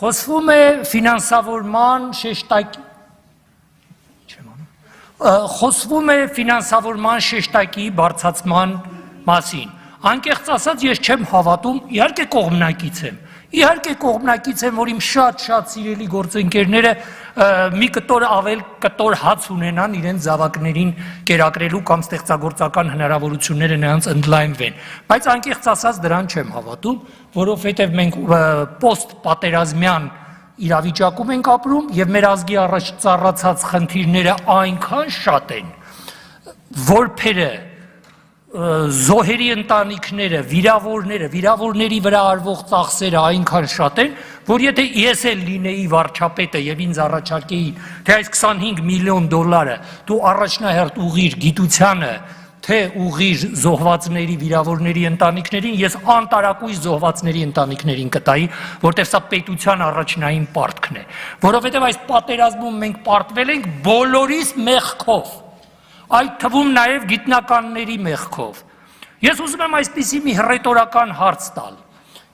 խոսվում է ֆինանսավորման շեշտակի բարձրացման մասին։ Անկեղծ ասած ես չեմ հավատում, իհարկե կողմնակից եմ, որ իմ շատ սիրելի գործընկերները մի կտոր հաց ունենան իրենց զավակներին կերակրելու կամ ստեղծագործական հնարավորությունները նրանց ընդլայնվեն, բայց անկեղծ ասած դրան չեմ հավատում, որովհետև մենք պոստպատերազմյան իրավիճակում ենք ապրում եւ մեր ազգի առաջ ծառացած խնդիրները այնքան շատ են, որբերը զոհերի ընտանիքները, վիրավորների վրա արվող ծախսերը այնքան շատ են, որ եթե ես էլ լինեի վարչապետը եւ ինձ առաջարկեի, թե այս 25 միլիոն դոլարը դու առաջնահերթ ուղղիր գիտությանը, թե ուղղիր զոհվածների, վիրավորների ընտանիքներին, ես անտարակույս զոհվածների ընտանիքներին կտայի, որտեղ սա պետության առաջնային պարտքն է, որովհետեւ այս պատերազմում մենք պարտվել ենք բոլորիս մեղքով, այդ թվում նաև գիտնականների մեղքով։ Ես ուզում եմ այսպիսի մի հռետորական հարց տալ։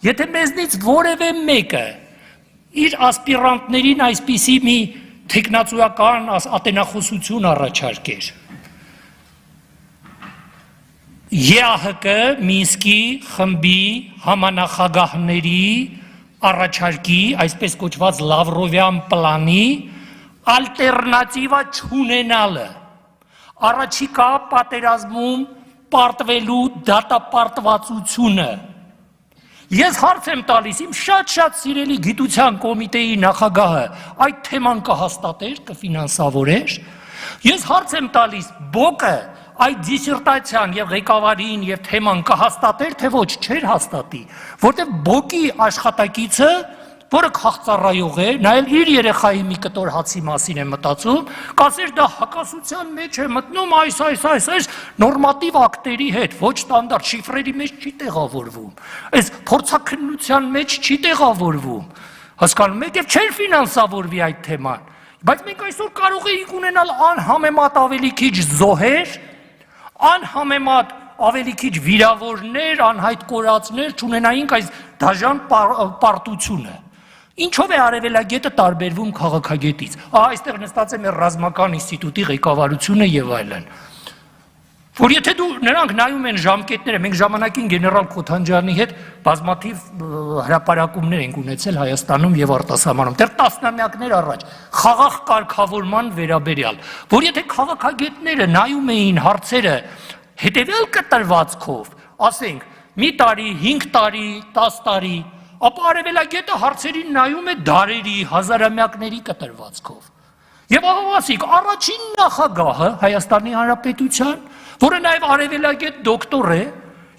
Եթե մեզնից որևէ մեկը իր ասպիրանտներին այսպիսի մի թեկնածուական ատենախոսություն առաջարկեր, ԵԱՀԿ Մինսկի խմբի համանախագահների առաջարկի, այսպես կոչված Լավրովյան պլանի ալտերնատիվա չունենալը, առաջիկա պատերազմում պարտվելու դատապարտվածությունը։ Ես հարց եմ տալիս, իմ շատ սիրելի գիտության կոմիտեի նախագահը այդ թեման կհաստատեր, կֆինանսավորեր։ Ես հարց եմ տալիս, ԲՕԿ-ը այդ դիսերտացիան եւ ղեկավարին եւ թեման կհաստատեր, թե ոչ, չէր հաստատի, որտեղ ԲՕԿ-ի աշխատակիցը, որը քաղծառայող է, նա էլ իր երեխայի մի կտոր հացի մասին է մտածում, կասեր դա հակասության մեջ է մտնում այս նորմատիվ ակտերի հետ, ոչ ստանդարտ շիֆրերի մեջ չի տեղավորվում, այս փորձաքննության մեջ չի տեղավորվում, հասկանում եք, եւ չէր ֆինանսավորվի այդ թեման, բայց մենք այսօր կարող էինք ունենալ անհամեմատ ավելի քիչ զոհեր, անհամեմատ ավելի քիչ վիրավորներ, անհայտ կորածներ, չունենայինք այս դաժան պարտությունը։ Ինչով է արևելագետը տարբերվում քաղաքագետից։ Այստեղ նստած է մեր ռազմական ինստիտուտի ղեկավարությունը եւ այլն։ Որ եթե նրանք նայում են ժամկետները, մենք ժամանակին գեներալ Քոթանջյանի հետ բազմաթիվ հրապարակումներ ենք ունեցել Հայաստանում եւ արտասահմանում, դեռ տասնամյակներ առաջ, խաղաղ կարգավորման վերաբերյալ, որ եթե քաղաքագետները նայում էին հարցերը հետեւյալ կտրվածքով, ասենք, մի տարի, 5 տարի, 10 տարի, ապա արևելագետը հարցերին նայում է դարերի, հազարամյակների կտրվածքով։ Եվ ասիկ, առաջին նախագահը Հայաստանի Հանրապետության, որը նաև արևելագետ դոկտոր է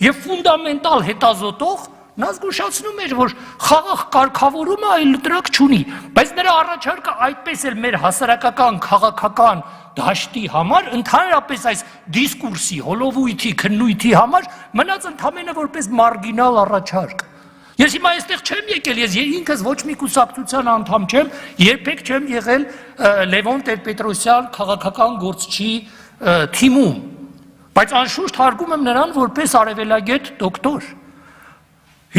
եւ ֆունդամենտալ հետազոտող, նա զգուշացնում էր, որ խաղաղ կարգավորումը այլ դրակ չունի, բայց նրա առաջարկը այդպես էլ մեր հասարակական քաղաքական դաշտի համար, ընդհանրապես այս դիսկուրսի, հոլովույթի, քննույթի համար մնաց ընդամենը որպես մարգինալ առաջարկ։ Ես հիմա այստեղ չեմ եկել, ես ինքս ոչ մի կուսակցության անդամ չեմ, երբեք չեմ եղել Լևոն Տեր-Պետրոսյան քաղաքական գործչի թիմում, բայց անշուշտ հարգում եմ նրան որպես արևելագետ դոկտոր։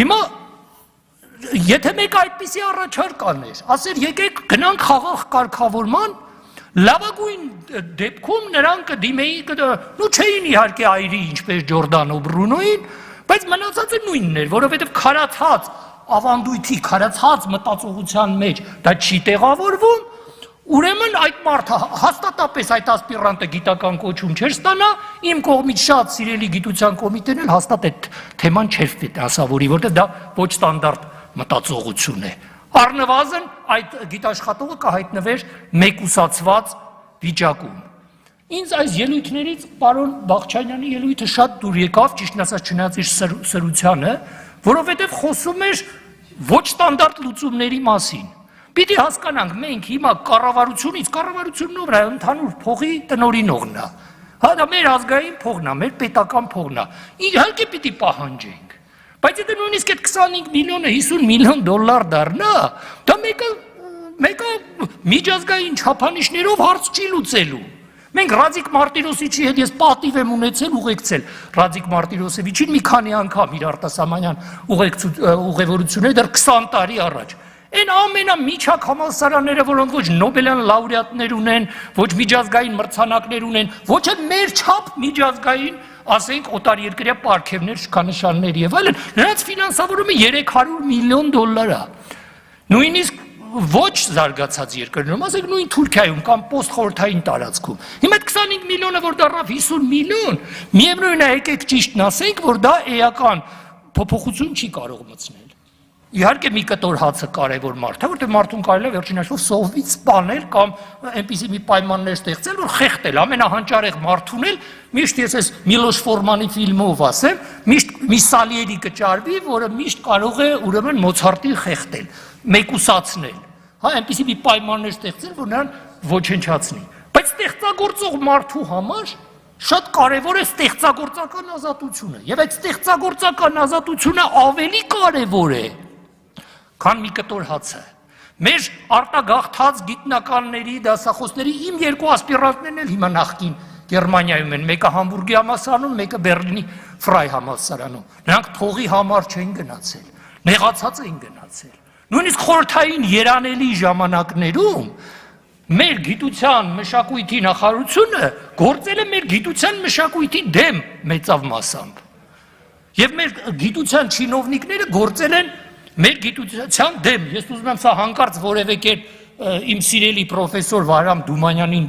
Հիմա եթե մեկ այդպիսի առաջարկ աներ, ասեր եկեք գնանք խաղաղ կարգավորման, լավագույն դեպքում նրանք կդիմեին, նու չէին իհարկե այրի ինչպես Ջորդան ու Բրունոին, բայց մնացածը նույնն էր, որովհետև քարացած ավանդույթի, քարացած մտածողության մեջ դա չի տեղավորվում, ուրեմն այդ մարդը հաստատապես այդ ասպիրանտը գիտական կոչում չէր ստանա, իմ կողմից շատ սիրելի գիտության կոմիտեն էլ հաստատ այդ թեման չէր ասավորի, որտեղ դա ոչ ստանդարտ մտածողություն է։ Առնվազն այդ գիտաշխատողը կհայտնվեր մեկուսացված վիճակում։ Ինձ այս ելույթներից պարոն Բաղչանյանի ելույթը շատ դուր եկավ, ճիշտն ասած չնայած իր սրությանը, որովհետև խոսում էր ոչ ստանդարտ լուծումների մասին։ Պիտի հասկանանք, մենք հիմա կառավարությունն ով է, ընդհանուր փողի տնօրինողն է։ Հա դա մեր ազգային փողն է, մեր պետական փողն է։ Իհարկե պիտի պահանջենք։ Բայց եթե նույնիսկ այդ 25 միլիոնը 50 միլիոն դոլար դառնա, դա մեկը միջազգային չափանիշներով հարց չի լուծելու։ Մենք Ռադիկ Մարտիրոսիչի հետ ես պատիվ եմ ունեցել ուղեկցել Ռադիկ Մարտիրոսեվիչին մի քանի անգամ իր արտասահմանյան ուղևորությունները դեռ 20 տարի առաջ։ Այն ամենամիջակ համալսարանները, որոնք ոչ Նոբելյան լաուրեատներ ունեն, ոչ միջազգային մրցանակներ ունեն, ոչ էլ մեր չափ միջազգային, ասենք օտարերկրյա պարգևներ, շքանշաններ եւ այլն, նրանց ֆինանսավորումը 300 միլիոն դոլար է։ Նույնիսկ ոչ զարգացած երկրներում, ասենք նույն Թուրքիայում կամ պոստխորհրդային տարածքում։ Հիմա այդ 25 միլիոնը որ դառավ 50 միլիոն, միևնույն է եկեք ճիշտն ասենք, որ դա էական փոփոխություն չի կարող մտցնել։ Իհարկե մի կտոր հացը կարևոր մարդ է, որտեղ մարդուն կարելի է վերջին հաշվով սովից սպանել կամ այնպիսի մի պայմաններ ստեղծել, որ խեղդել, ամենահանճարեղ մարդուն էլ միշտ ես այս Միլոշ Ֆորմանի ֆիլմով ասեմ, միշտ մի Սալիերի կճարվի, որը միշտ կարող է ուրեմն Մոցարտին խեղդել, մեկուսացնել։ Հա, այնպիսի մի պայմաններ ստեղծել, որ նրան ոչնչացնի։ Բայց ստեղծագործող մարդու համար շատ կարևոր է ստեղծագործական ազատությունը, եւ այդ ստեղծագործական ազատությունը ավելի կարևոր է, քան մի կտոր հացը։ Մեր արտագաղթած գիտնականների, դասախոսների իմ երկու ասպիրանտներն էլ հիմա նախկին Գերմանիայում են, մեկը Համբուրգի համալսարանում, մեկը Բերլինի Ֆրայ համալսարանում։ Նրանք փողի համար չեն գնացել, նեղացած են գնացել։ Նույնիսկ խորհրդային երանելի ժամանակներում մեր գիտության մշակույթի նախարարությունը գործել է մեր գիտության մշակույթի դեմ մեծավ մասամբ։ Եվ մեր գիտության չինովնիկները գործել են մեր գիտության դեմ։ Ես ուզում եմ սա հանկարծ որևէ կերպ իմ սիրելի պրոֆեսոր Վահրամ Դումանյանին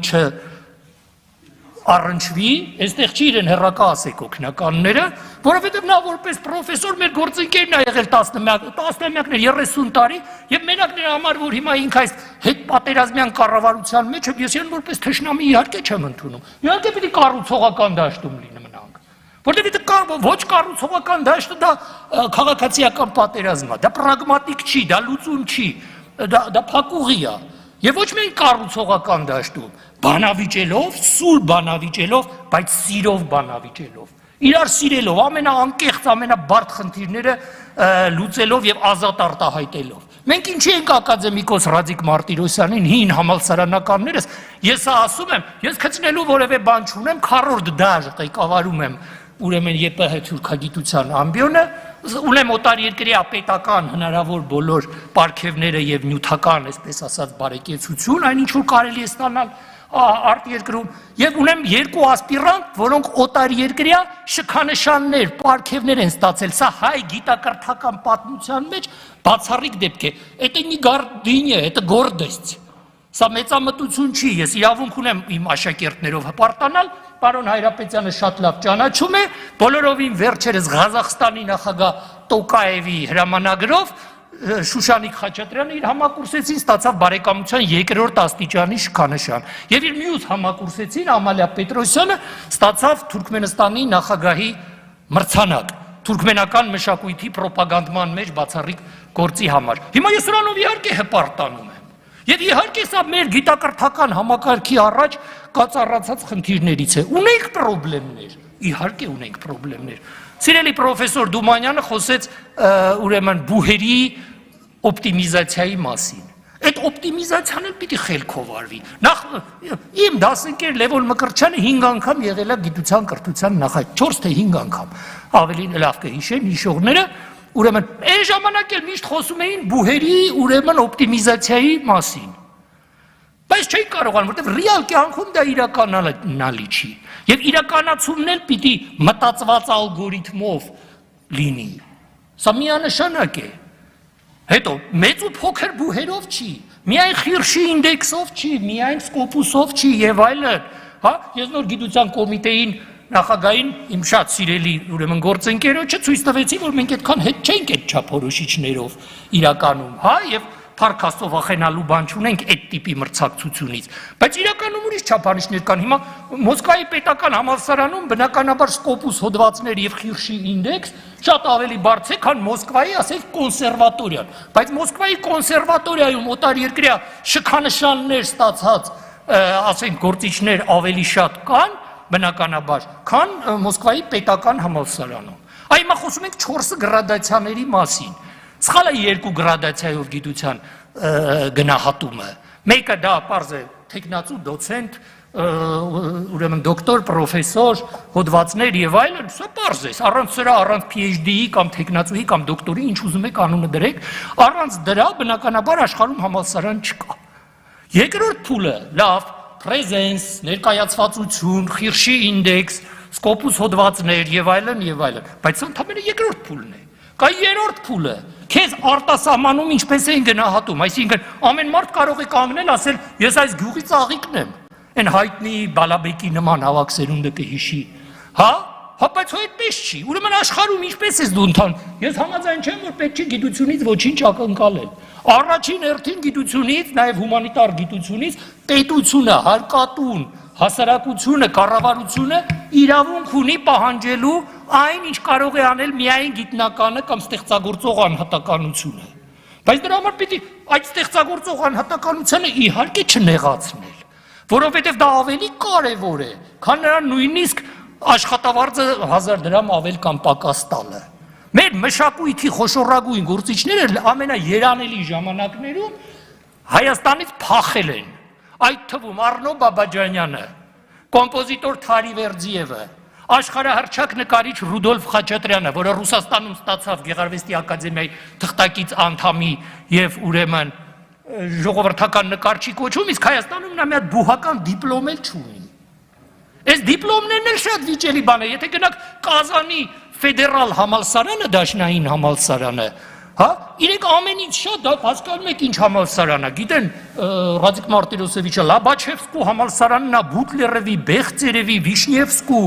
առնչվի, այստեղ չի իրեն հեռակա ասեք օգնականները, որովհետև նա որպես պրոֆեսոր մեր գործընկերն է եղել տասնամյակներ 30 տարի, եւ մենակ նրա համար, որ հիմա ինք այս հետպատերազմյան կառավարության մեջ է, ես իրեն որպես թշնամի իհարկե չեմ ընդունում։ Իհարկե պիտի կառուցողական դաշտում լինենք, որտեղ ոչ կառուցողական դաշտը դա քաղաքացիական պատերազմ է, դա պրագմատիկ չի, դա լուծում չի, դա փակուղի է։ Եվ ոչ միայն կառուցողական դաշտում, բանավիճելով, սուր բանավիճելով, բայց սիրով բանավիճելով, իրար սիրելով, ամենաանկեղծ, ամենաբարդ խնդիրները լուծելով եւ ազատ արտահայտելով։ Մենք ինչի ենք ակադեմիկոս Ռադիկ Մարտիրոսյանին, հին համալսարանականներս, ես ասում եմ, ես քցնելու որևէ բան չունեմ, քառորդ դաշ ղեկավարում եմ ուրեմն ԵՊՀ թուրքագիտության ամբիոնը, ունեմ օտարերկրյա պետական հնարավոր բոլոր պարգևները եւ նյութական, այսպես ասած, բարեկեցություն, այն ինչ որ կարելի է ստանալ արտերկրում, եւ ունեմ երկու ասպիրանտ, որոնք օտարերկրյա շքանշաններ, պարգևներ են ստացել։ Սա հայ գիտակրթական պատմության մեջ բացառիկ դեպք է։ Это не гордыня, это гордость։ Սա մեծամտություն չի, ես իրավունք ունեմ իմ աշակերտներով հպարտանալ, պարոն Հայրապետյանը շատ լավ ճանաչում է, բոլորովին վերջերս Ղազախստանի նախագահ Տոկաևի հրամանագրով Շուշանիկ Խաչատրյանը իր համակուրսեցին ստացավ բարեկամության 2-րդ աստիճանի շքանշան, եւ իր մյուս համակուրսեցին Ամալիա Պետրոսյանը ստացավ Թուրքմենստանի նախագահի մրցանակ։ թուրքմենական մշակույթի պրոպագանդման մեջ բացառիկ գործի համար։ Հիմա ես սրանով իհարկե հպարտանում եմ։ Եվ իհարկե սա մեր գիտակրթական համակարգի առաջ կածառացած խնդիրներից է։ Ունենք պրոբլեմներ, իհարկե ունենք պրոբլեմներ։ Սիրելի պրոֆեսոր Դումանյանը խոսեց ուրեմն բուհերի օպտիմիզացիայի մասին։ Այդ օպտիմիզացիան էլ պիտի խելքով արվի։ Նախ իմ դասընկեր Լևոն Մկրտչյանը 5 անգամ եղել է գիտության կրթության նախագահ, 4 թե 5 անգամ։ Ավելի լավ կհիշեն հիշողները, ուրեմն այն ժամանակ էլ միշտ խոսում էին բուհերի ուրեմն օպտիմիզացիայի մասին։ Բայց չէին կարողանում, որտեղ ռեալ կյանքում դա իրականանալի չի։ Եվ իրականացումն էլ պիտի մտածված ալգորիթմով լինի։ Սա միանշանակ է։ Հետո մեծ ու փոքր բուհերով չի, միայն խիրշի ինդեքսով չի, միայն սկոպուսով չի եւ այլն, հա, ես նոր գիտության կոմիտեին նախագահին իմ շատ սիրելի ուրեմն գործընկերոջը ցույց տվեցի, որ մենք այդքան հետ չենք այդ չափորոշիչներով իրականում, հա, եւ Փառք Աստծո վախենալու բան չունենք այդ տիպի մրցակցությունից, բայց իրականում ուրիշ չափանիշներ կան։ Հիմա Մոսկվայի պետական համալսարանում բնականաբար սկոպուս հոդվածներ եւ խիրշի ինդեքս շատ ավելի բարձր է, քան Մոսկվայի, ասենք, կոնսերվատորիան, բայց Մոսկվայի կոնսերվատորիայում օտարերկրյա շքանշաններ ստացած, ասենք, գործիչներ ավելի շատ կան, բնականաբար, քան Մոսկվայի պետական համալսարանում։ Այ հիմա խոսում ենք 4 գրադացիաների մասին։ Սխալ է 2 գրադացիայով գիտության գնահատումը։ Մեկը դա պարզ է տեխնացու, դոցենտ, ուրեմն դոկտոր, պրոֆեսոր, հոդվածներ եւ այլն, սա պարզ է։ Առանց սրա, առանց PhD-ի կամ տեխնացուի կամ դոկտորի, ինչ ուզում եք անունը դրեք, առանց դրա բնականաբար աշխարհում համալսարան չկա։ Երկրորդ փուլը, լավ, presence, ներկայացվածություն, խիրշի ինդեքս, սկոպուս հոդվածներ եւ այլն եւ այլն, բայց սա ընդհանրապես երկրորդ փուլն է։ Կա երրորդ փուլը, քեզ արտասահմանում ինչպես էին գնահատում, այսինքն ամեն մարդ կարող է կանգնել, ասել, ես այս գյուղի ծաղիկն եմ, այն հայտնի Բալաբեկի նման ավակ սերունդը կհիշի, հա, բայց այդպես չի, ուրեմն աշխարհում ինչպես ես դու ընթան, ես համաձայն չեմ, որ պետք չի գիտությունից ոչինչ ակնկալել, առաջին հերթին գիտությունից, նաև հումանիտար գիտությունից, պետությունը, հարկատուն, հասարակությունը, կառավարությունը իրավունք ունի պահանջելու այն, ինչ կարող է անել միայն գիտնականը կամ ստեղծագործող անհատականությունը։ Բայց դրա համար պիտի այդ ստեղծագործող անհատականությունը իհարկե չնեղացնել, որովհետև դա ավելի կարևոր է, քան նրան նույնիսկ աշխատավարձը 1000 դրամ ավել կամ պակաս տալը։ Մեր մշակույթի խոշորագույն գործիչները ամենաերանելի ժամանակներում Հայաստանից փախել են, այդ թվում Արնո Բաբաջանյանը, կոմպոզիտոր Թարիվերձիևը, աշխարհահռչակ նկարիչ Ռուդոլֆ Խաչատրյանը, որը Ռուսաստանում ստացավ Գեղարվեստի ակադեմիայի թղթակից անդամի եւ ուրեմն ժողովրդական նկարչի կոչում, իսկ Հայաստանում նա մի հատ բուհական դիպլոմ էլ չունի։ Այս դիպլոմներն էլ շատ վիճելի բան է, եթե գնաք Կազանի ֆեդերալ համալսարանը, դաշնային համալսարանը, հա, իրենք ամենից շատ դա հասկանում եք ինչ համալսարան է, գիտեն Ռադիկ Մարտիրոսևիչը Լաբաչևսկու համալսարանն է, Բուտլերովի, Բեղծերևի, Վիշնևսկու,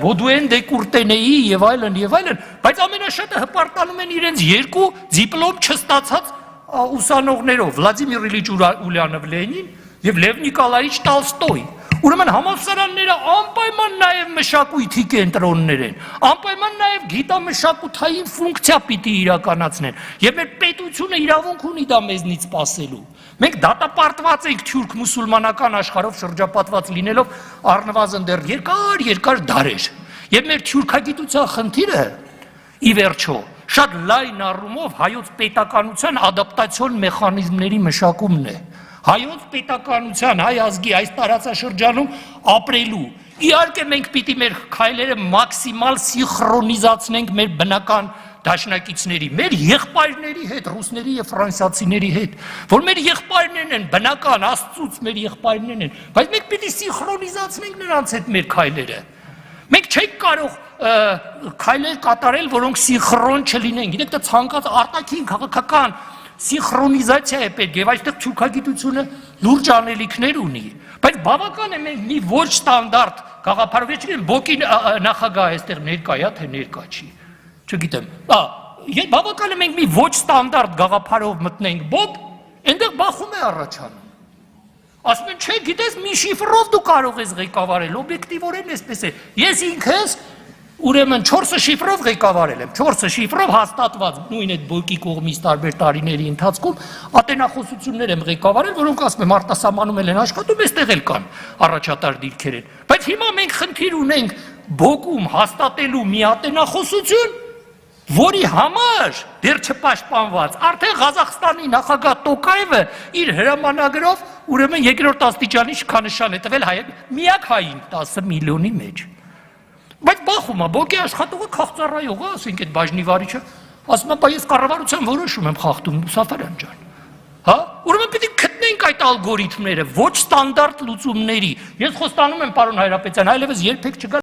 Բոդուեն դե Կուրտենեի եւ այլն, բայց ամենաշատը հպարտանում են իրենց 2 դիպլոմ չստացած ուսանողներով, Վլադիմիր Իլիչ Ուլյանով Լենին եւ Լև Նիկոլայիչ Տոլստոյ։ Ուրեմն համալսարանները անպայման նաև մշակույթի կենտրոններ են, անպայման նաև գիտամշակութային ֆունկցիա պիտի իրականացնեն, եւ մեր պետությունը իրավունք ունի դա մեզնից սպասելու։ Մենք դատապարտված ենք թուրք մուսուլմանական աշխարհով շրջապատված լինելով առնվազն դեռ երկար դարեր։ Եվ մեր թուրքագիտության խնդիրը ի վերջո շատ լայն առումով հայոց պետականության ադապտացիոն մեխանիզմների մշակումն է։ Հայոց պետականության, հայ ազգի այս տարածաշրջանում ապրելու։ Իհարկե մենք պիտի մեր քայլերը մաքսիմալ սինխրոնիզացնենք մեր բնական դաշնակիցների, մեր եղբայրների հետ, ռուսների եւ ֆրանսիացիների հետ, որ մեր եղբայրներն են, բնական աստծուց մեր եղբայրներն են, բայց մենք պիտի սինխրոնիզացնենք նրանց հետ մեր քայլերը։ Մենք չենք կարող քայլեր կատարել, որոնք սինխրոն չլինեն։ Գիտեք, դա ցանկացած արտաքին քաղաքական սինխրոնիզացիա է պետք եւ այստեղ թուրքագիտությունը լուրջ անելիքներ ունի, բայց բավական է մենք մի ոչ ստանդարտ գաղափարով, չգիտեմ, բոկի նախագահ այստեղ ներկա է, թե ներկա չի, չգիտեմ, բավական է մենք մի ոչ ստանդարտ գաղափարով մտնենք բոկ, այնտեղ բախում է առաջանում։ Ասում են, չէ, գիտես, մի շիֆրով դու կարող ես ղեկավարել, օբյեկտիվորեն էսպես է։ Ես ինքս Ուրեմն 4 շիֆրով ղեկավարել եմ, 4 շիֆրով հաստատված նույն այդ բոյկի կողմից տարբեր տարիների ընթացքում ատենախոսություններ եմ ղեկավարել, որոնք ասում եմ արտասահմանում են աշխատում, այստեղ էլ կան առաջատար դիրքեր են։ Բայց հիմա մենք խնդիր ունենք բոկում հաստատելու մի ատենախոսություն, որի համար դեռ չպաշտպանված արդեն Ղազախստանի նախագահ Տոկաևը իր հրամանագրով ուրեմն երկրորդ աստիճանի շքանշան է տվել միակ հային 10 միլիոնի մեջ։ Բայց բախում է, բոկի աշխատողը քաղծառայող է, ասենք այդ բաժնի վարիչը, ասում է, բայց ես կառավարության որոշում եմ խախտում, Սաֆարյան ջան։ Հա? Ուրեմն պիտի գտնենք այդ ալգորիթմները, ոչ ստանդարտ լուծումների։ Ես խոստանում եմ, պարոն Հայրապետյան, այլևս երբեք չգա